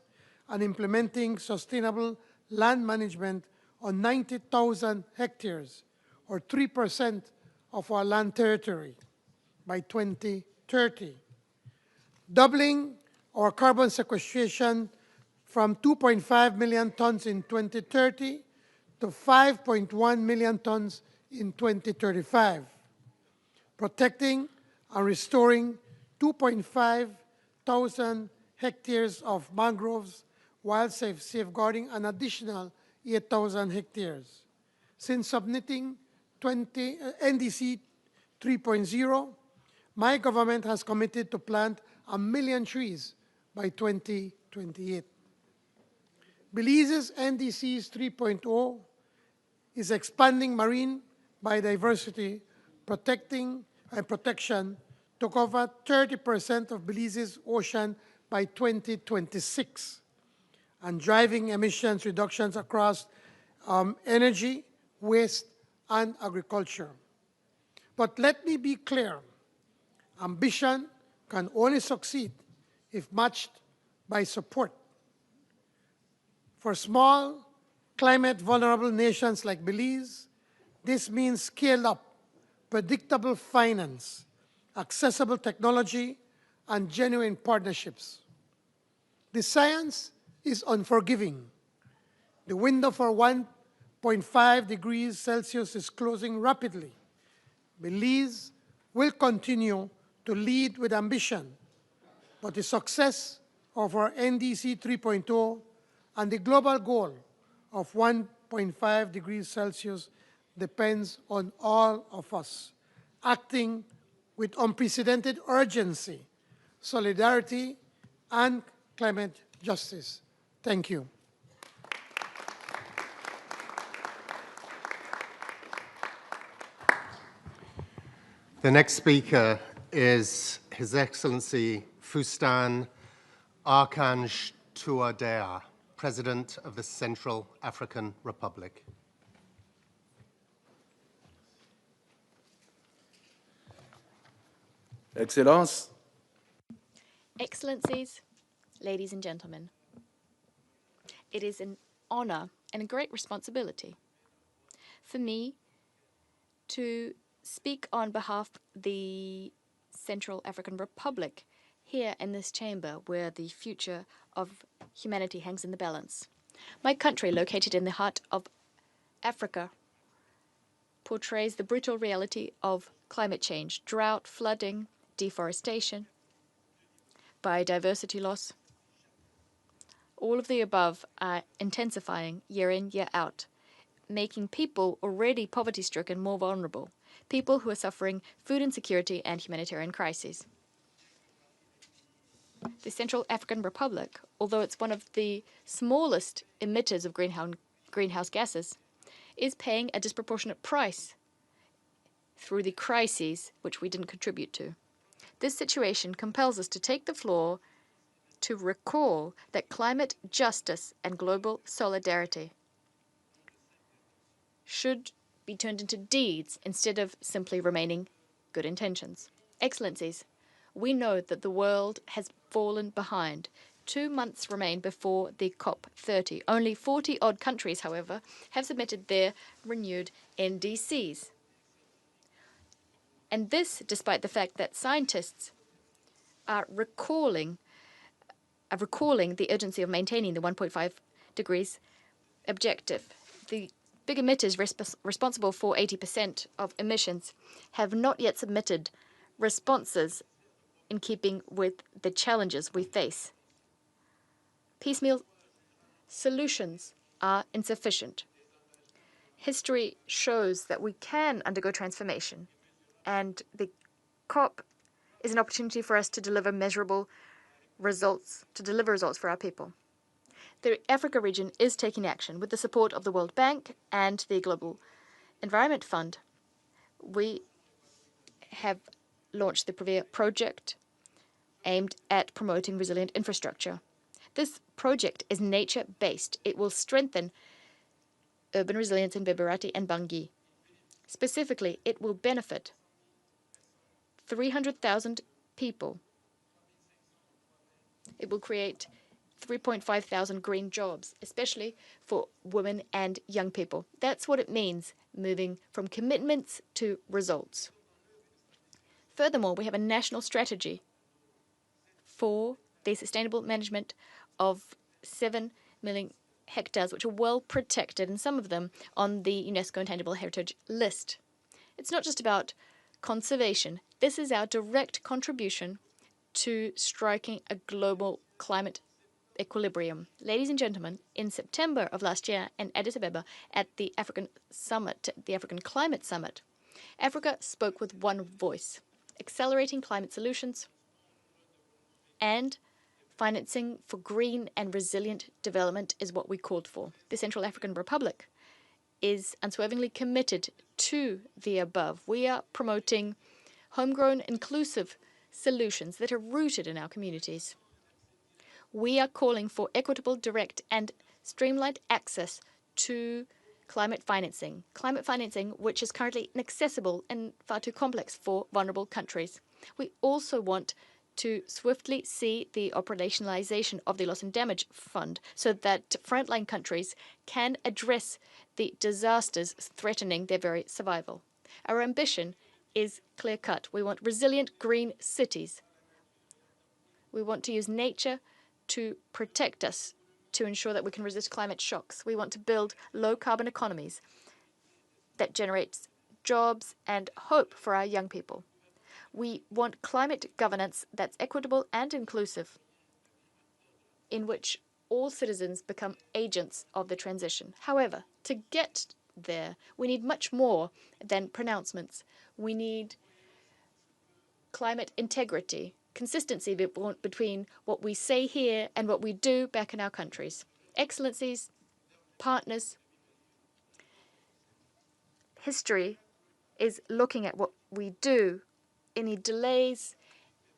S3: and implementing sustainable land management on 90,000 hectares, or 3% of our land territory by 2030. Doubling our carbon sequestration from 2.5 million tons in 2030 to 5.1 million tons in 2035. Protecting and restoring 2.5 thousand hectares of mangroves while safeguarding an additional 8,000 hectares. Since submitting NDC 3.0, my government has committed to plant 1 million trees by 2028. Belize's NDCs 3.0 is expanding marine biodiversity, protection to cover 30% of Belize's ocean by 2026, and driving emissions reductions across energy, waste, and agriculture. But let me be clear, ambition can only succeed if matched by support. For small, climate-vulnerable nations like Belize, this means scaled-up, predictable finance, accessible technology, and genuine partnerships. The science is unforgiving. The window for 1.5 degrees Celsius is closing rapidly. Belize will continue to lead with ambition, but the success of our NDC 3.0 and the global goal of 1.5 degrees Celsius depends on all of us acting with unprecedented urgency, solidarity, and climate justice. Thank you.
S5: The next speaker is His Excellency Fustan Archange Touadéa, President of the Central African Republic.
S22: Excellences,
S16: Excellencies, ladies and gentlemen, it is an honor and a great responsibility for me to speak on behalf of the Central African Republic here in this chamber where the future of humanity hangs in the balance. My country, located in the heart of Africa, portrays the brutal reality of climate change, drought, flooding, deforestation, biodiversity loss. All of the above are intensifying year in, year out, making people already poverty-stricken more vulnerable, people who are suffering food insecurity and humanitarian crises. The Central African Republic, although it's one of the smallest emitters of greenhouse gases, is paying a disproportionate price through the crises which we didn't contribute to. This situation compels us to take the floor to recall that climate justice and global solidarity should be turned into deeds instead of simply remaining good intentions. Excellencies, we know that the world has fallen behind. 2 months remain before the COP30. Only 40-odd countries, however, have submitted their renewed NDCs. And this despite the fact that scientists are recalling the urgency of maintaining the 1.5 degrees objective. The big emitters responsible for 80% of emissions have not yet submitted responses in keeping with the challenges we face. Piecemeal solutions are insufficient. History shows that we can undergo transformation, and the COP is an opportunity for us to deliver measurable results, for our people. The Africa region is taking action with the support of the World Bank and the Global Environment Fund. We have launched the Prevere project aimed at promoting resilient infrastructure. This project is nature-based. It will strengthen urban resilience in Bibarati and Bangui. Specifically, it will benefit 300,000 people. It will create 3.5 thousand green jobs, especially for women and young people. That's what it means, moving from commitments to results. Furthermore, we have a national strategy for the sustainable management of 7 million hectares, which are well protected, and some of them on the UNESCO Intangible Heritage list. It's not just about conservation. This is our direct contribution to striking a global climate equilibrium. Ladies and gentlemen, in September of last year in Addis Ababa at the African Summit, the African Climate Summit, Africa spoke with one voice. Accelerating climate solutions and financing for green and resilient development is what we called for. The Central African Republic is unswervingly committed to the above. We are promoting homegrown, inclusive solutions that are rooted in our communities. We are calling for equitable, direct, and streamlined access to climate financing which is currently inaccessible and far too complex for vulnerable countries. We also want to swiftly see the operationalization of the Loss and Damage Fund so that frontline countries can address the disasters threatening their very survival. Our ambition is clear-cut. We want resilient green cities. We want to use nature to protect us, to ensure that we can resist climate shocks. We want to build low-carbon economies that generates jobs and hope for our young people. We want climate governance that's equitable and inclusive, in which all citizens become agents of the transition. However, to get there, we need much more than pronouncements. We need climate integrity, consistency between what we say here and what we do back in our countries. Excellencies, partners, history is looking at what we do. Any delays,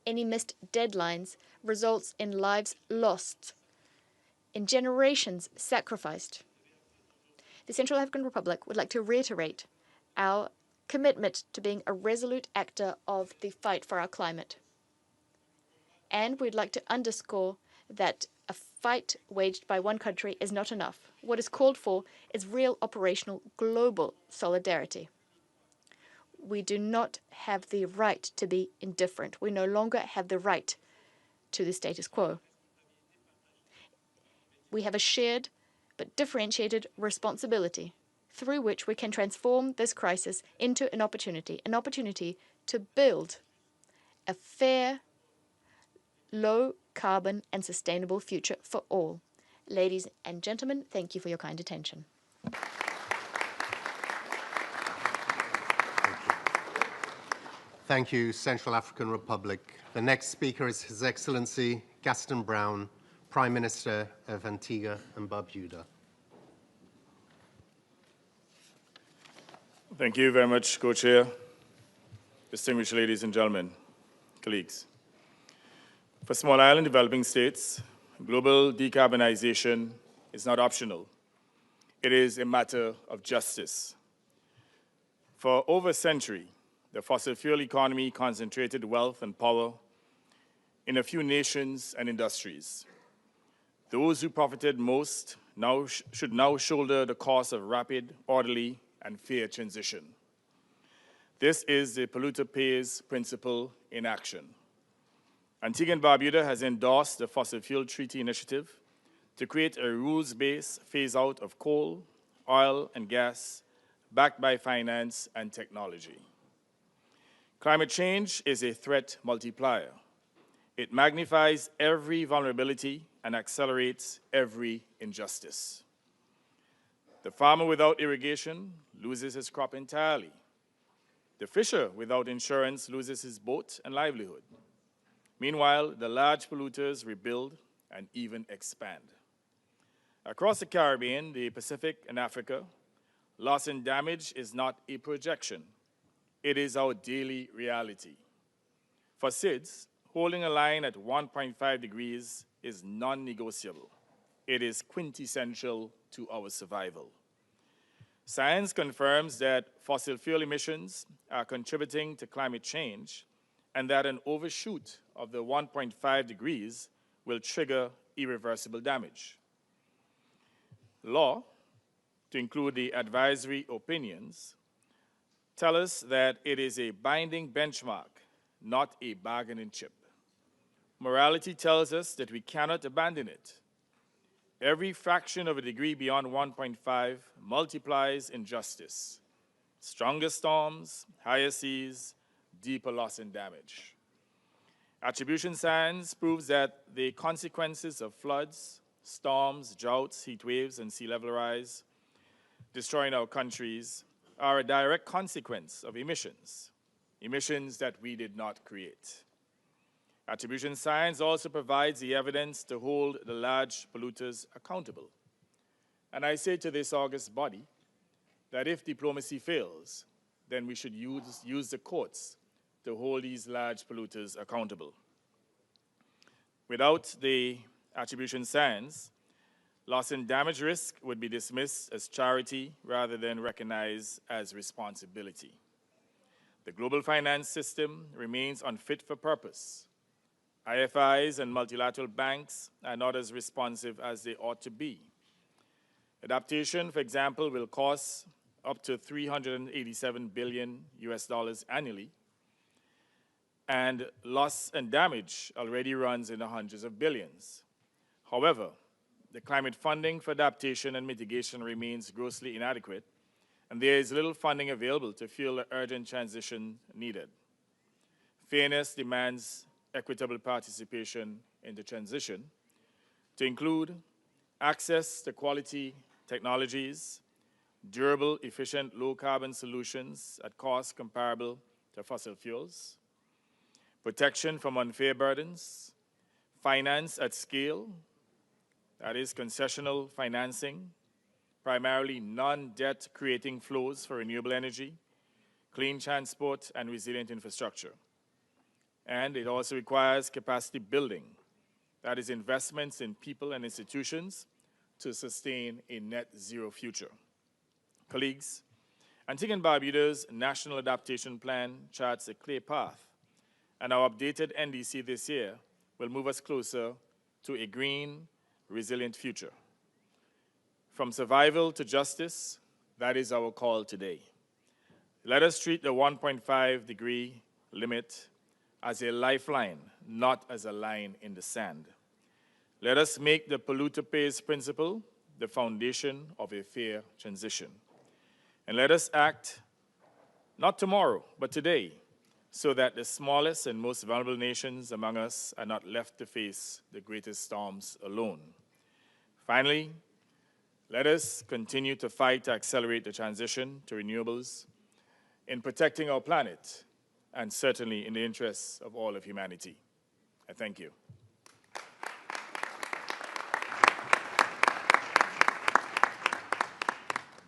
S16: any missed deadlines results in lives lost, in generations sacrificed. The Central African Republic would like to reiterate our commitment to being a resolute actor of the fight for our climate. And we'd like to underscore that a fight waged by one country is not enough. What is called for is real operational global solidarity. We do not have the right to be indifferent. We no longer have the right to the status quo. We have a shared but differentiated responsibility through which we can transform this crisis into an opportunity to build a fair, low-carbon and sustainable future for all. Ladies and gentlemen, thank you for your kind attention.
S5: Thank you, Central African Republic. The next speaker is His Excellency Gaston Brown, Prime Minister of Antigua and Barbuda.
S6: Thank you very much, Co-Chair. Distinguished ladies and gentlemen, colleagues. For small island developing states, global decarbonization is not optional. It is a matter of justice. For over a century, the fossil fuel economy concentrated wealth and power in a few nations and industries. Those who profited most should now shoulder the cost of rapid, orderly, and fair transition. This is the polluter pays principle in action. Antigua and Barbuda has endorsed the Fossil Fuel Treaty Initiative to create a rules-based phase-out of coal, oil, and gas backed by finance and technology. Climate change is a threat multiplier. It magnifies every vulnerability and accelerates every injustice. The farmer without irrigation loses his crop entirely. The fisher without insurance loses his boat and livelihood. Meanwhile, the large polluters rebuild and even expand. Across the Caribbean, the Pacific, and Africa, loss and damage is not a projection. It is our daily reality. For SIDS, holding a line at 1.5 degrees is non-negotiable. It is quintessential to our survival. Science confirms that fossil fuel emissions are contributing to climate change and that an overshoot of the 1.5 degrees will trigger irreversible damage. Law, to include the advisory opinions, tell us that it is a binding benchmark, not a bargaining chip. Morality tells us that we cannot abandon it. Every fraction of a degree beyond 1.5 multiplies injustice. Stronger storms, higher seas, deeper loss and damage. Attribution science proves that the consequences of floods, storms, droughts, heat waves, and sea level rise destroying our countries are a direct consequence of emissions that we did not create. Attribution science also provides the evidence to hold the large polluters accountable. And I say to this august body that if diplomacy fails, then we should use the courts to hold these large polluters accountable. Without the attribution science, loss and damage risk would be dismissed as charity rather than recognized as responsibility. The global finance system remains unfit for purpose. IFIs and multilateral banks are not as responsive as they ought to be. Adaptation, for example, will cost up to $387 billion annually, and loss and damage already runs in the hundreds of billions. However, the climate funding for adaptation and mitigation remains grossly inadequate, and there is little funding available to fuel the urgent transition needed. Fairness demands equitable participation in the transition, to include access to quality technologies, durable, efficient, low-carbon solutions at costs comparable to fossil fuels, protection from unfair burdens, finance at scale, that is concessional financing, primarily non-debt creating flows for renewable energy, clean transport, and resilient infrastructure. And it also requires capacity building, that is investments in people and institutions to sustain a net zero future. Colleagues, Antigua and Barbuda's National Adaptation Plan charts a clear path, and our updated NDC this year will move us closer to a green, resilient future. From survival to justice, that is our call today. Let us treat the 1.5 degree limit as a lifeline, not as a line in the sand. Let us make the polluter pays principle the foundation of a fair transition. And let us act not tomorrow, but today, so that the smallest and most vulnerable nations among us are not left to face the greatest storms alone. Finally, let us continue to fight to accelerate the transition to renewables in protecting our planet and certainly in the interests of all of humanity. I thank you.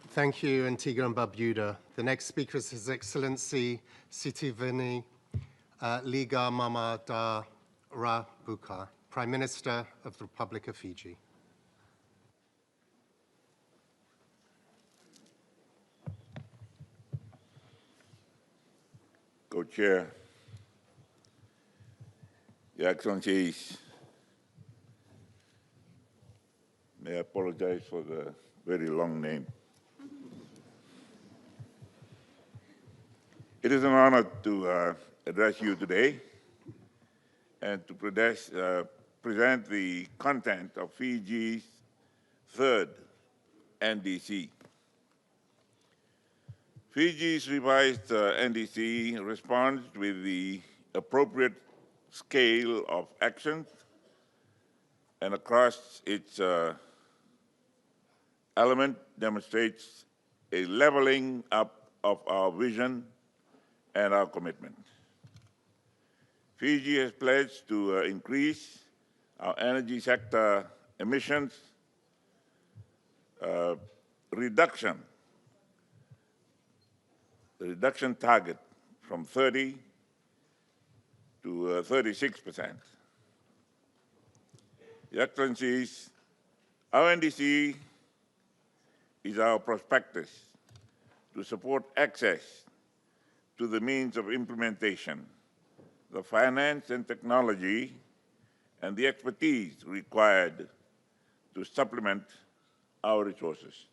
S5: Thank you, Antigua and Barbuda. The next speaker is His Excellency Sitiveni Liga Mamada Rabuka, Prime Minister of the Republic of Fiji.
S7: Co-Chair, Your Excellencies, may I apologize for the very long name. It is an honor to address you today and to present the content of Fiji's third NDC. Fiji's revised NDC responds with the appropriate scale of actions and across its element demonstrates a leveling up of our vision and our commitment. Fiji has pledged to increase our energy sector emissions reduction target from 30 to 36%. Your Excellencies, our NDC is our prospectus to support access to the means of implementation, the finance and technology and the expertise required to supplement our resources.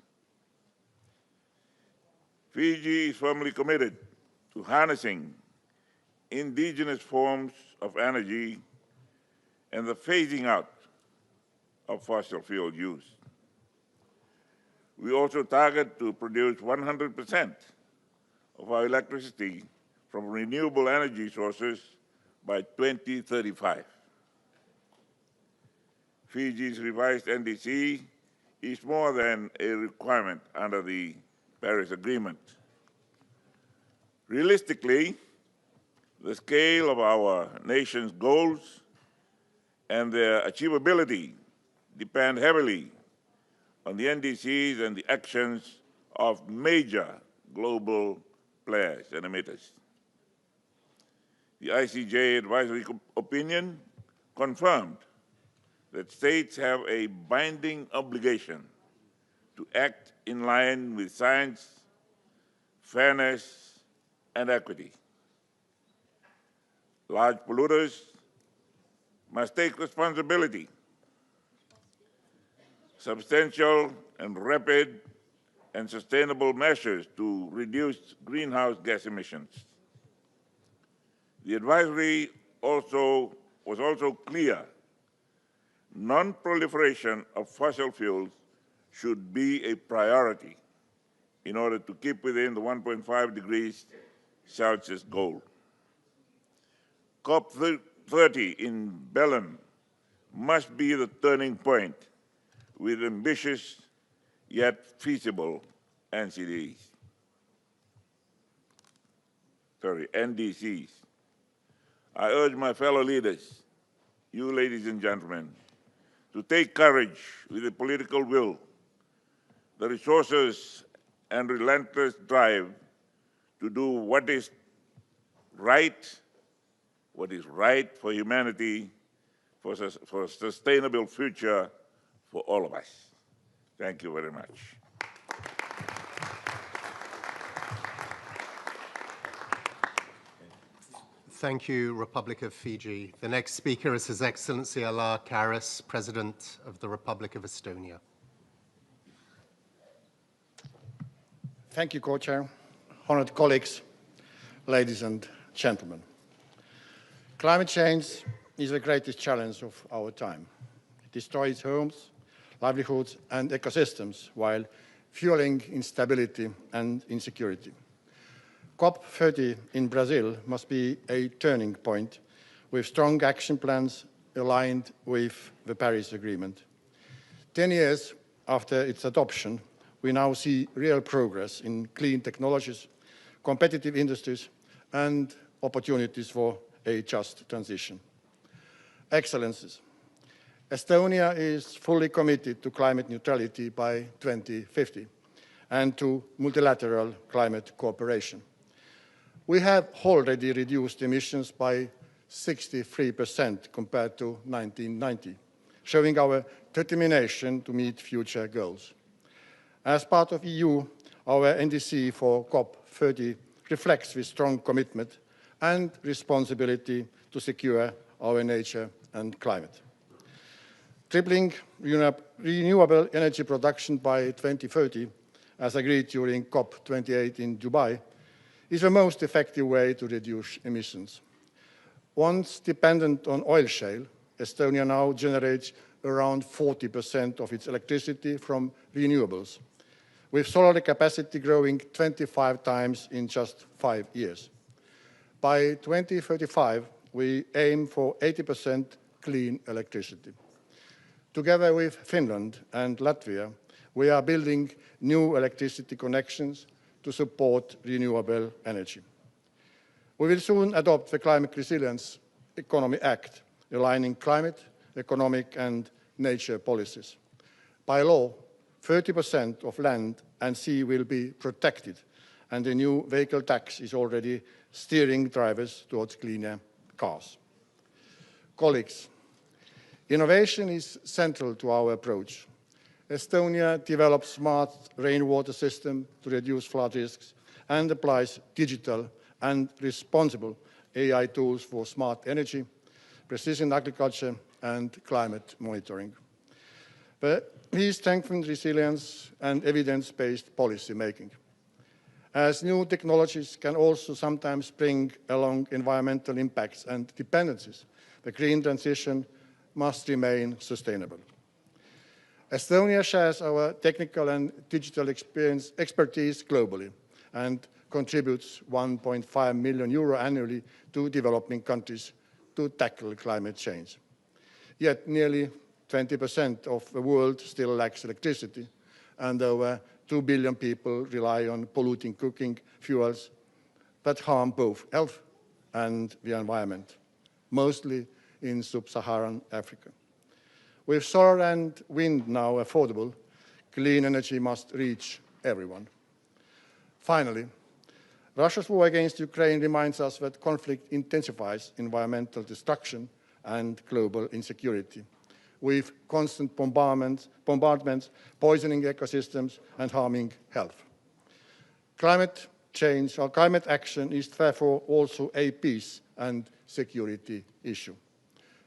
S7: Fiji is firmly committed to harnessing indigenous forms of energy and the phasing out of fossil fuel use. We also target to produce 100% of our electricity from renewable energy sources by 2035. Fiji's revised NDC is more than a requirement under the Paris Agreement. Realistically, the scale of our nation's goals and their achievability depend heavily on the NDCs and the actions of major global players and emitters. The ICJ advisory opinion confirmed that states have a binding obligation to act in line with science, fairness, and equity. Large polluters must take responsibility. Substantial and rapid and sustainable measures to reduce greenhouse gas emissions. The advisory was also clear. Non-proliferation of fossil fuels should be a priority in order to keep within the 1.5 degrees Celsius goal. COP30 in Belém must be the turning point with ambitious yet feasible NDCs. I urge my fellow leaders, you ladies and gentlemen, to take courage with the political will, the resources, and relentless drive to do what is right for humanity, for a sustainable future for all of us. Thank you very much.
S5: Thank you, Republic of Fiji. The next speaker is His Excellency Ala Karis, President of the Republic of Estonia.
S8: Thank you, Co-Chair. Honored colleagues, ladies and gentlemen. Climate change is the greatest challenge of our time. It destroys homes, livelihoods, and ecosystems while fueling instability and insecurity. COP30 in Brazil must be a turning point with strong action plans aligned with the Paris Agreement. 10 years after its adoption, we now see real progress in clean technologies, competitive industries, and opportunities for a just transition. Excellencies, Estonia is fully committed to climate neutrality by 2050 and to multilateral climate cooperation. We have already reduced emissions by 63% compared to 1990, showing our determination to meet future goals. As part of EU, our NDC for COP30 reflects this strong commitment and responsibility to secure our nature and climate. Tripling renewable energy production by 2030, as agreed during COP28 in Dubai, is the most effective way to reduce emissions. Once dependent on oil shale, Estonia now generates around 40% of its electricity from renewables, with solar capacity growing 25 times in just 5 years. By 2035, we aim for 80% clean electricity. Together with Finland and Latvia, we are building new electricity connections to support renewable energy. We will soon adopt the Climate Resilience Economy Act, aligning climate, economic, and nature policies. By law, 30% of land and sea will be protected, and the new vehicle tax is already steering drivers towards cleaner cars. Colleagues, innovation is central to our approach. Estonia develops smart rainwater system to reduce flood risks and applies digital and responsible AI tools for smart energy, precision agriculture, and climate monitoring. But he strengthened resilience and evidence-based policy making. As new technologies can also sometimes bring along environmental impacts and dependencies, the green transition must remain sustainable. Estonia shares our technical and digital expertise globally and contributes 1.5 million euro annually to developing countries to tackle climate change. Yet nearly 20% of the world still lacks electricity, and over 2 billion people rely on polluting cooking fuels that harm both health and the environment, mostly in sub-Saharan Africa. With solar and wind now affordable, clean energy must reach everyone. Finally, Russia's war against Ukraine reminds us that conflict intensifies environmental destruction and global insecurity, with constant bombardments, poisoning ecosystems, and harming health. Climate change or climate action is therefore also a peace and security issue.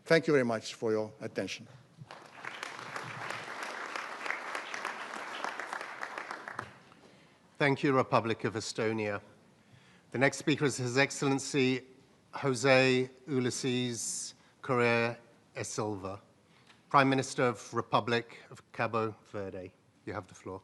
S8: Thank you very much for your attention.
S5: Thank you, Republic of Estonia. The next speaker is His Excellency Jose Ulysses Correa e Silva, Prime Minister of Republic of Cabo Verde. You have the floor.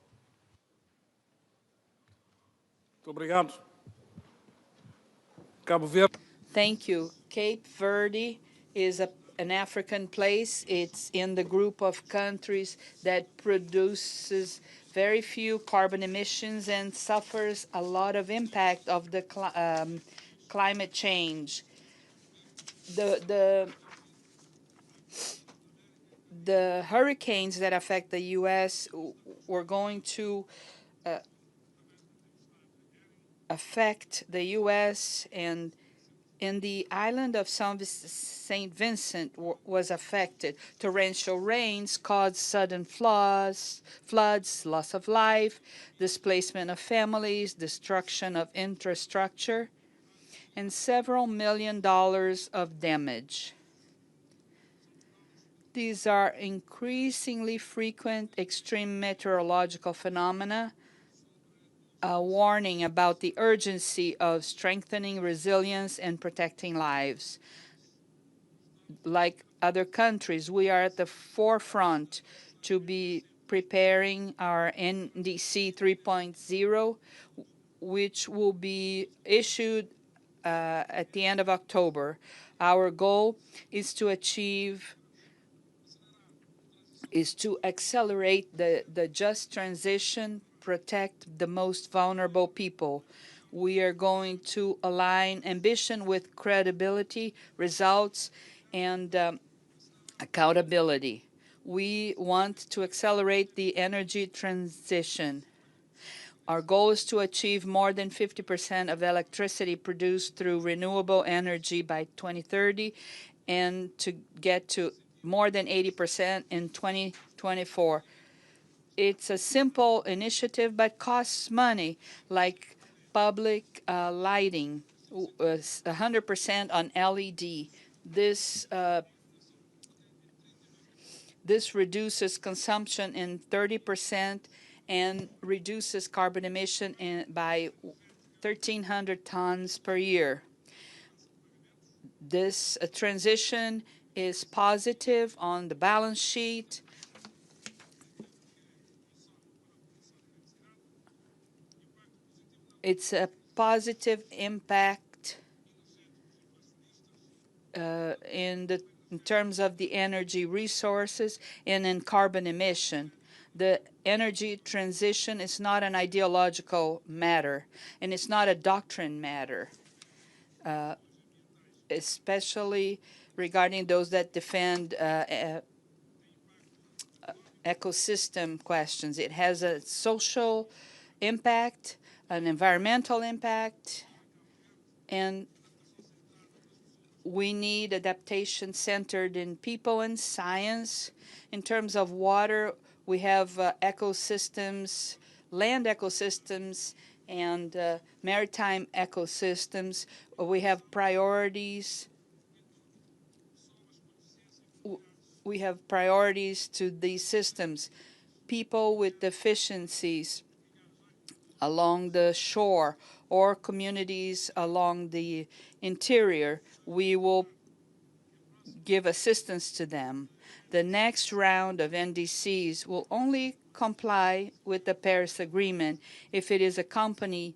S9: Thank you. Cape Verde is an African place. It's in the group of countries that produces very few carbon emissions and suffers a lot of impact of the climate change. The hurricanes that affect the U.S. were going to affect the U.S. and the island of St. Vincent was affected. Torrential rains caused sudden floods, loss of life, displacement of families, destruction of infrastructure, and several $1 million of damage. These are increasingly frequent extreme meteorological phenomena, a warning about the urgency of strengthening resilience and protecting lives. Like other countries, we are at the forefront to be preparing our NDC 3.0, which will be issued at the end of October. Our goal is to accelerate the just transition, protect the most vulnerable people. We are going to align ambition with credibility, results, and accountability. We want to accelerate the energy transition. Our goal is to achieve more than 50% of electricity produced through renewable energy by 2030 and to get to more than 80% in 2024. It's a simple initiative, but costs money, like public lighting, 100% on LED. This reduces consumption in 30% and reduces carbon emission by 1,300 tons per year. This transition is positive on the balance sheet. It's a positive impact in terms of the energy resources and in carbon emission. The energy transition is not an ideological matter, and it's not a doctrine matter, especially regarding those that defend ecosystem questions. It has a social impact, an environmental impact, and we need adaptation centered in people and science. In terms of water, we have ecosystems, land ecosystems, and maritime ecosystems. We have priorities. we have priorities to these systems. People with deficiencies along the shore or communities along the interior, we will give assistance to them. The next round of NDCs will only comply with the Paris Agreement if it is accompanied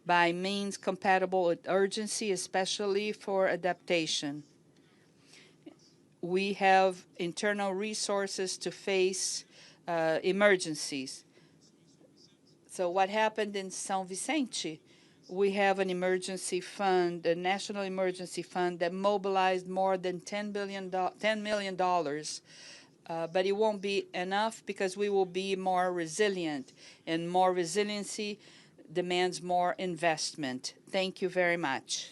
S9: by means compatible with urgency, especially for adaptation. We have internal resources to face emergencies. So what happened in São Vicente? We have an emergency fund, a national emergency fund that mobilized more than $10 million. But it won't be enough because we will be more resilient, and more resiliency demands more investment. Thank you very much.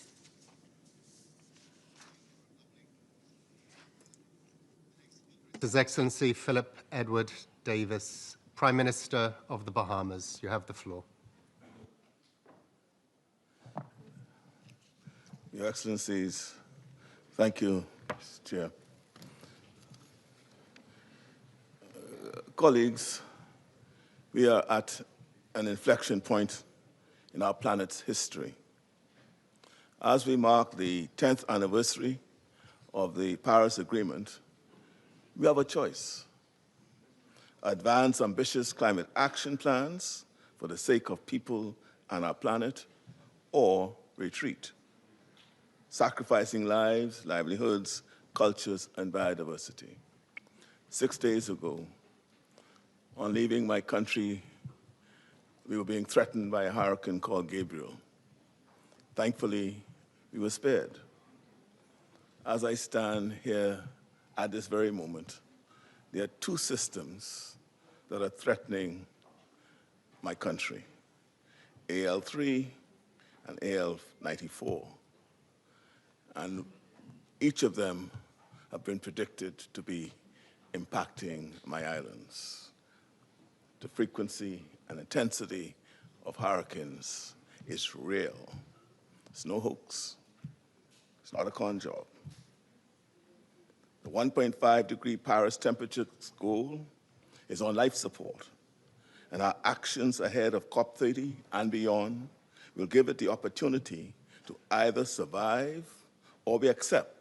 S5: His Excellency Philip Edward Davis, Prime Minister of the Bahamas. You have the floor.
S10: Your Excellencies, thank you, Mr. Chair. Colleagues, we are at an inflection point in our planet's history. As we mark the 10th anniversary of the Paris Agreement, we have a choice: advance ambitious climate action plans for the sake of people and our planet, or retreat, sacrificing lives, livelihoods, cultures, and biodiversity. 6 days ago, on leaving my country, we were being threatened by a hurricane called Gabriel. Thankfully, we were spared. As I stand here at this very moment, there are two systems that are threatening my country: AL3 and AL94. And each of them have been predicted to be impacting my islands. The frequency and intensity of hurricanes is real. It's no hoax. It's not a con job. The 1.5-degree Paris temperature goal is on life support, and our actions ahead of COP30 and beyond will give it the opportunity to either survive or we accept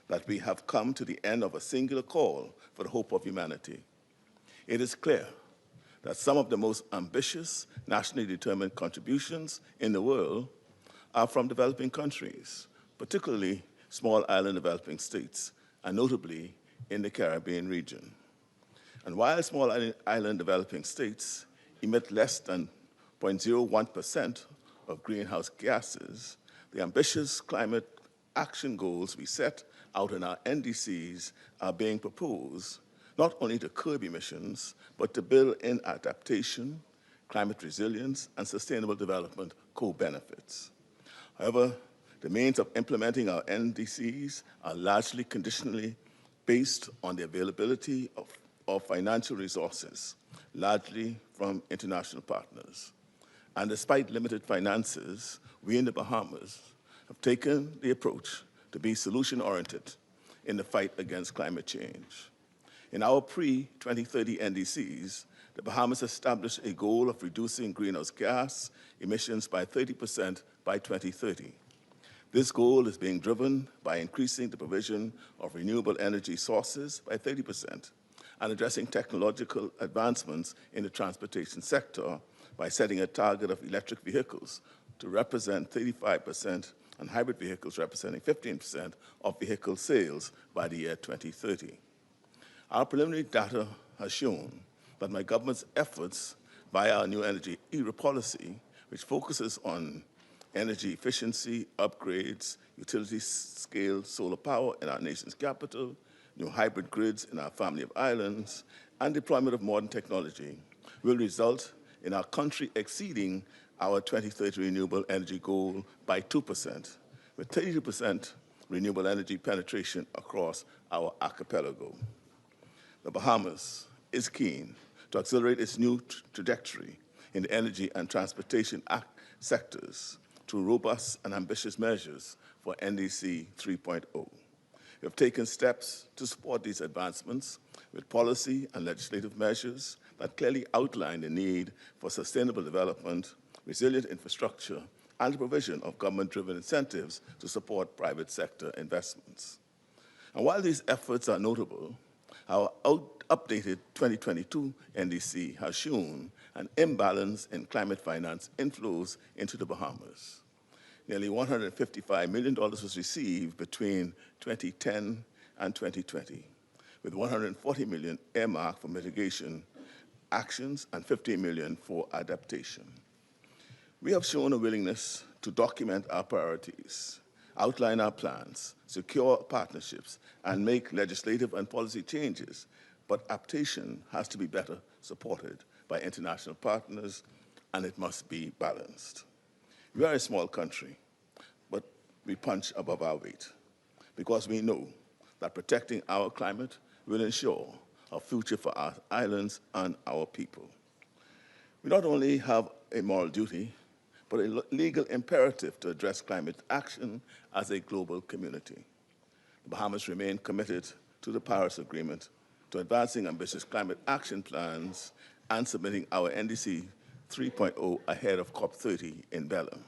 S10: that we have come to the end of a singular call for the hope of humanity. It is clear that some of the most ambitious nationally determined contributions in the world are from developing countries, particularly small island developing states, and notably in the Caribbean region. And while small island developing states emit less than 0.01% of greenhouse gases, the ambitious climate action goals we set out in our NDCs are being proposed not only to curb emissions, but to build in adaptation, climate resilience, and sustainable development co-benefits. However, the means of implementing our NDCs are largely conditionally based on the availability of financial resources, largely from international partners. And despite limited finances, we in the Bahamas have taken the approach to be solution-oriented in the fight against climate change. In our pre-2030 NDCs, the Bahamas established a goal of reducing greenhouse gas emissions by 30% by 2030. This goal is being driven by increasing the provision of renewable energy sources by 30% and addressing technological advancements in the transportation sector by setting a target of electric vehicles to represent 35% and hybrid vehicles representing 15% of vehicle sales by the year 2030. Our preliminary data has shown that my government's efforts via our new energy era policy, which focuses on energy efficiency, upgrades, utility-scale solar power in our nation's capital, new hybrid grids in our family of islands, and deployment of modern technology, will result in our country exceeding our 2030 renewable energy goal by 2%, with 32% renewable energy penetration across our archipelago. The Bahamas is keen to accelerate its new trajectory in the energy and transportation sectors through robust and ambitious measures for NDC 3.0. We have taken steps to support these advancements with policy and legislative measures that clearly outline the need for sustainable development, resilient infrastructure, and the provision of government-driven incentives to support private sector investments. And while these efforts are notable, our updated 2022 NDC has shown an imbalance in climate finance inflows into the Bahamas. Nearly $155 million was received between 2010 and 2020, with $140 million earmarked for mitigation actions and $50 million for adaptation. We have shown a willingness to document our priorities, outline our plans, secure partnerships, and make legislative and policy changes, but adaptation has to be better supported by international partners, and it must be balanced. We are a small country, but we punch above our weight because we know that protecting our climate will ensure a future for our islands and our people. We not only have a moral duty, but a legal imperative to address climate action as a global community. The Bahamas remain committed to the Paris Agreement, to advancing ambitious climate action plans, and submitting our NDC 3.0 ahead of COP30 in Belém.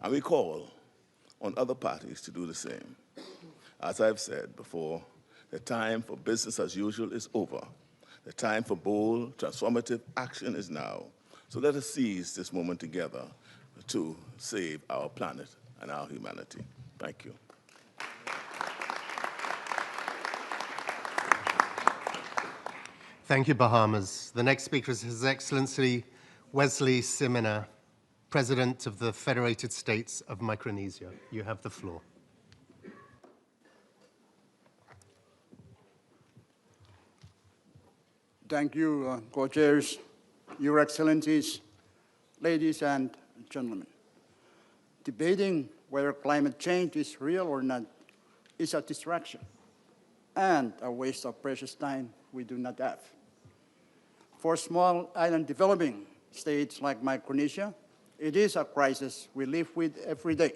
S10: And we call on other parties to do the same. As I've said before, the time for business as usual is over. The time for bold, transformative action is now. So let us seize this moment together to save our planet and our humanity. Thank you.
S5: Thank you, Bahamas. The next speaker is His Excellency Wesley Simina, President of the Federated States of Micronesia. You have the floor.
S11: Thank you, co-chairs, Your Excellencies, ladies and gentlemen. Debating whether climate change is real or not is a distraction and a waste of precious time we do not have. For small island developing states like Micronesia, it is a crisis we live with every day.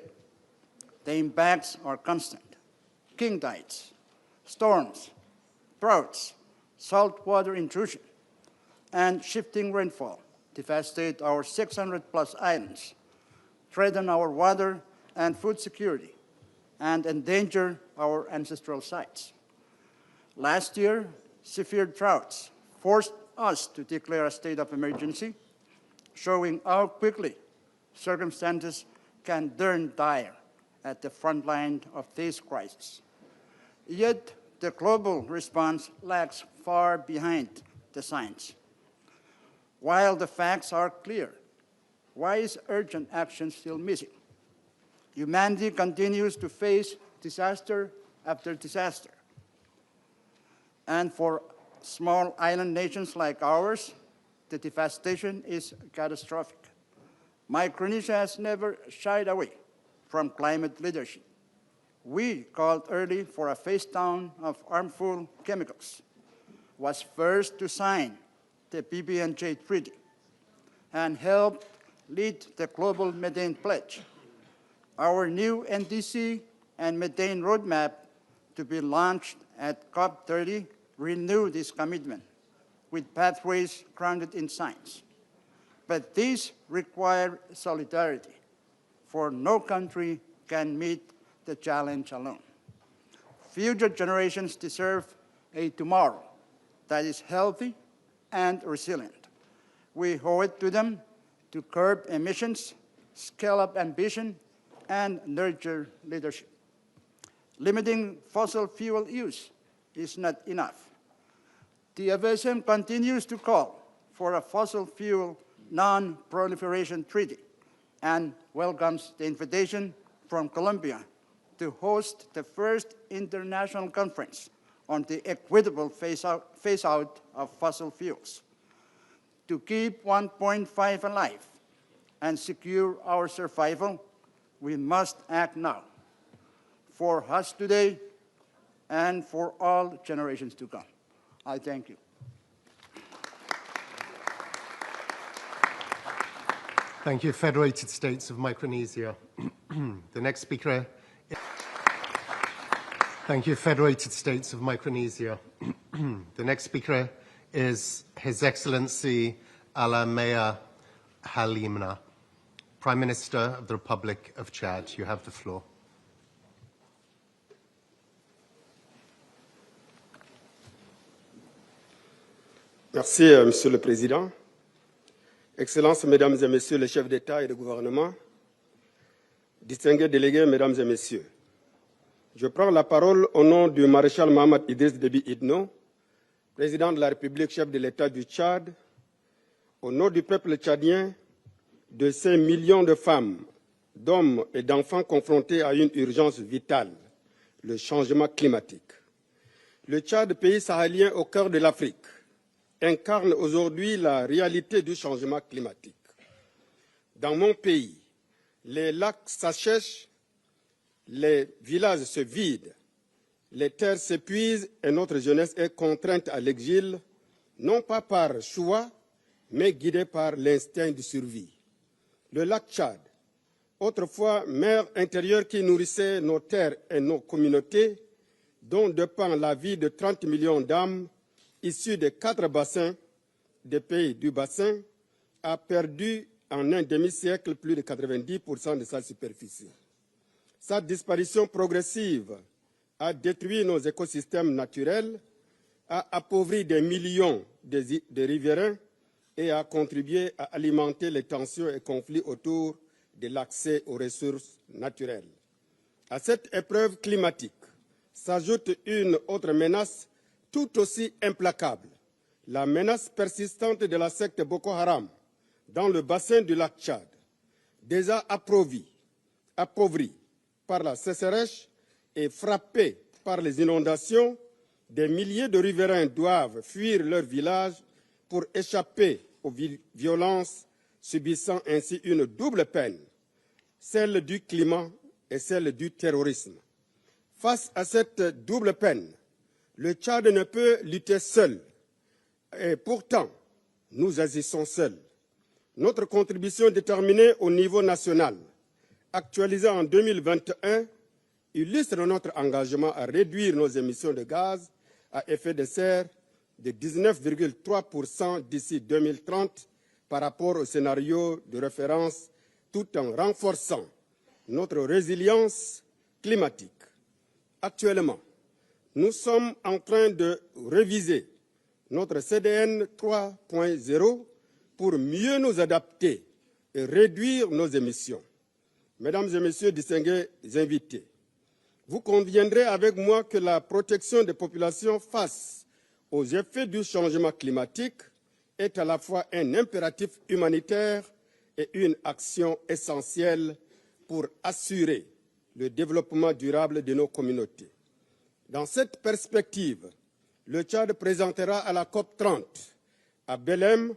S11: The impacts are constant. King tides, storms, droughts, saltwater intrusion, and shifting rainfall devastate our 600-plus islands, threaten our water and food security, and endanger our ancestral sites. Last year, severe droughts forced us to declare a state of emergency, showing how quickly circumstances can turn dire at the front line of this crisis. Yet, the global response lags far behind the science. While the facts are clear, why is urgent action still missing? Humanity continues to face disaster after disaster. And for small island nations like ours, the devastation is catastrophic. Micronesia has never shied away from climate leadership. We called early for a phase-down of harmful chemicals, was first to sign the PB&J Treaty, and helped lead the global methane pledge. Our new NDC and methane roadmap to be launched at COP30 renew this commitment with pathways grounded in science. But these require solidarity, for no country can meet the challenge alone. Future generations deserve a tomorrow that is healthy and resilient. We owe it to them to curb emissions, scale up ambition, and nurture leadership. Limiting fossil fuel use is not enough. The FSM continues to call for a fossil fuel non-proliferation treaty and welcomes the invitation from Colombia to host the first international conference on the equitable phase-out of fossil fuels. To keep 1.5 alive and secure our survival, we must act now, for us today and for all generations to come. I thank you.
S5: Thank you, Federated States of Micronesia. The next speaker. Thank you, Federated States of Micronesia. The next speaker is His Excellency Alamea Halimna, Prime Minister of the Republic of Chad. You have the floor.
S12: Merci, Monsieur le Président. Excellences, Mesdames et Messieurs les chefs d'État et de gouvernement, distingués délégués, Mesdames et Messieurs, je prends la parole au nom du maréchal Mohamed Idriss Déby Itno, président de la République, chef de l'État du Tchad, au nom du peuple tchadien, de ces millions de femmes, d'hommes et d'enfants confrontés à une urgence vitale, le changement climatique. Le Tchad, pays sahélien au cœur de l'Afrique, incarne aujourd'hui la réalité du changement climatique. Dans mon pays, les lacs s'assèchent, les villages se vident, les terres s'épuisent et notre jeunesse est contrainte à l'exil, non pas par choix, mais guidée par l'instinct de survie. Le lac Tchad, autrefois mer intérieure qui nourrissait nos terres et nos communautés, dont dépend la vie de 30 millions d'âmes issus des 4 bassins des pays du bassin, a perdu en un demi-siècle plus de 90% de sa superficie. Sa disparition progressive a détruit nos écosystèmes naturels, a appauvri des millions de riverains et a contribué à alimenter les tensions et conflits autour de l'accès aux ressources naturelles. À cette épreuve climatique s'ajoute une autre menace tout aussi implacable, la menace persistante de la secte Boko Haram dans le bassin du lac Tchad, déjà appauvri par la sécheresse et frappé par les inondations. Des milliers de riverains doivent fuir leur village pour échapper aux violences, subissant ainsi une double peine, celle du climat et celle du terrorisme. Face à cette double peine, le Tchad ne peut lutter seul, et pourtant, nous agissons seuls. Notre contribution déterminée au niveau national, actualisée en 2021, illustre notre engagement à réduire nos émissions de gaz à effet de serre de 19,3% d'ici 2030 par rapport au scénario de référence, tout en renforçant notre résilience climatique. Actuellement, nous sommes en train de réviser notre CDN 3.0 pour mieux nous adapter et réduire nos émissions. Mesdames et Messieurs distingués invités, vous conviendrez avec moi que la protection des populations face aux effets du changement climatique est à la fois un impératif humanitaire et une action essentielle pour assurer le développement durable de nos communautés. Dans cette perspective, le Tchad présentera à la COP30 à Belém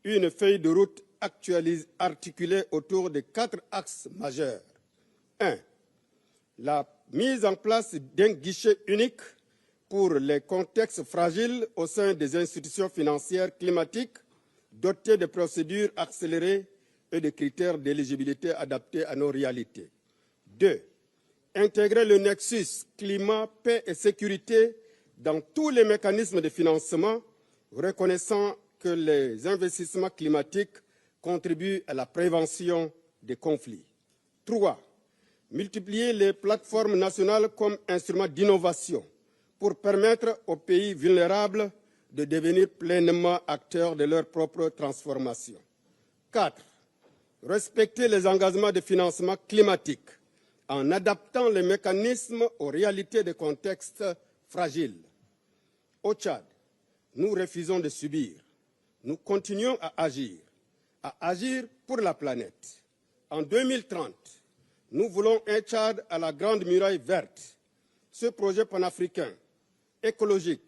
S12: une feuille de route articulée autour de 4 axes majeurs. 1. La mise en place d'un guichet unique pour les contextes fragiles au sein des institutions financières climatiques, doté de procédures accélérées et de critères d'éligibilité adaptés à nos réalités. 2. Intégrer le nexus climat, paix et sécurité dans tous les mécanismes de financement, reconnaissant que les investissements climatiques contribuent à la prévention des conflits. 3. Multiplier les plateformes nationales comme instruments d'innovation pour permettre aux pays vulnérables de devenir pleinement acteurs de leur propre transformation. 4. Respecter les engagements de financement climatique en adaptant les mécanismes aux réalités des contextes fragiles. Au Tchad, nous refusons de subir. Nous continuons à agir pour la planète. En 2030, nous voulons un Tchad à la Grande Muraille verte. Ce projet panafricain, écologique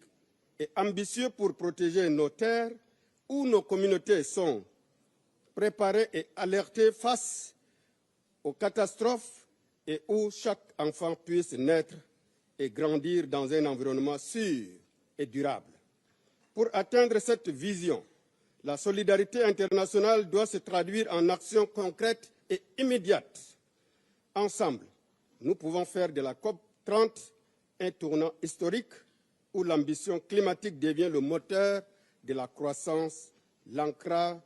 S12: et ambitieux pour protéger nos terres, où nos communautés sont préparées et alertées face aux catastrophes et où chaque enfant puisse naître et grandir dans un environnement sûr et durable. Pour atteindre cette vision, la solidarité internationale doit se traduire en actions concrètes et immédiates. Ensemble, nous pouvons faire de la COP30 un tournant historique où l'ambition climatique devient le moteur de la croissance, l'encre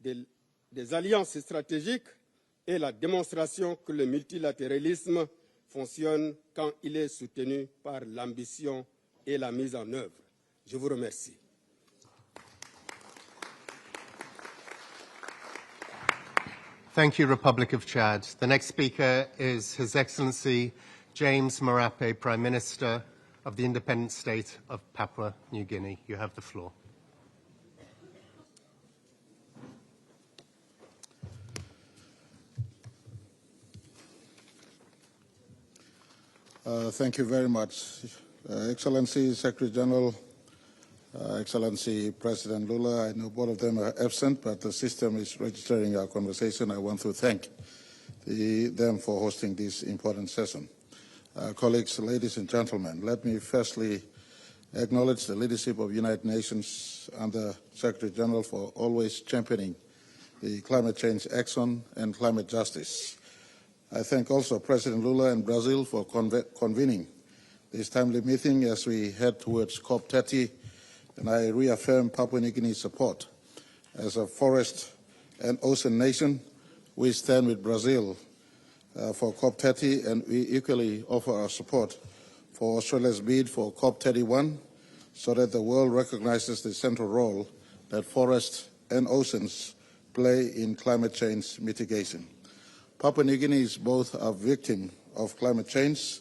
S12: des alliances stratégiques et la démonstration que le multilatéralisme fonctionne quand il est soutenu par l'ambition et la mise en œuvre. Je vous remercie.
S5: Thank you, Republic of Chad. The next speaker is His Excellency James Marape, Prime Minister of the Independent State of Papua New Guinea. You have the floor.
S13: Thank you very much. Excellency Secretary General, Excellency President Lula, I know both of them are absent, but the system is registering our conversation. I want to thank them for hosting this important session. Colleagues, ladies and gentlemen, let me firstly acknowledge the leadership of the United Nations and the Secretary General for always championing the climate change action and climate justice. I thank also President Lula and Brazil for convening this timely meeting as we head towards COP30, and I reaffirm Papua New Guinea's support. As a forest and ocean nation, we stand with Brazil for COP30, and we equally offer our support for Australia's bid for COP31 so that the world recognizes the central role that forests and oceans play in climate change mitigation. Papua New Guinea is both a victim of climate change,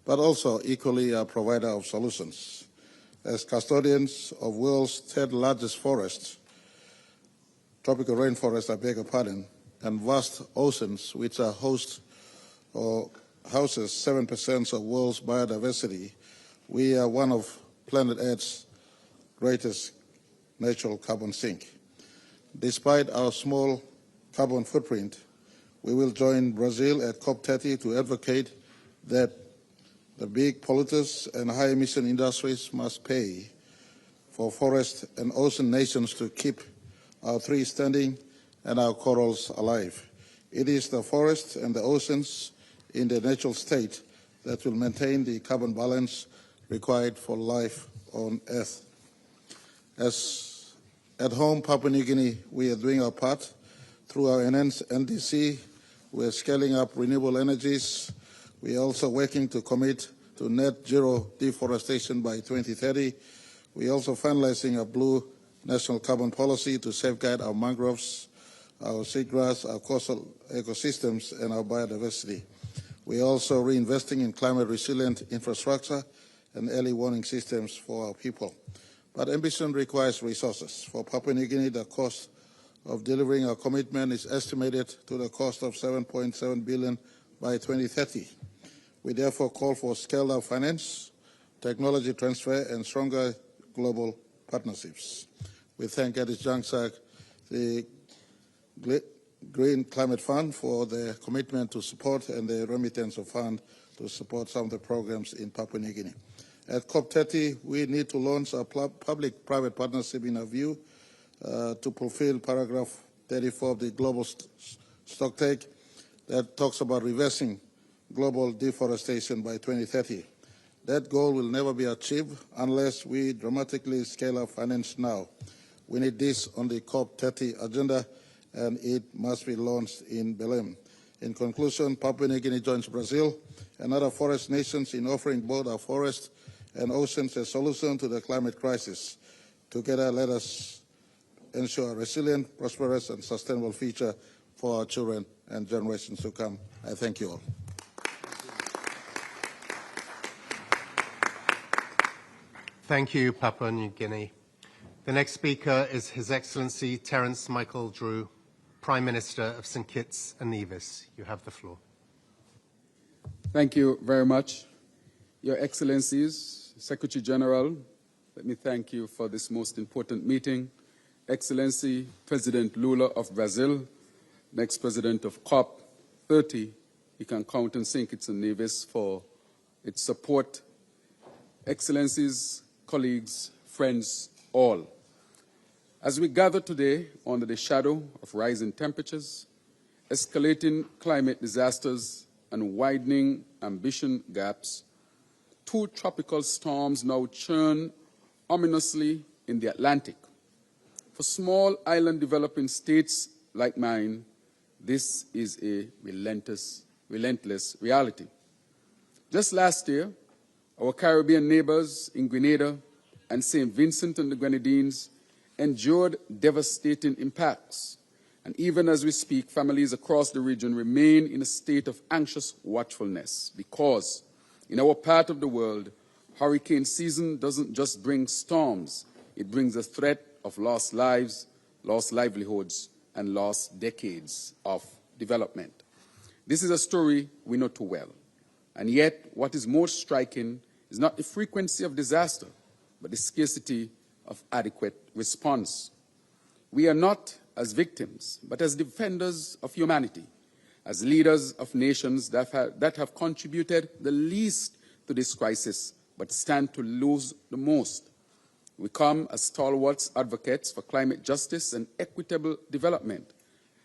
S13: but also equally a provider of solutions. As custodians of the world's third largest forest, tropical rainforest, I beg your pardon, and vast oceans, which are host or houses 7% of the world's biodiversity, we are one of planet Earth's greatest natural carbon sink. Despite our small carbon footprint, we will join Brazil at COP30 to advocate that the big polluters and high-emission industries must pay for forest and ocean nations to keep our trees standing and our corals alive. It is the forests and the oceans in their natural state that will maintain the carbon balance required for life on Earth. As at home, Papua New Guinea, we are doing our part. Through our enhanced NDC, we are scaling up renewable energies. We are also working to commit to net zero deforestation by 2030. We are also finalizing a blue national carbon policy to safeguard our mangroves, our seagrass, our coastal ecosystems, and our biodiversity. We are also reinvesting in climate-resilient infrastructure and early warning systems for our people. But ambition requires resources. For Papua New Guinea, the cost of delivering our commitment is estimated to the cost of $7.7 billion by 2030. We therefore call for scaled-up finance, technology transfer, and stronger global partnerships. We thank at this juncture the Green Climate Fund for their commitment to support and the remittance of funds to support some of the programs in Papua New Guinea. At COP30, we need to launch a public-private partnership in our view to fulfill paragraph 34 of the global stocktake that talks about reversing global deforestation by 2030. That goal will never be achieved unless we dramatically scale up finance now. We need this on the COP30 agenda, and it must be launched in Belém. In conclusion, Papua New Guinea joins Brazil and other forest nations in offering both our forests and oceans a solution to the climate crisis. Together, let us ensure a resilient, prosperous, and sustainable future for our children and generations to come. I thank you all.
S5: Thank you, Papua New Guinea. The next speaker is His Excellency Terence Michael Drew, Prime Minister of St. Kitts and Nevis. You have the floor.
S22: Thank you very much. Your Excellencies, Secretary General, let me thank you for this most important meeting. Excellency President Lula of Brazil, next President of COP30, you can count on St. Kitts and Nevis for its support. Excellencies, colleagues, friends, all. As we gather today under the shadow of rising temperatures, escalating climate disasters, and widening ambition gaps, 2 tropical storms now churn ominously in the Atlantic. For small island developing states like mine, this is a relentless reality. Just last year, our Caribbean neighbors in Grenada and St. Vincent and the Grenadines endured devastating impacts. And even as we speak, families across the region remain in a state of anxious watchfulness because in our part of the world, hurricane season doesn't just bring storms, it brings a threat of lost lives, lost livelihoods, and lost decades of development. This is a story we know too well. And yet, what is most striking is not the frequency of disaster, but the scarcity of adequate response. We are not as victims, but as defenders of humanity, as leaders of nations that have contributed the least to this crisis, but stand to lose the most. We come as stalwart advocates for climate justice and equitable development.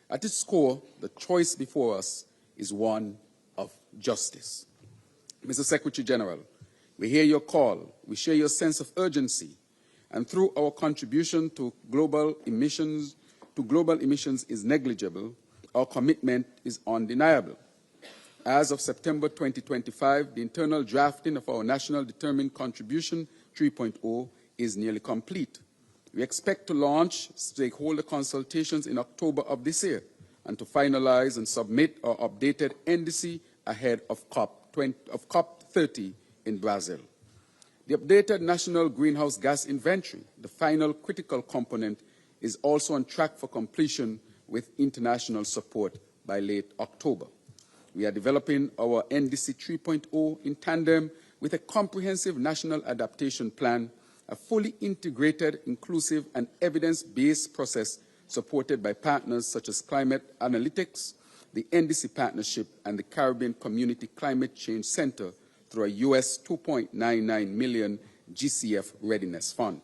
S22: At its core, the choice before us is one of justice. Mr. Secretary General, we hear your call, we share your sense of urgency, and through our contribution to global emissions is negligible, our commitment is undeniable. As of September 2025, the internal drafting of our National Determined Contribution 3.0 is nearly complete. We expect to launch stakeholder consultations in October of this year and to finalize and submit our updated NDC ahead of COP30 in Brazil. The updated National Greenhouse Gas Inventory, the final critical component, is also on track for completion with international support by late October. We are developing our NDC 3.0 in tandem with a comprehensive national adaptation plan, a fully integrated, inclusive, and evidence-based process supported by partners such as Climate Analytics, the NDC Partnership, and the Caribbean Community Climate Change Center through a US $2.99 million GCF Readiness Fund.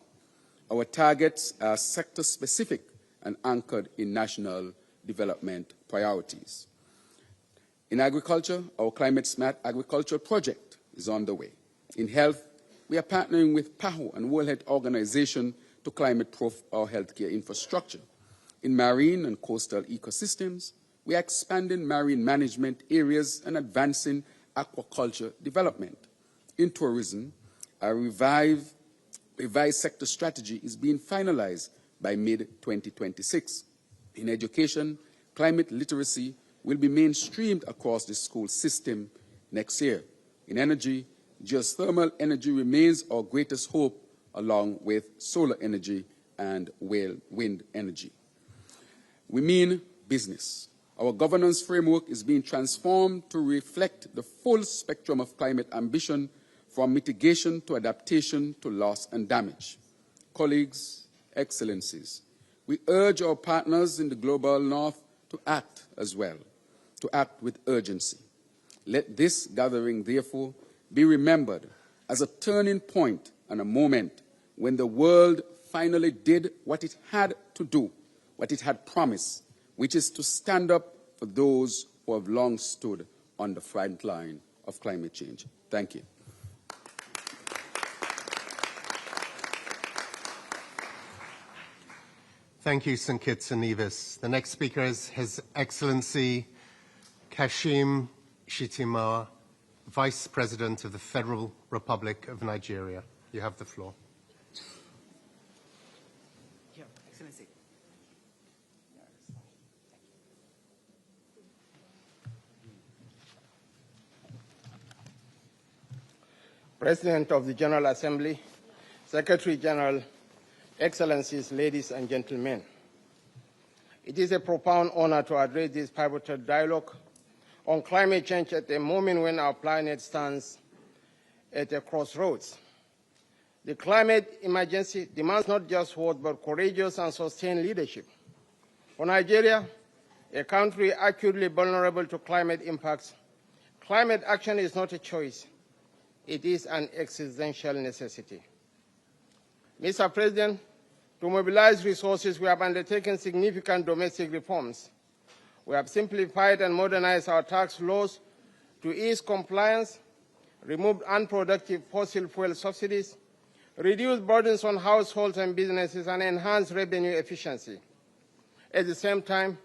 S22: Our targets are sector-specific and anchored in national development priorities. In agriculture, our Climate Smart Agriculture project is underway. In health, we are partnering with PAHO and World Health Organization to climate-proof our healthcare infrastructure. In marine and coastal ecosystems, we are expanding marine management areas and advancing aquaculture development. In tourism, our revised sector strategy is being finalized by mid-2026. In education, climate literacy will be mainstreamed across the school system next year. In energy, geothermal energy remains our greatest hope, along with solar energy and wind energy. We mean business. Our governance framework is being transformed to reflect the full spectrum of climate ambition, from mitigation to adaptation to loss and damage. Colleagues, excellencies, we urge our partners in the global north to act as well, to act with urgency. Let this gathering, therefore, be remembered as a turning point and a moment when the world finally did what it had to do, what it had promised, which is to stand up for those who have long stood on the front line of climate change. Thank you.
S5: Thank you, St. Kitts and Nevis. The next speaker is His Excellency Kashim Shettima, Vice President of the Federal Republic of Nigeria. You have the floor.
S14: Your Excellency. President of the General Assembly, Secretary General, Excellencies, ladies and gentlemen, it is a profound honor to address this pivotal dialogue on climate change at a moment when our planet stands at a crossroads. The climate emergency demands not just words, but courageous and sustained leadership. For Nigeria, a country acutely vulnerable to climate impacts, climate action is not a choice. It is an existential necessity. Mr. President, to mobilize resources, we have undertaken significant domestic reforms. We have simplified and modernized our tax laws to ease compliance, removed unproductive fossil fuel subsidies, reduced burdens on households and businesses, and enhanced revenue efficiency. At the same time,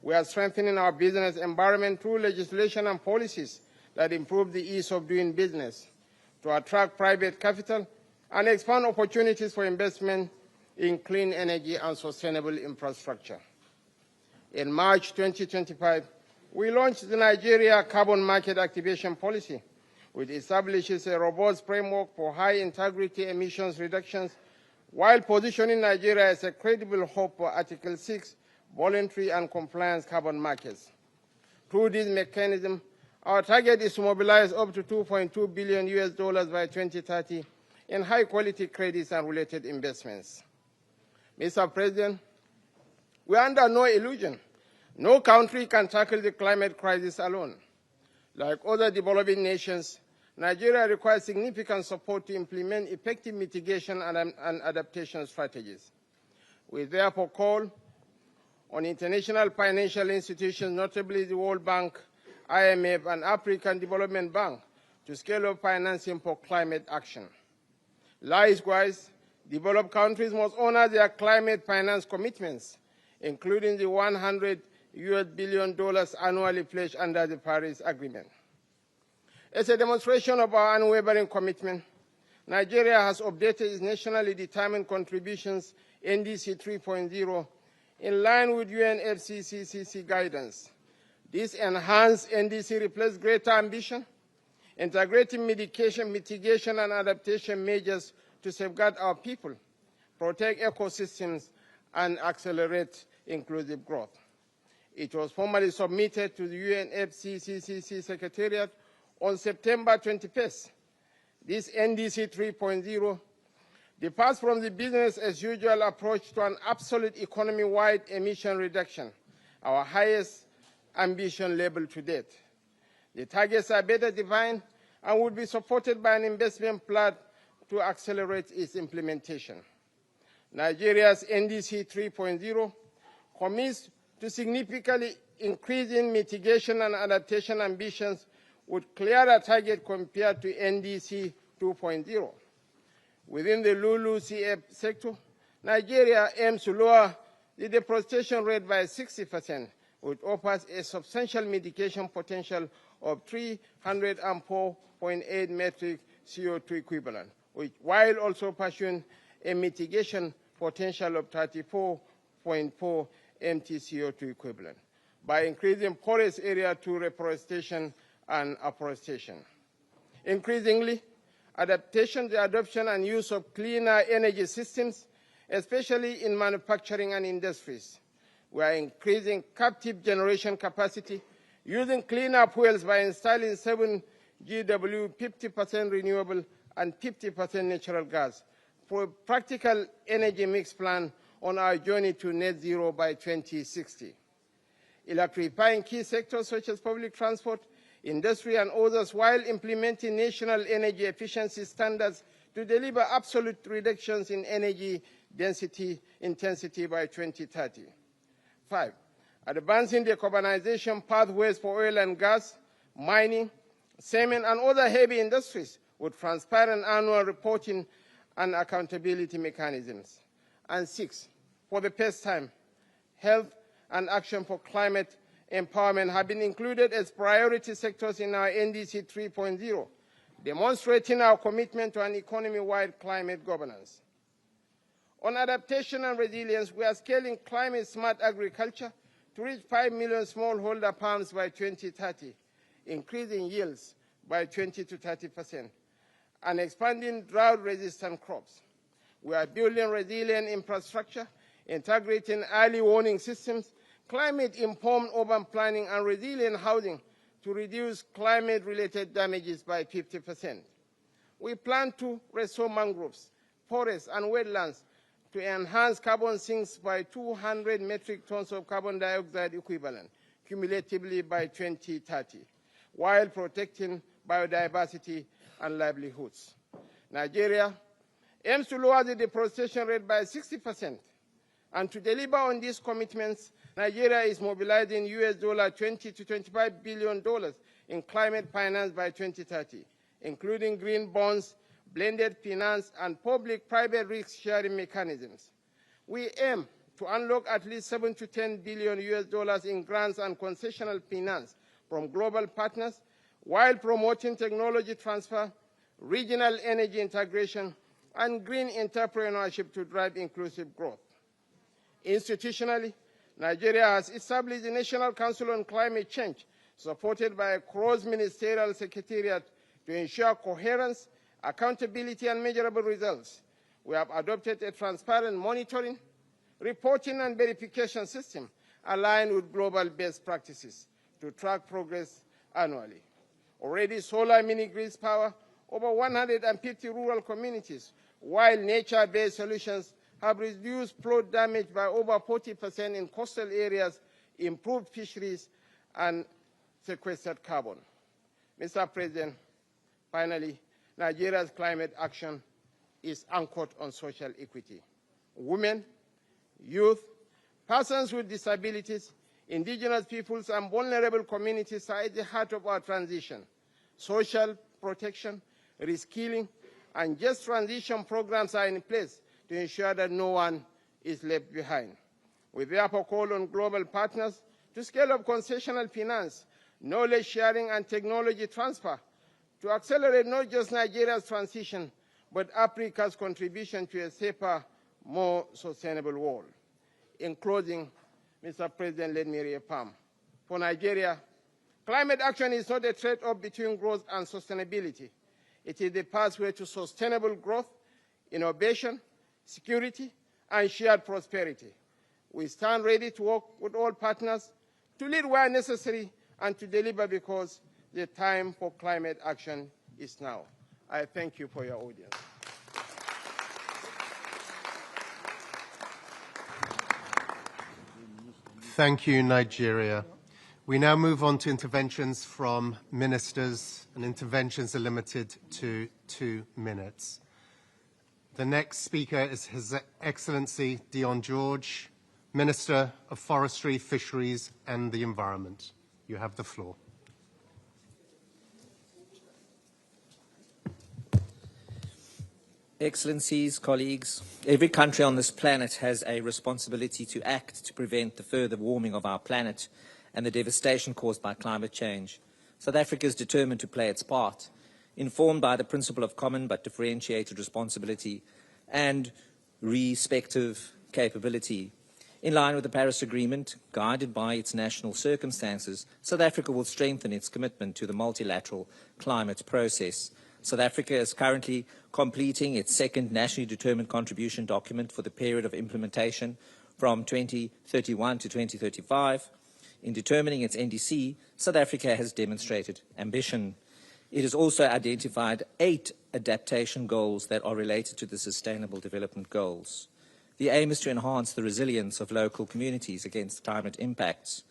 S14: we are strengthening our business environment through legislation and policies that improve the ease of doing business, to attract private capital and expand opportunities for investment in clean energy and sustainable infrastructure. In March 2025, we launched the Nigeria Carbon Market Activation Policy, which establishes a robust framework for high-integrity emissions reductions while positioning Nigeria as a credible hub for Article 6 voluntary and compliance carbon markets. Through this mechanism, our target is to mobilize up to $2.2 billion by 2030 in high-quality credits and related investments. Mr. President, we are under no illusion. No country can tackle the climate crisis alone. Like other developing nations, Nigeria requires significant support to implement effective mitigation and adaptation strategies. We therefore call on international financial institutions, notably the World Bank, IMF, and African Development Bank, to scale up financing for climate action. Likewise, developed countries must honor their climate finance commitments, including the $100 billion annually pledged under the Paris Agreement. As a demonstration of our unwavering commitment, Nigeria has updated its nationally determined contributions, NDC 3.0, in line with UNFCCC guidance. This enhanced NDC reflects greater ambition, integrating mitigation and adaptation measures to safeguard our people, protect ecosystems, and accelerate inclusive growth. It was formally submitted to the UNFCCC Secretariat on September 21st. This NDC 3.0 departs from the business-as-usual approach to an absolute economy-wide emission reduction, our highest ambition level to date. The targets are better defined and will be supported by an investment plan to accelerate its implementation. Nigeria's NDC 3.0 commits to significantly increasing mitigation and adaptation ambitions with clearer target compared to NDC 2.0. Within the LULUCF sector, Nigeria aims to lower the deforestation rate by 60%, which offers a substantial mitigation potential of 304.8 metric CO2 equivalent, while also pursuing a mitigation potential of 34.4 MT CO2 equivalent by increasing forest area through reforestation and afforestation. Increasingly, adaptation, the adoption and use of cleaner energy systems, especially in manufacturing and industries. We are increasing captive generation capacity using cleaner fuels by installing 7 GW, 50% renewable and 50% natural gas for a practical energy mix plan on our journey to net zero by 2060. Electrifying key sectors such as public transport, industry, and others while implementing national energy efficiency standards to deliver absolute reductions in energy intensity by 2030. 5, advancing decarbonization pathways for oil and gas, mining, cement, and other heavy industries with transparent annual reporting and accountability mechanisms. And 6, for the first time, health and action for climate empowerment have been included as priority sectors in our NDC 3.0, demonstrating our commitment to an economy-wide climate governance. On adaptation and resilience, we are scaling climate-smart agriculture to reach 5 million smallholder farms by 2030, increasing yields by 20 to 30%, and expanding drought-resistant crops. We are building resilient infrastructure, integrating early warning systems, climate-informed urban planning, and resilient housing to reduce climate-related damages by 50%. We plan to restore mangroves, forests, and wetlands to enhance carbon sinks by 200 metric tons of carbon dioxide equivalent, cumulatively by 2030, while protecting biodiversity and livelihoods. Nigeria aims to lower the deforestation rate by 60%, and to deliver on these commitments, Nigeria is mobilizing $20 to $25 billion in climate finance by 2030, including green bonds, blended finance, and public-private risk-sharing mechanisms. We aim to unlock at least 7 to 10 billion US dollars in grants and concessional finance from global partners while promoting technology transfer, regional energy integration, and green entrepreneurship to drive inclusive growth. Institutionally, Nigeria has established the National Council on Climate Change, supported by a cross-ministerial secretariat to ensure coherence, accountability, and measurable results. We have adopted a transparent monitoring, reporting, and verification system aligned with global best practices to track progress annually. Already, solar mini-grids power over 150 rural communities, while nature-based solutions have reduced flood damage by over 40% in coastal areas, improved fisheries, and sequestered carbon. Mr. President, finally, Nigeria's climate action is anchored on social equity. Women, youth, persons with disabilities, indigenous peoples, and vulnerable communities are at the heart of our transition. Social protection, reskilling, and just transition programs are in place to ensure that no one is left behind. We therefore call on global partners to scale up concessional finance, knowledge sharing, and technology transfer to accelerate not just Nigeria's transition, but Africa's contribution to a safer, more sustainable world. In closing, Mr. President, let me reaffirm. For Nigeria, climate action is not a trade-off between growth and sustainability. It is the pathway to sustainable growth, innovation, security, and shared prosperity. We stand ready to work with all partners to lead where necessary and to deliver because the time for climate action is now. I thank you for your audience.
S5: Thank you, Nigeria. We now move on to interventions from ministers, and interventions are limited to 2 minutes. The next speaker is His Excellency Dion George, Minister of Forestry, Fisheries and the Environment. You have the floor.
S15: Excellencies, colleagues, every country on this planet has a responsibility to act to prevent the further warming of our planet and the devastation caused by climate change. South Africa is determined to play its part, informed by the principle of common but differentiated responsibility and respective capability. In line with the Paris Agreement, guided by its national circumstances, South Africa will strengthen its commitment to the multilateral climate process. South Africa is currently completing its second nationally determined contribution document for the period of implementation from 2031 to 2035. In determining its NDC, South Africa has demonstrated ambition. It has also identified 8 adaptation goals that are related to the Sustainable Development Goals. The aim is to enhance the resilience of local communities against climate impacts.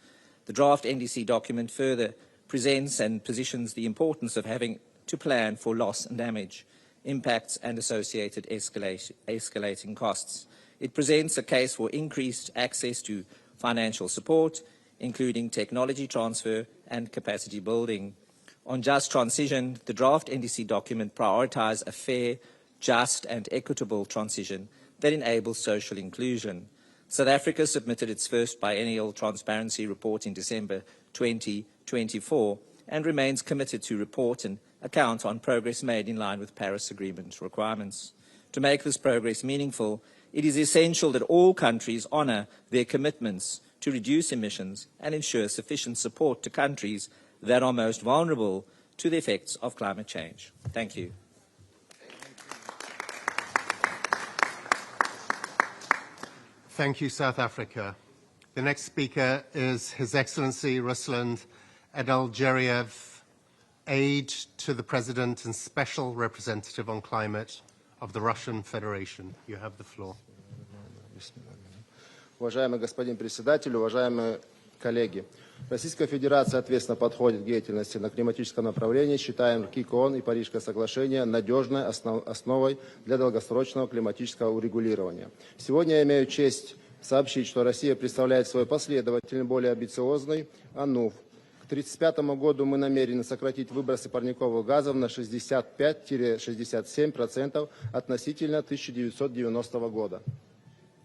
S15: The draft NDC document further presents and positions the importance of having to plan for loss and damage, impacts and associated escalating costs. It presents a case for increased access to financial support, including technology transfer and capacity building. On just transition, the draft NDC document prioritizes a fair, just and equitable transition that enables social inclusion. South Africa submitted its first biennial transparency report in December 2024 and remains committed to report and account on progress made in line with Paris Agreement requirements. To make this progress meaningful, it is essential that all countries honour their commitments to reduce emissions and ensure sufficient support to countries that are most vulnerable to the effects of climate change. Thank you.
S5: Thank you, South Africa. The next speaker is His Excellency Ruslan Adalgeriev, Aide to the President and Special Representative on Climate of the Russian Federation. You have the floor.
S17: Уважаемый господин председатель, уважаемые коллеги, Российская Федерация ответственно подходит к деятельности на климатическом направлении, считаем КИКОН и Парижское соглашение надежной основой для долгосрочного климатического урегулирования. Сегодня я имею честь сообщить, что Россия представляет свой последовательный, более амбициозный АНУФ, К 1935 году мы намерены сократить выбросы парниковых газов на 65-67% относительно 1990 года.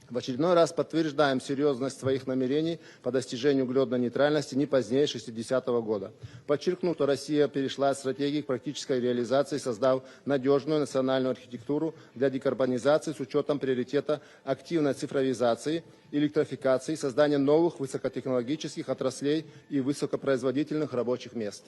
S17: В очередной раз подтверждаем серьезность своих намерений по достижению углеродной нейтральности не позднее 60-го года. Подчеркну, что Россия перешла от стратегии к практической реализации, создав надежную национальную архитектуру для декарбонизации с учетом приоритета активной цифровизации, электрификации, создания новых высокотехнологических отраслей и высокопроизводительных рабочих мест.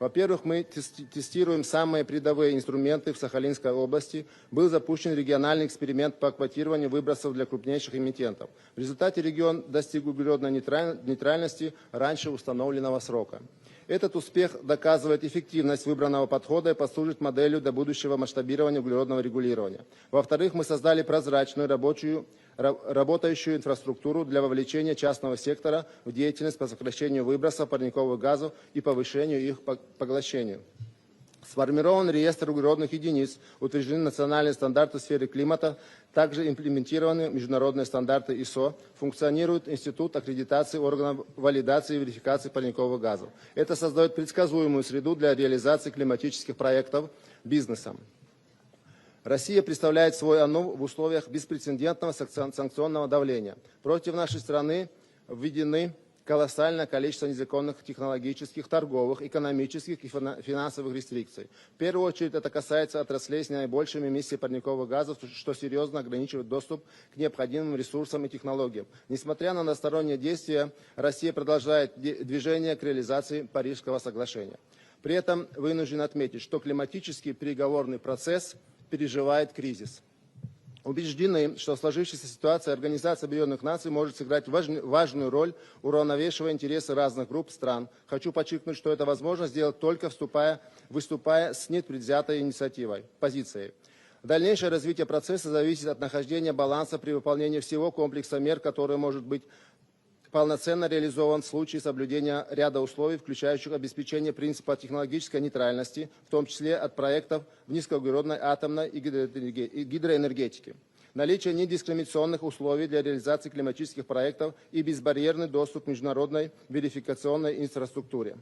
S17: Во-первых, мы тестируем самые передовые инструменты в Сахалинской области. Был запущен региональный эксперимент по квотированию выбросов для крупнейших эмитентов. В результате регион достиг углеродной нейтральности раньше установленного срока. Этот успех доказывает эффективность выбранного подхода и послужит моделью для будущего масштабирования углеродного регулирования. Во-вторых, мы создали прозрачную работающую инфраструктуру для вовлечения частного сектора в деятельность по сокращению выбросов парниковых газов и повышению их поглощению. Сформирован реестр углеродных единиц, утверждены национальные стандарты в сфере климата, также имплементированы международные стандарты ISO, функционирует институт аккредитации органов валидации и верификации парниковых газов. Это создает предсказуемую среду для реализации климатических проектов бизнесом. Россия представляет свой ОНУ в условиях беспрецедентного санкционного давления. Против нашей страны введены колоссальное количество незаконных технологических, торговых, экономических и финансовых рестрикций. В первую очередь это касается отраслей с наибольшими эмиссиями парниковых газов, что серьезно ограничивает доступ к необходимым ресурсам и технологиям. Несмотря на односторонние действия, Россия продолжает движение к реализации Парижского соглашения. При этом вынужден отметить, что климатический переговорный процесс переживает кризис. Убеждены, что в сложившейся ситуации Организация Объединенных Наций может сыграть важную роль, уравновешивая интересы разных групп стран. Хочу подчеркнуть, что это возможно сделать только выступая с непредвзятой позицией. Дальнейшее развитие процесса зависит от нахождения баланса при выполнении всего комплекса мер, который может быть полноценно реализован в случае соблюдения ряда условий, включающих обеспечение принципа технологической нейтральности, в том числе от проектов в низкоуглеродной атомной и гидроэнергетике, наличие недискриминационных условий для реализации климатических проектов и безбарьерный доступ к международной верификационной инфраструктуре,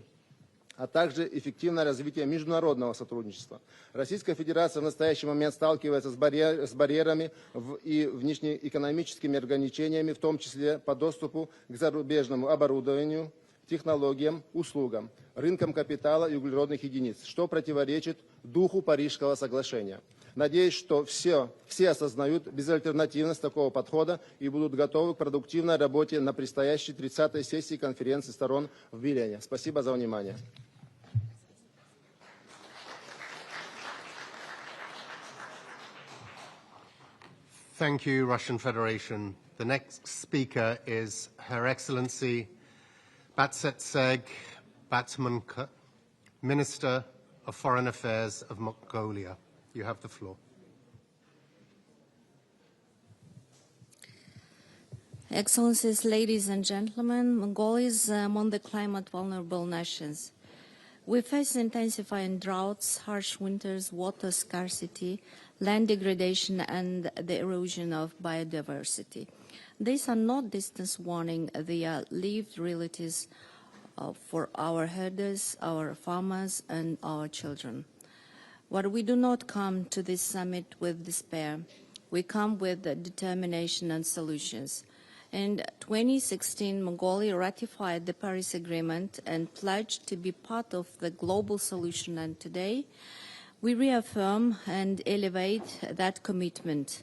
S17: а также эффективное развитие международного сотрудничества. Российская Федерация в настоящий момент сталкивается с барьерами и внешнеэкономическими ограничениями, в том числе по доступу к зарубежному оборудованию, технологиям, услугам, рынкам капитала и углеродных единиц, что противоречит духу Парижского соглашения. Надеюсь, что все осознают безальтернативность такого подхода и будут готовы к продуктивной работе на предстоящей 30-й сессии конференции сторон в Вилене. Спасибо за внимание.
S5: Thank you, Russian Federation. The next speaker is Her Excellency Batsetseg Batmanka, Minister of Foreign Affairs of Mongolia. You have the floor.
S18: Excellencies, ladies and gentlemen, Mongolia is among the climate vulnerable nations. We face intensifying droughts, harsh winters, water scarcity, land degradation, and the erosion of biodiversity. These are not distant warnings, they are lived realities for our herders, our farmers, and our children. But we do not come to this summit with despair. We come with determination and solutions. In 2016, Mongolia ratified the Paris Agreement and pledged to be part of the global solution. And today, we reaffirm and elevate that commitment.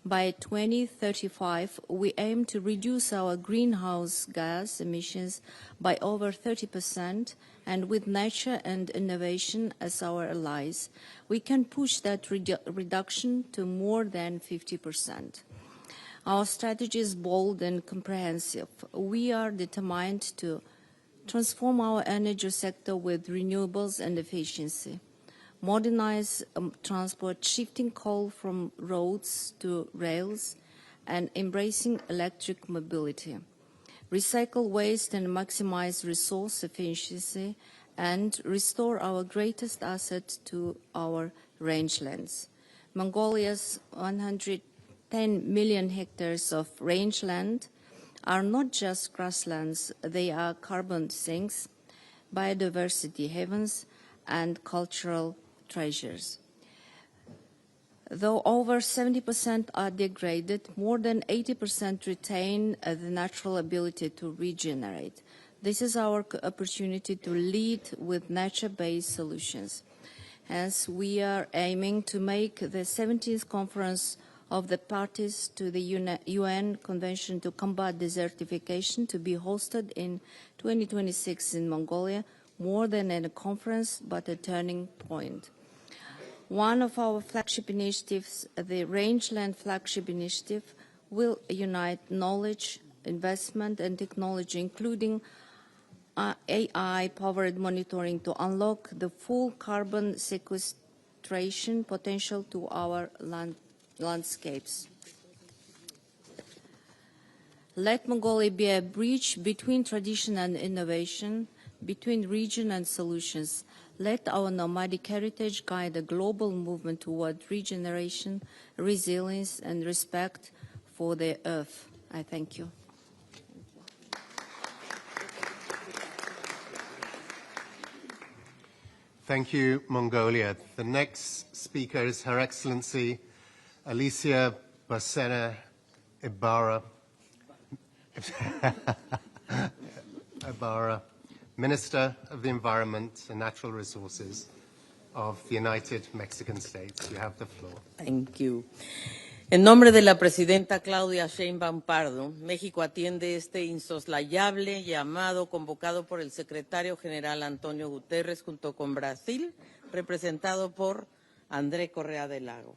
S18: By 2035, we aim to reduce our greenhouse gas emissions by over 30%, and with nature and innovation as our allies, we can push that reduction to more than 50%. Our strategy is bold and comprehensive. We are determined to transform our energy sector with renewables and efficiency, modernize transport, shifting coal from roads to rails, and embracing electric mobility, recycle waste and maximize resource efficiency, and restore our greatest asset to our rangelands. Mongolia's 110 million hectares of rangeland are not just grasslands, they are carbon sinks, biodiversity havens, and cultural treasures. Though over 70% are degraded, more than 80% retain the natural ability to regenerate. This is our opportunity to lead with nature-based solutions. Hence, we are aiming to make the 17th Conference of the Parties to the UN Convention to Combat Desertification to be hosted in 2026 in Mongolia, more than a conference, but a turning point. One of our flagship initiatives, the Rangeland Flagship Initiative, will unite knowledge, investment, and technology, including AI-powered monitoring, to unlock the full carbon sequestration potential to our landscapes. Let Mongolia be a bridge between tradition and innovation, between region and solutions. Let our nomadic heritage guide a global movement toward regeneration, resilience, and respect for the earth. I thank you.
S5: Thank you, Mongolia. The next speaker is Her Excellency Alicia Bacena Ibarra, Minister of the Environment and Natural Resources of the United Mexican States. You have the floor.
S4: Thank you. En nombre de la presidenta Claudia Sheinbaum Pardo, México atiende este insoslayable llamado convocado por el secretario general Antonio Guterres junto con Brasil, representado por André Correa del Lago.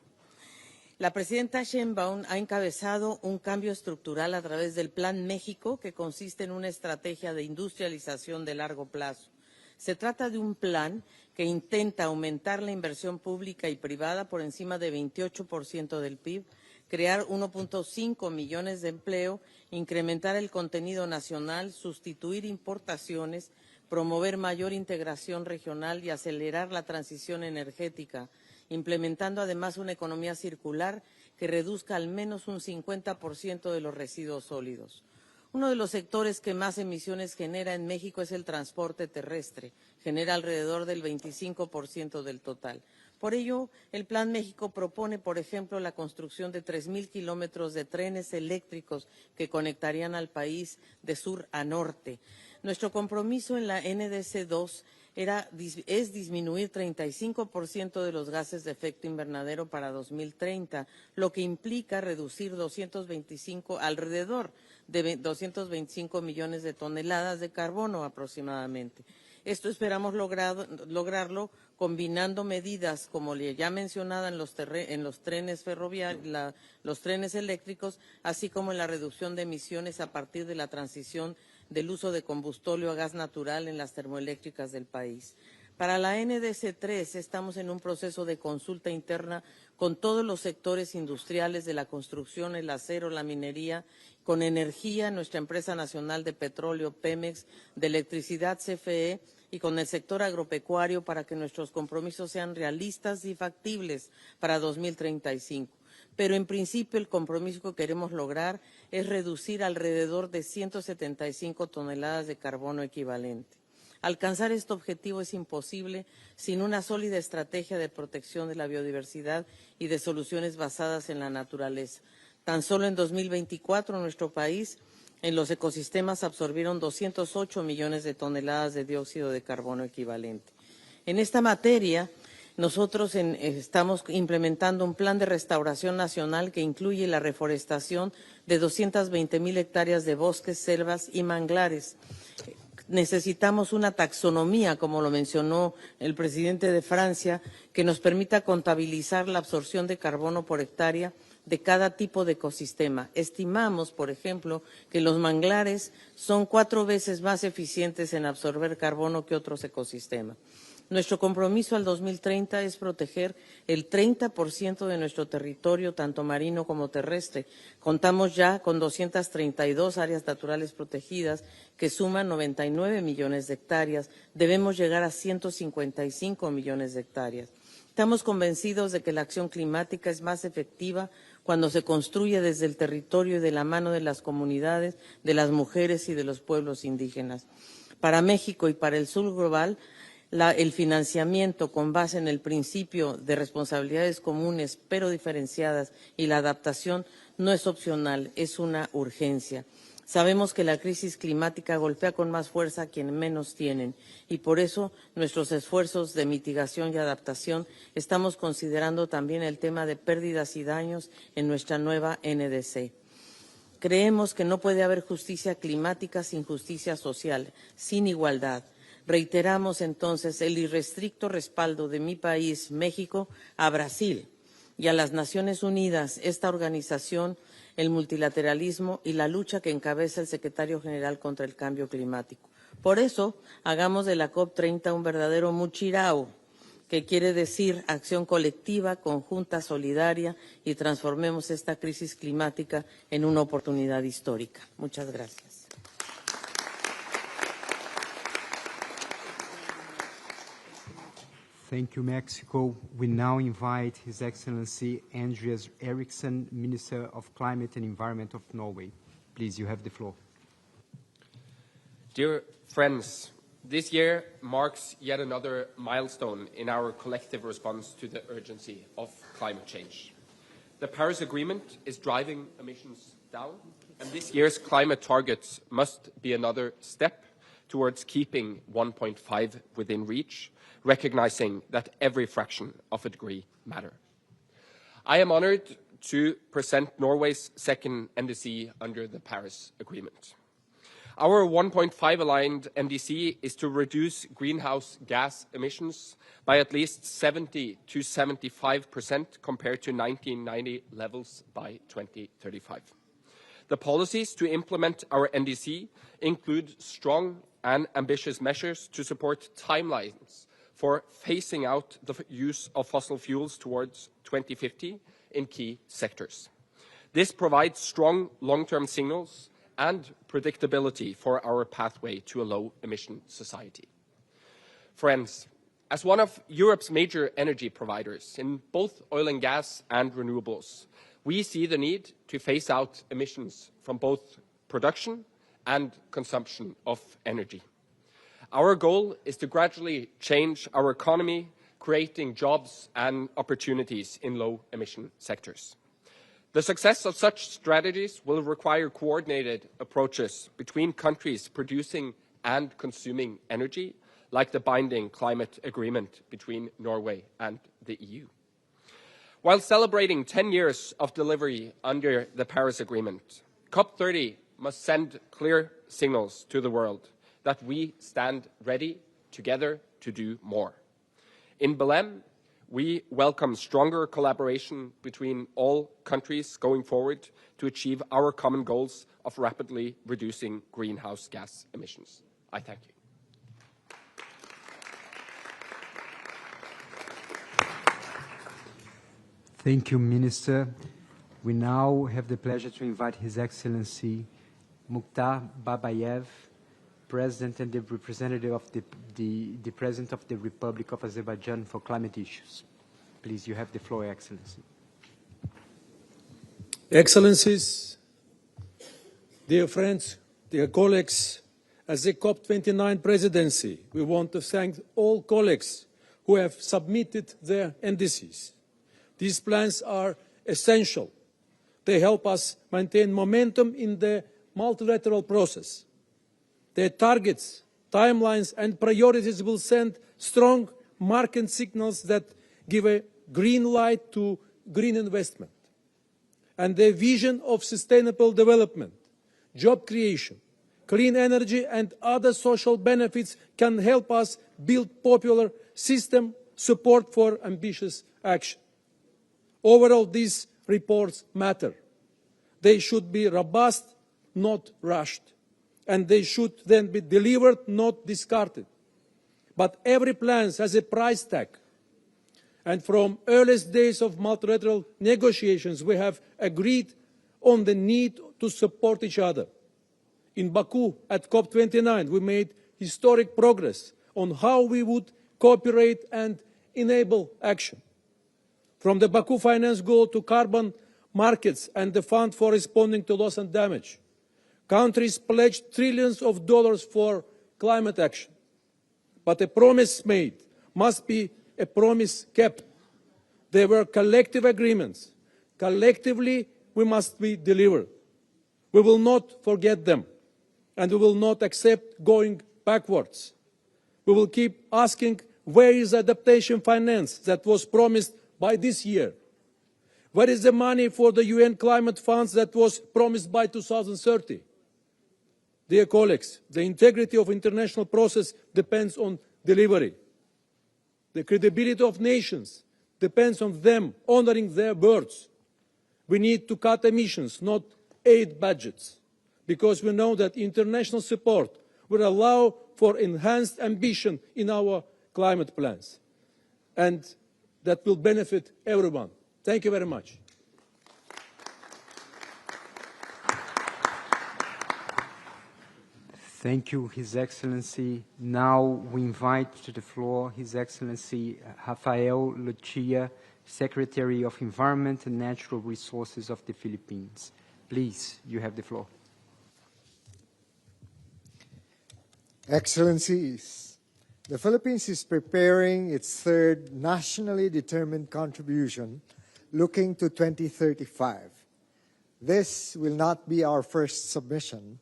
S4: La presidenta Sheinbaum ha encabezado un cambio estructural a través del Plan México, que consiste en una estrategia de industrialización de largo plazo. Se trata de un plan que intenta aumentar la inversión pública y privada por encima de 28% del PIB, crear 1.5 millones de empleo, incrementar el contenido nacional, sustituir importaciones, promover mayor integración regional y acelerar la transición energética, implementando además una economía circular que reduzca al menos un 50% de los residuos sólidos. Uno de los sectores que más emisiones genera en México es el transporte terrestre, genera alrededor del 25% del total. Por ello, el Plan México propone, por ejemplo, la construcción de 3,000 kilómetros de trenes eléctricos que conectarían al país de sur a norte. Nuestro compromiso en la NDC 2 es disminuir 35% de los gases de efecto invernadero para 2030, lo que implica reducir alrededor de 225 millones de toneladas de carbono aproximadamente. Esto esperamos lograrlo combinando medidas como ya mencionada en los trenes ferroviarios, los trenes eléctricos, así como en la reducción de emisiones a partir de la transición del uso de combustóleo a gas natural en las termoeléctricas del país. Para la NDC 3 estamos en un proceso de consulta interna con todos los sectores industriales de la construcción, el acero, la minería, con energía, nuestra empresa nacional de petróleo, Pemex, de electricidad, CFE, y con el sector agropecuario para que nuestros compromisos sean realistas y factibles para 2035. Pero en principio el compromiso que queremos lograr es reducir alrededor de 175 toneladas de carbono equivalente. Alcanzar este objetivo es imposible sin una sólida estrategia de protección de la biodiversidad y de soluciones basadas en la naturaleza. Tan solo en 2024 nuestro país en los ecosistemas absorbieron 208 millones de toneladas de dióxido de carbono equivalente. En esta materia, nosotros estamos implementando un plan de restauración nacional que incluye la reforestación de 220,000 hectáreas de bosques, selvas y manglares. Necesitamos una taxonomía, como lo mencionó el presidente de Francia, que nos permita contabilizar la absorción de carbono por hectárea de cada tipo de ecosistema. Estimamos, por ejemplo, que los manglares son 4 veces más eficientes en absorber carbono que otros ecosistemas. Nuestro compromiso al 2030 es proteger el 30% de nuestro territorio, tanto marino como terrestre. Contamos ya con 232 áreas naturales protegidas que suman 99 millones de hectáreas. Debemos llegar a 155 millones de hectáreas. Estamos convencidos de que la acción climática es más efectiva cuando se construye desde el territorio y de la mano de las comunidades, de las mujeres y de los pueblos indígenas. Para México y para el sur global, el financiamiento con base en el principio de responsabilidades comunes pero diferenciadas y la adaptación no es opcional, es una urgencia. Sabemos que la crisis climática golpea con más fuerza a quienes menos tienen y por eso nuestros esfuerzos de mitigación y adaptación estamos considerando también el tema de pérdidas y daños en nuestra nueva NDC. Creemos que no puede haber justicia climática sin justicia social, sin igualdad. Reiteramos entonces el irrestricto respaldo de mi país, México, a Brasil y a las Naciones Unidas, esta organización, el multilateralismo y la lucha que encabeza el secretario general contra el cambio climático. Por eso, hagamos de la COP30 un verdadero muchirao, que quiere decir acción colectiva, conjunta, solidaria, y transformemos esta crisis climática en una oportunidad histórica. Muchas gracias.
S19: Thank you, Mexico. We now invite His Excellency Andreas Eriksen, Minister of Climate and Environment of Norway. Please, you have the floor.
S20: Dear friends, this year marks yet another milestone in our collective response to the urgency of climate change. The Paris Agreement is driving emissions down, and this year's climate targets must be another step towards keeping 1.5 within reach, recognizing that every fraction of a degree matters. I am honored to present Norway's second NDC under the Paris Agreement. Our 1.5 aligned NDC is to reduce greenhouse gas emissions by at least 70 to 75% compared to 1990 levels by 2035. The policies to implement our NDC include strong and ambitious measures to support timelines for phasing out the use of fossil fuels towards 2050 in key sectors. This provides strong long-term signals and predictability for our pathway to a low-emission society. Friends, as one of Europe's major energy providers in both oil and gas and renewables, we see the need to phase out emissions from both production and consumption of energy. Our goal is to gradually change our economy, creating jobs and opportunities in low-emission sectors. The success of such strategies will require coordinated approaches between countries producing and consuming energy, like the binding climate agreement between Norway and the EU. While celebrating 10 years of delivery under the Paris Agreement, COP30 must send clear signals to the world that we stand ready together to do more. In Belém, we welcome stronger collaboration between all countries going forward to achieve our common goals of rapidly reducing greenhouse gas emissions. I thank you.
S19: Thank you, Minister. We now have the pleasure to invite His Excellency Mukhtar Babayev, President and the representative of the President of the Republic of Azerbaijan for climate issues. Please, you have the floor, Excellency.
S23: Excellencies, dear friends, dear colleagues, as the COP29 presidency, we want to thank all colleagues who have submitted their NDCs. These plans are essential. They help us maintain momentum in the multilateral process. Their targets, timelines, and priorities will send strong market signals that give a green light to green investment. And their vision of sustainable development, job creation, clean energy, and other social benefits can help us build popular system support for ambitious action. Overall, these reports matter. They should be robust, not rushed. And they should then be delivered, not discarded. But every plan has a price tag. And from earliest days of multilateral negotiations, we have agreed on the need to support each other. In Baku at COP29, we made historic progress on how we would cooperate and enable action. From the Baku finance goal to carbon markets and the fund for responding to loss and damage, countries pledged trillions of dollars for climate action. But a promise made must be a promise kept. There were collective agreements. Collectively, we must be delivered. We will not forget them, and we will not accept going backwards. We will keep asking, where is adaptation finance that was promised by this year? Where is the money for the UN climate funds that was promised by 2030? Dear colleagues, the integrity of international process depends on delivery. The credibility of nations depends on them honoring their words. We need to cut emissions, not aid budgets, because we know that international support will allow for enhanced ambition in our climate plans, and that will benefit everyone. Thank you very much.
S19: Thank you, His Excellency. Now we invite to the floor His Excellency Rafael Lucia, Secretary of Environment and Natural Resources of the Philippines. Please, you have the floor.
S1: Excellencies, the Philippines is preparing its third nationally determined contribution looking to 2035. This will not be our first submission,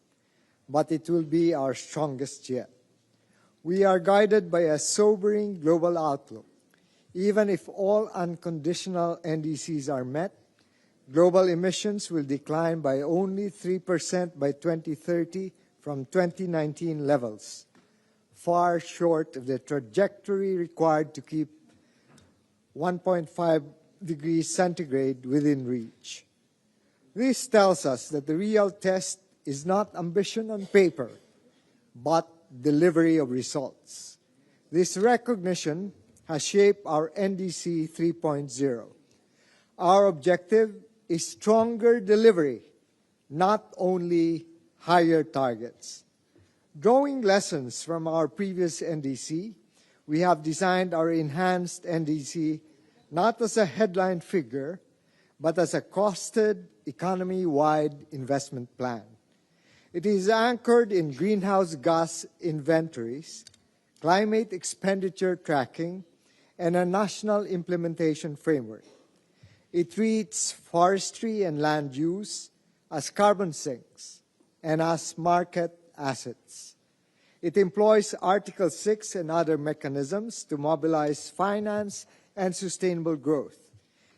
S1: but it will be our strongest yet. We are guided by a sobering global outlook. Even if all unconditional NDCs are met, global emissions will decline by only 3% by 2030 from 2019 levels, far short of the trajectory required to keep 1.5 degrees centigrade within reach. This tells us that the real test is not ambition on paper, but delivery of results. This recognition has shaped our NDC 3.0. Our objective is stronger delivery, not only higher targets. Drawing lessons from our previous NDC, we have designed our enhanced NDC not as a headline figure, but as a costed, economy-wide investment plan. It is anchored in greenhouse gas inventories, climate expenditure tracking, and a national implementation framework. It treats forestry and land use as carbon sinks and as market assets. It employs Article 6 and other mechanisms to mobilize finance and sustainable growth,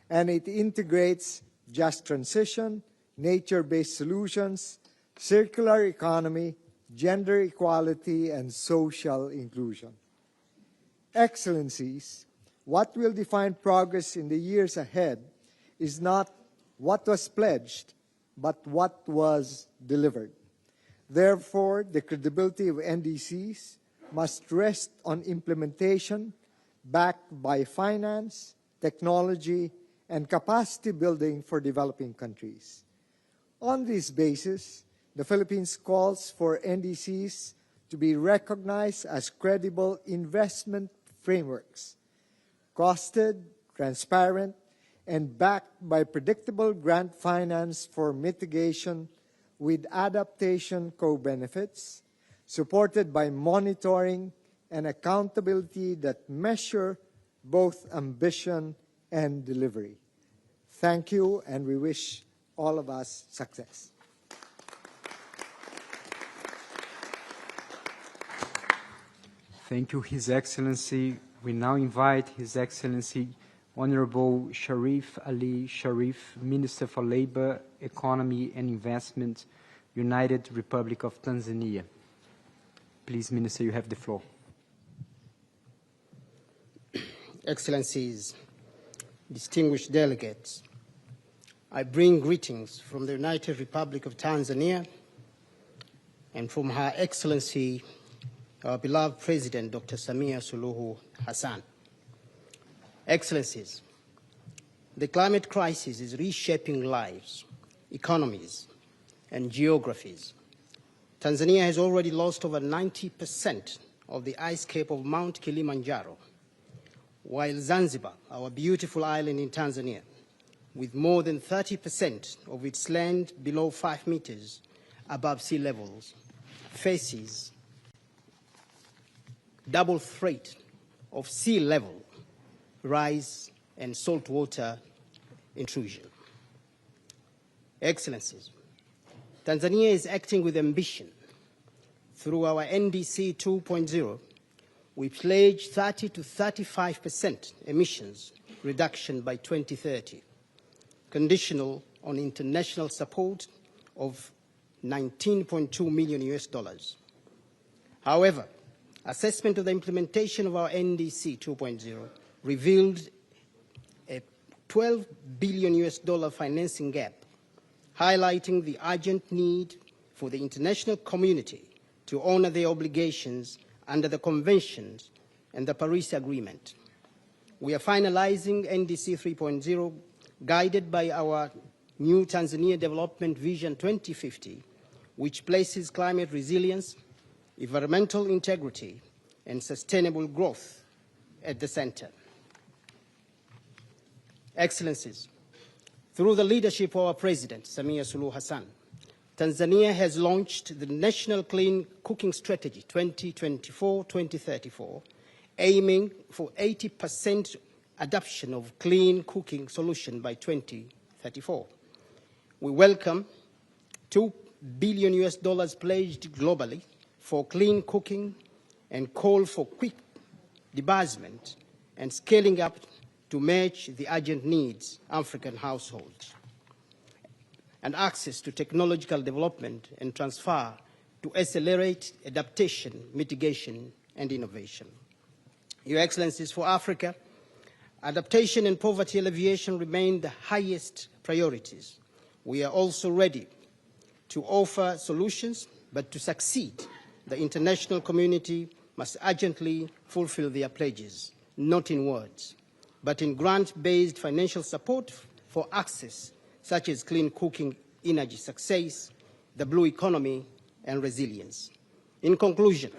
S1: and it integrates just transition, nature-based solutions, circular economy, gender equality, and social inclusion. Excellencies, what will define progress in the years ahead is not what was pledged, but what was delivered. Therefore, the credibility of NDCs must rest on implementation backed by finance, technology, and capacity building for developing countries. On this basis, the Philippines calls for NDCs to be recognized as credible investment frameworks, costed, transparent, and backed by predictable grant finance for mitigation with adaptation co-benefits, supported by monitoring and accountability that measure both ambition and delivery. Thank you, and we wish all of us success.
S19: Thank you, His Excellency. We now invite His Excellency Honorable Sharif Ali Sharif, Minister for Labor, Economy and Investment, United Republic of Tanzania. Please, Minister, you have the floor.
S2: Excellencies, distinguished delegates, I bring greetings from the United Republic of Tanzania and from Her Excellency, our beloved President, Dr. Samia Suluhu Hassan. Excellencies, the climate crisis is reshaping lives, economies, and geographies. Tanzania has already lost over 90% of the ice cap of Mount Kilimanjaro, while Zanzibar, our beautiful island in Tanzania, with more than 30% of its land below 5 meters above sea levels, faces double threat of sea level rise and saltwater intrusion. Excellencies, Tanzania is acting with ambition. Through our NDC 2.0, we pledge 30 to 35% emissions reduction by 2030, conditional on international support of $19.2 million. However, assessment of the implementation of our NDC 2.0 revealed a $12 billion financing gap, highlighting the urgent need for the international community to honor their obligations under the conventions and the Paris Agreement. We are finalizing NDC 3.0, guided by our new Tanzania Development Vision 2050, which places climate resilience, environmental integrity, and sustainable growth at the center. Excellencies, through the leadership of our President, Samia Suluhu Hassan, Tanzania has launched the National Clean Cooking Strategy 2024-2034, aiming for 80% adoption of clean cooking solution by 2034. We welcome $2 billion pledged globally for clean cooking and call for quick disbursement and scaling up to match the urgent needs of African households, and access to technological development and transfer to accelerate adaptation, mitigation, and innovation. Your Excellencies, for Africa, adaptation and poverty alleviation remain the highest priorities. We are also ready to offer solutions, but to succeed, the international community must urgently fulfill their pledges, not in words, but in grant-based financial support for access, such as clean cooking, energy success, the blue economy, and resilience. In conclusion,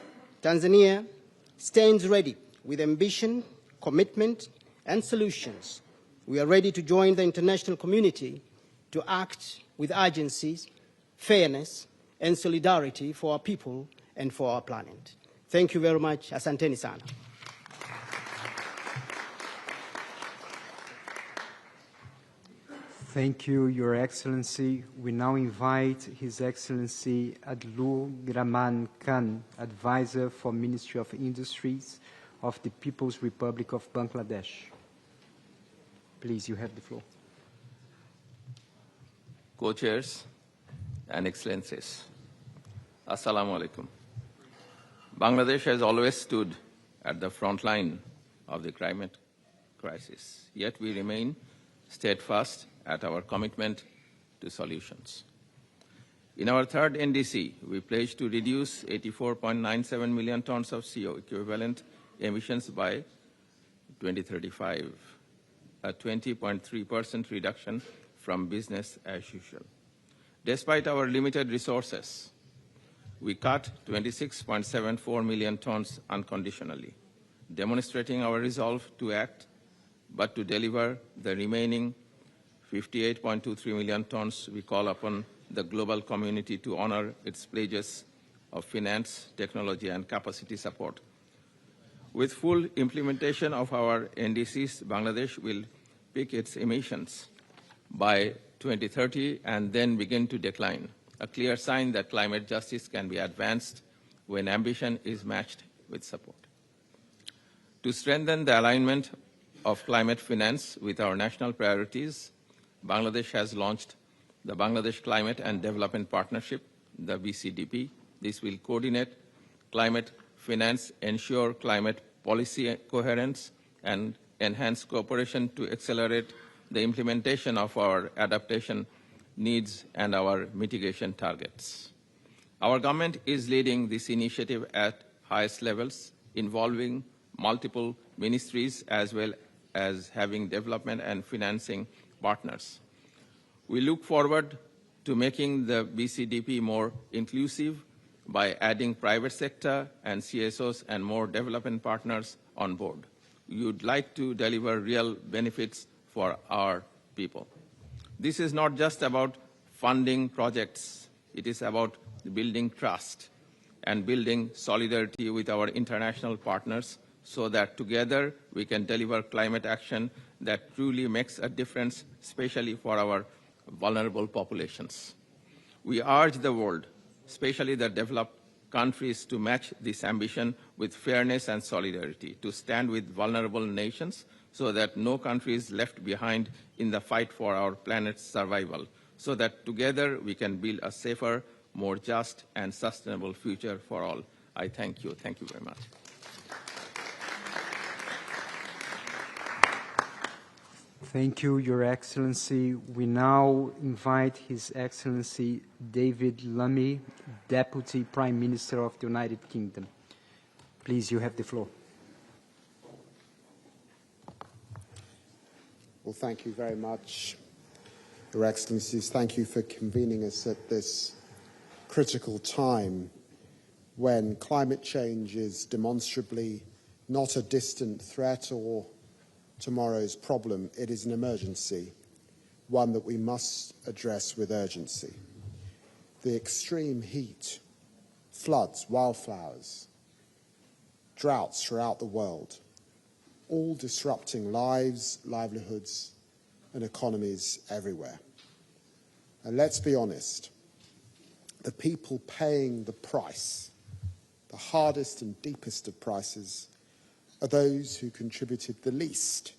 S2: Tanzania stands ready with ambition, commitment, and solutions. We are ready to join the international community to act with urgency, fairness, and solidarity for our people and for our planet. Thank you very much. Asanteni sana.
S19: Thank you, Your Excellency. We now invite His Excellency Adlur Graman Khan, Advisor for Ministry of Industries of the People's Republic of Bangladesh. Please, you have the floor.
S3: Co-chairs and Excellencies, Assalamu alaikum. Bangladesh has always stood at the front line of the climate crisis, yet we remain steadfast at our commitment to solutions. In our third NDC, we pledged to reduce 84.97 million tons of CO equivalent emissions by 2035, a 20.3% reduction from business as usual. Despite our limited resources, we cut 26.74 million tons unconditionally, demonstrating our resolve to act, but to deliver the remaining 58.23 million tons. We call upon the global community to honor its pledges of finance, technology, and capacity support. With full implementation of our NDCs, Bangladesh will peak its emissions by 2030 and then begin to decline, a clear sign that climate justice can be advanced when ambition is matched with support. To strengthen the alignment of climate finance with our national priorities, Bangladesh has launched the Bangladesh Climate and Development Partnership, the BCDP. This will coordinate climate finance, ensure climate policy coherence, and enhance cooperation to accelerate the implementation of our adaptation needs and our mitigation targets. Our government is leading this initiative at highest levels, involving multiple ministries as well as having development and financing partners. We look forward to making the BCDP more inclusive by adding private sector and CSOs and more development partners on board. We would like to deliver real benefits for our people. This is not just about funding projects. It is about building trust, and building solidarity with our international partners so that together we can deliver climate action that truly makes a difference, especially for our vulnerable populations. We urge the world, especially the developed countries, to match this ambition with fairness and solidarity, to stand with vulnerable nations so that no country is left behind in the fight for our planet's survival, so that together we can build a safer, more just and sustainable future for all. I thank you. Thank you very much.
S19: Thank you, Your Excellency. We now invite His Excellency David Lammy, Deputy Prime Minister of the United Kingdom. Please, you have the floor.
S6: Well, thank you very much, Your Excellencies. Thank you for convening us at this critical time when climate change is demonstrably not a distant threat or tomorrow's problem. It is an emergency, one that we must address with urgency. The extreme heat, floods, wildfires, droughts throughout the world, all disrupting lives, livelihoods, and economies everywhere. And let's be honest, the people paying the price, the hardest and deepest of prices, are those who contributed the least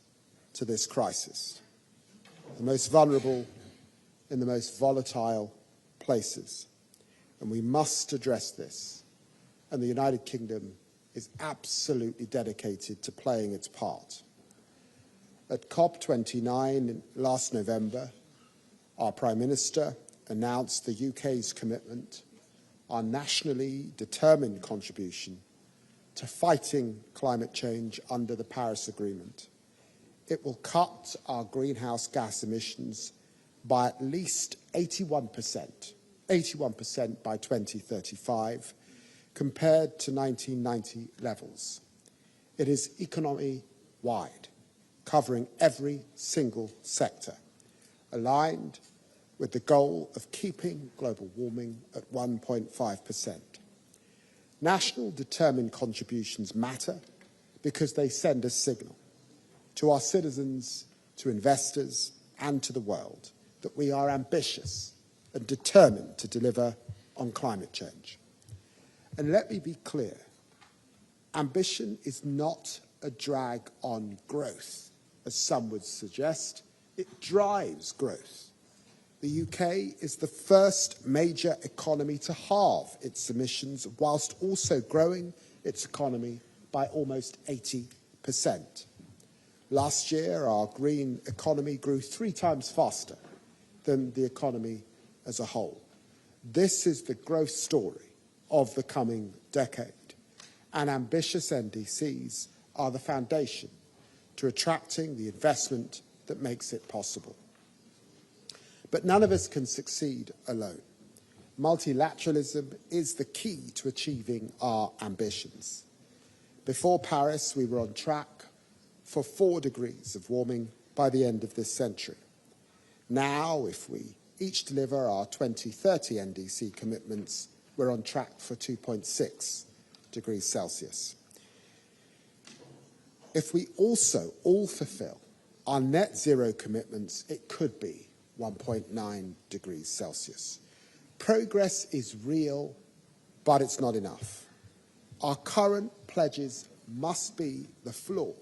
S6: to this crisis, the most vulnerable in the most volatile places. And we must address this. And the United Kingdom is absolutely dedicated to playing its part. At COP29 last November, our Prime Minister announced the UK's commitment, our nationally determined contribution to fighting climate change under the Paris Agreement. It will cut our greenhouse gas emissions by at least 81% by 2035, compared to 1990 levels. It is economy-wide, covering every single sector, aligned with the goal of keeping global warming at 1.5%. National determined contributions matter because they send a signal to our citizens, to investors, and to the world that we are ambitious and determined to deliver on climate change. And let me be clear, ambition is not a drag on growth, as some would suggest. It drives growth. The UK is the first major economy to halve its emissions whilst also growing its economy by almost 80%. Last year, our green economy grew 3 times faster than the economy as a whole. This is the growth story of the coming decade, and ambitious NDCs are the foundation to attracting the investment that makes it possible. But none of us can succeed alone. Multilateralism is the key to achieving our ambitions. Before Paris, we were on track for 4 degrees of warming by the end of this century. Now, if we each deliver our 2030 NDC commitments, we're on track for 2.6 degrees Celsius. If we also all fulfill our net zero commitments, it could be 1.9 degrees Celsius. Progress is real, but it's not enough. Our current pledges must be the floor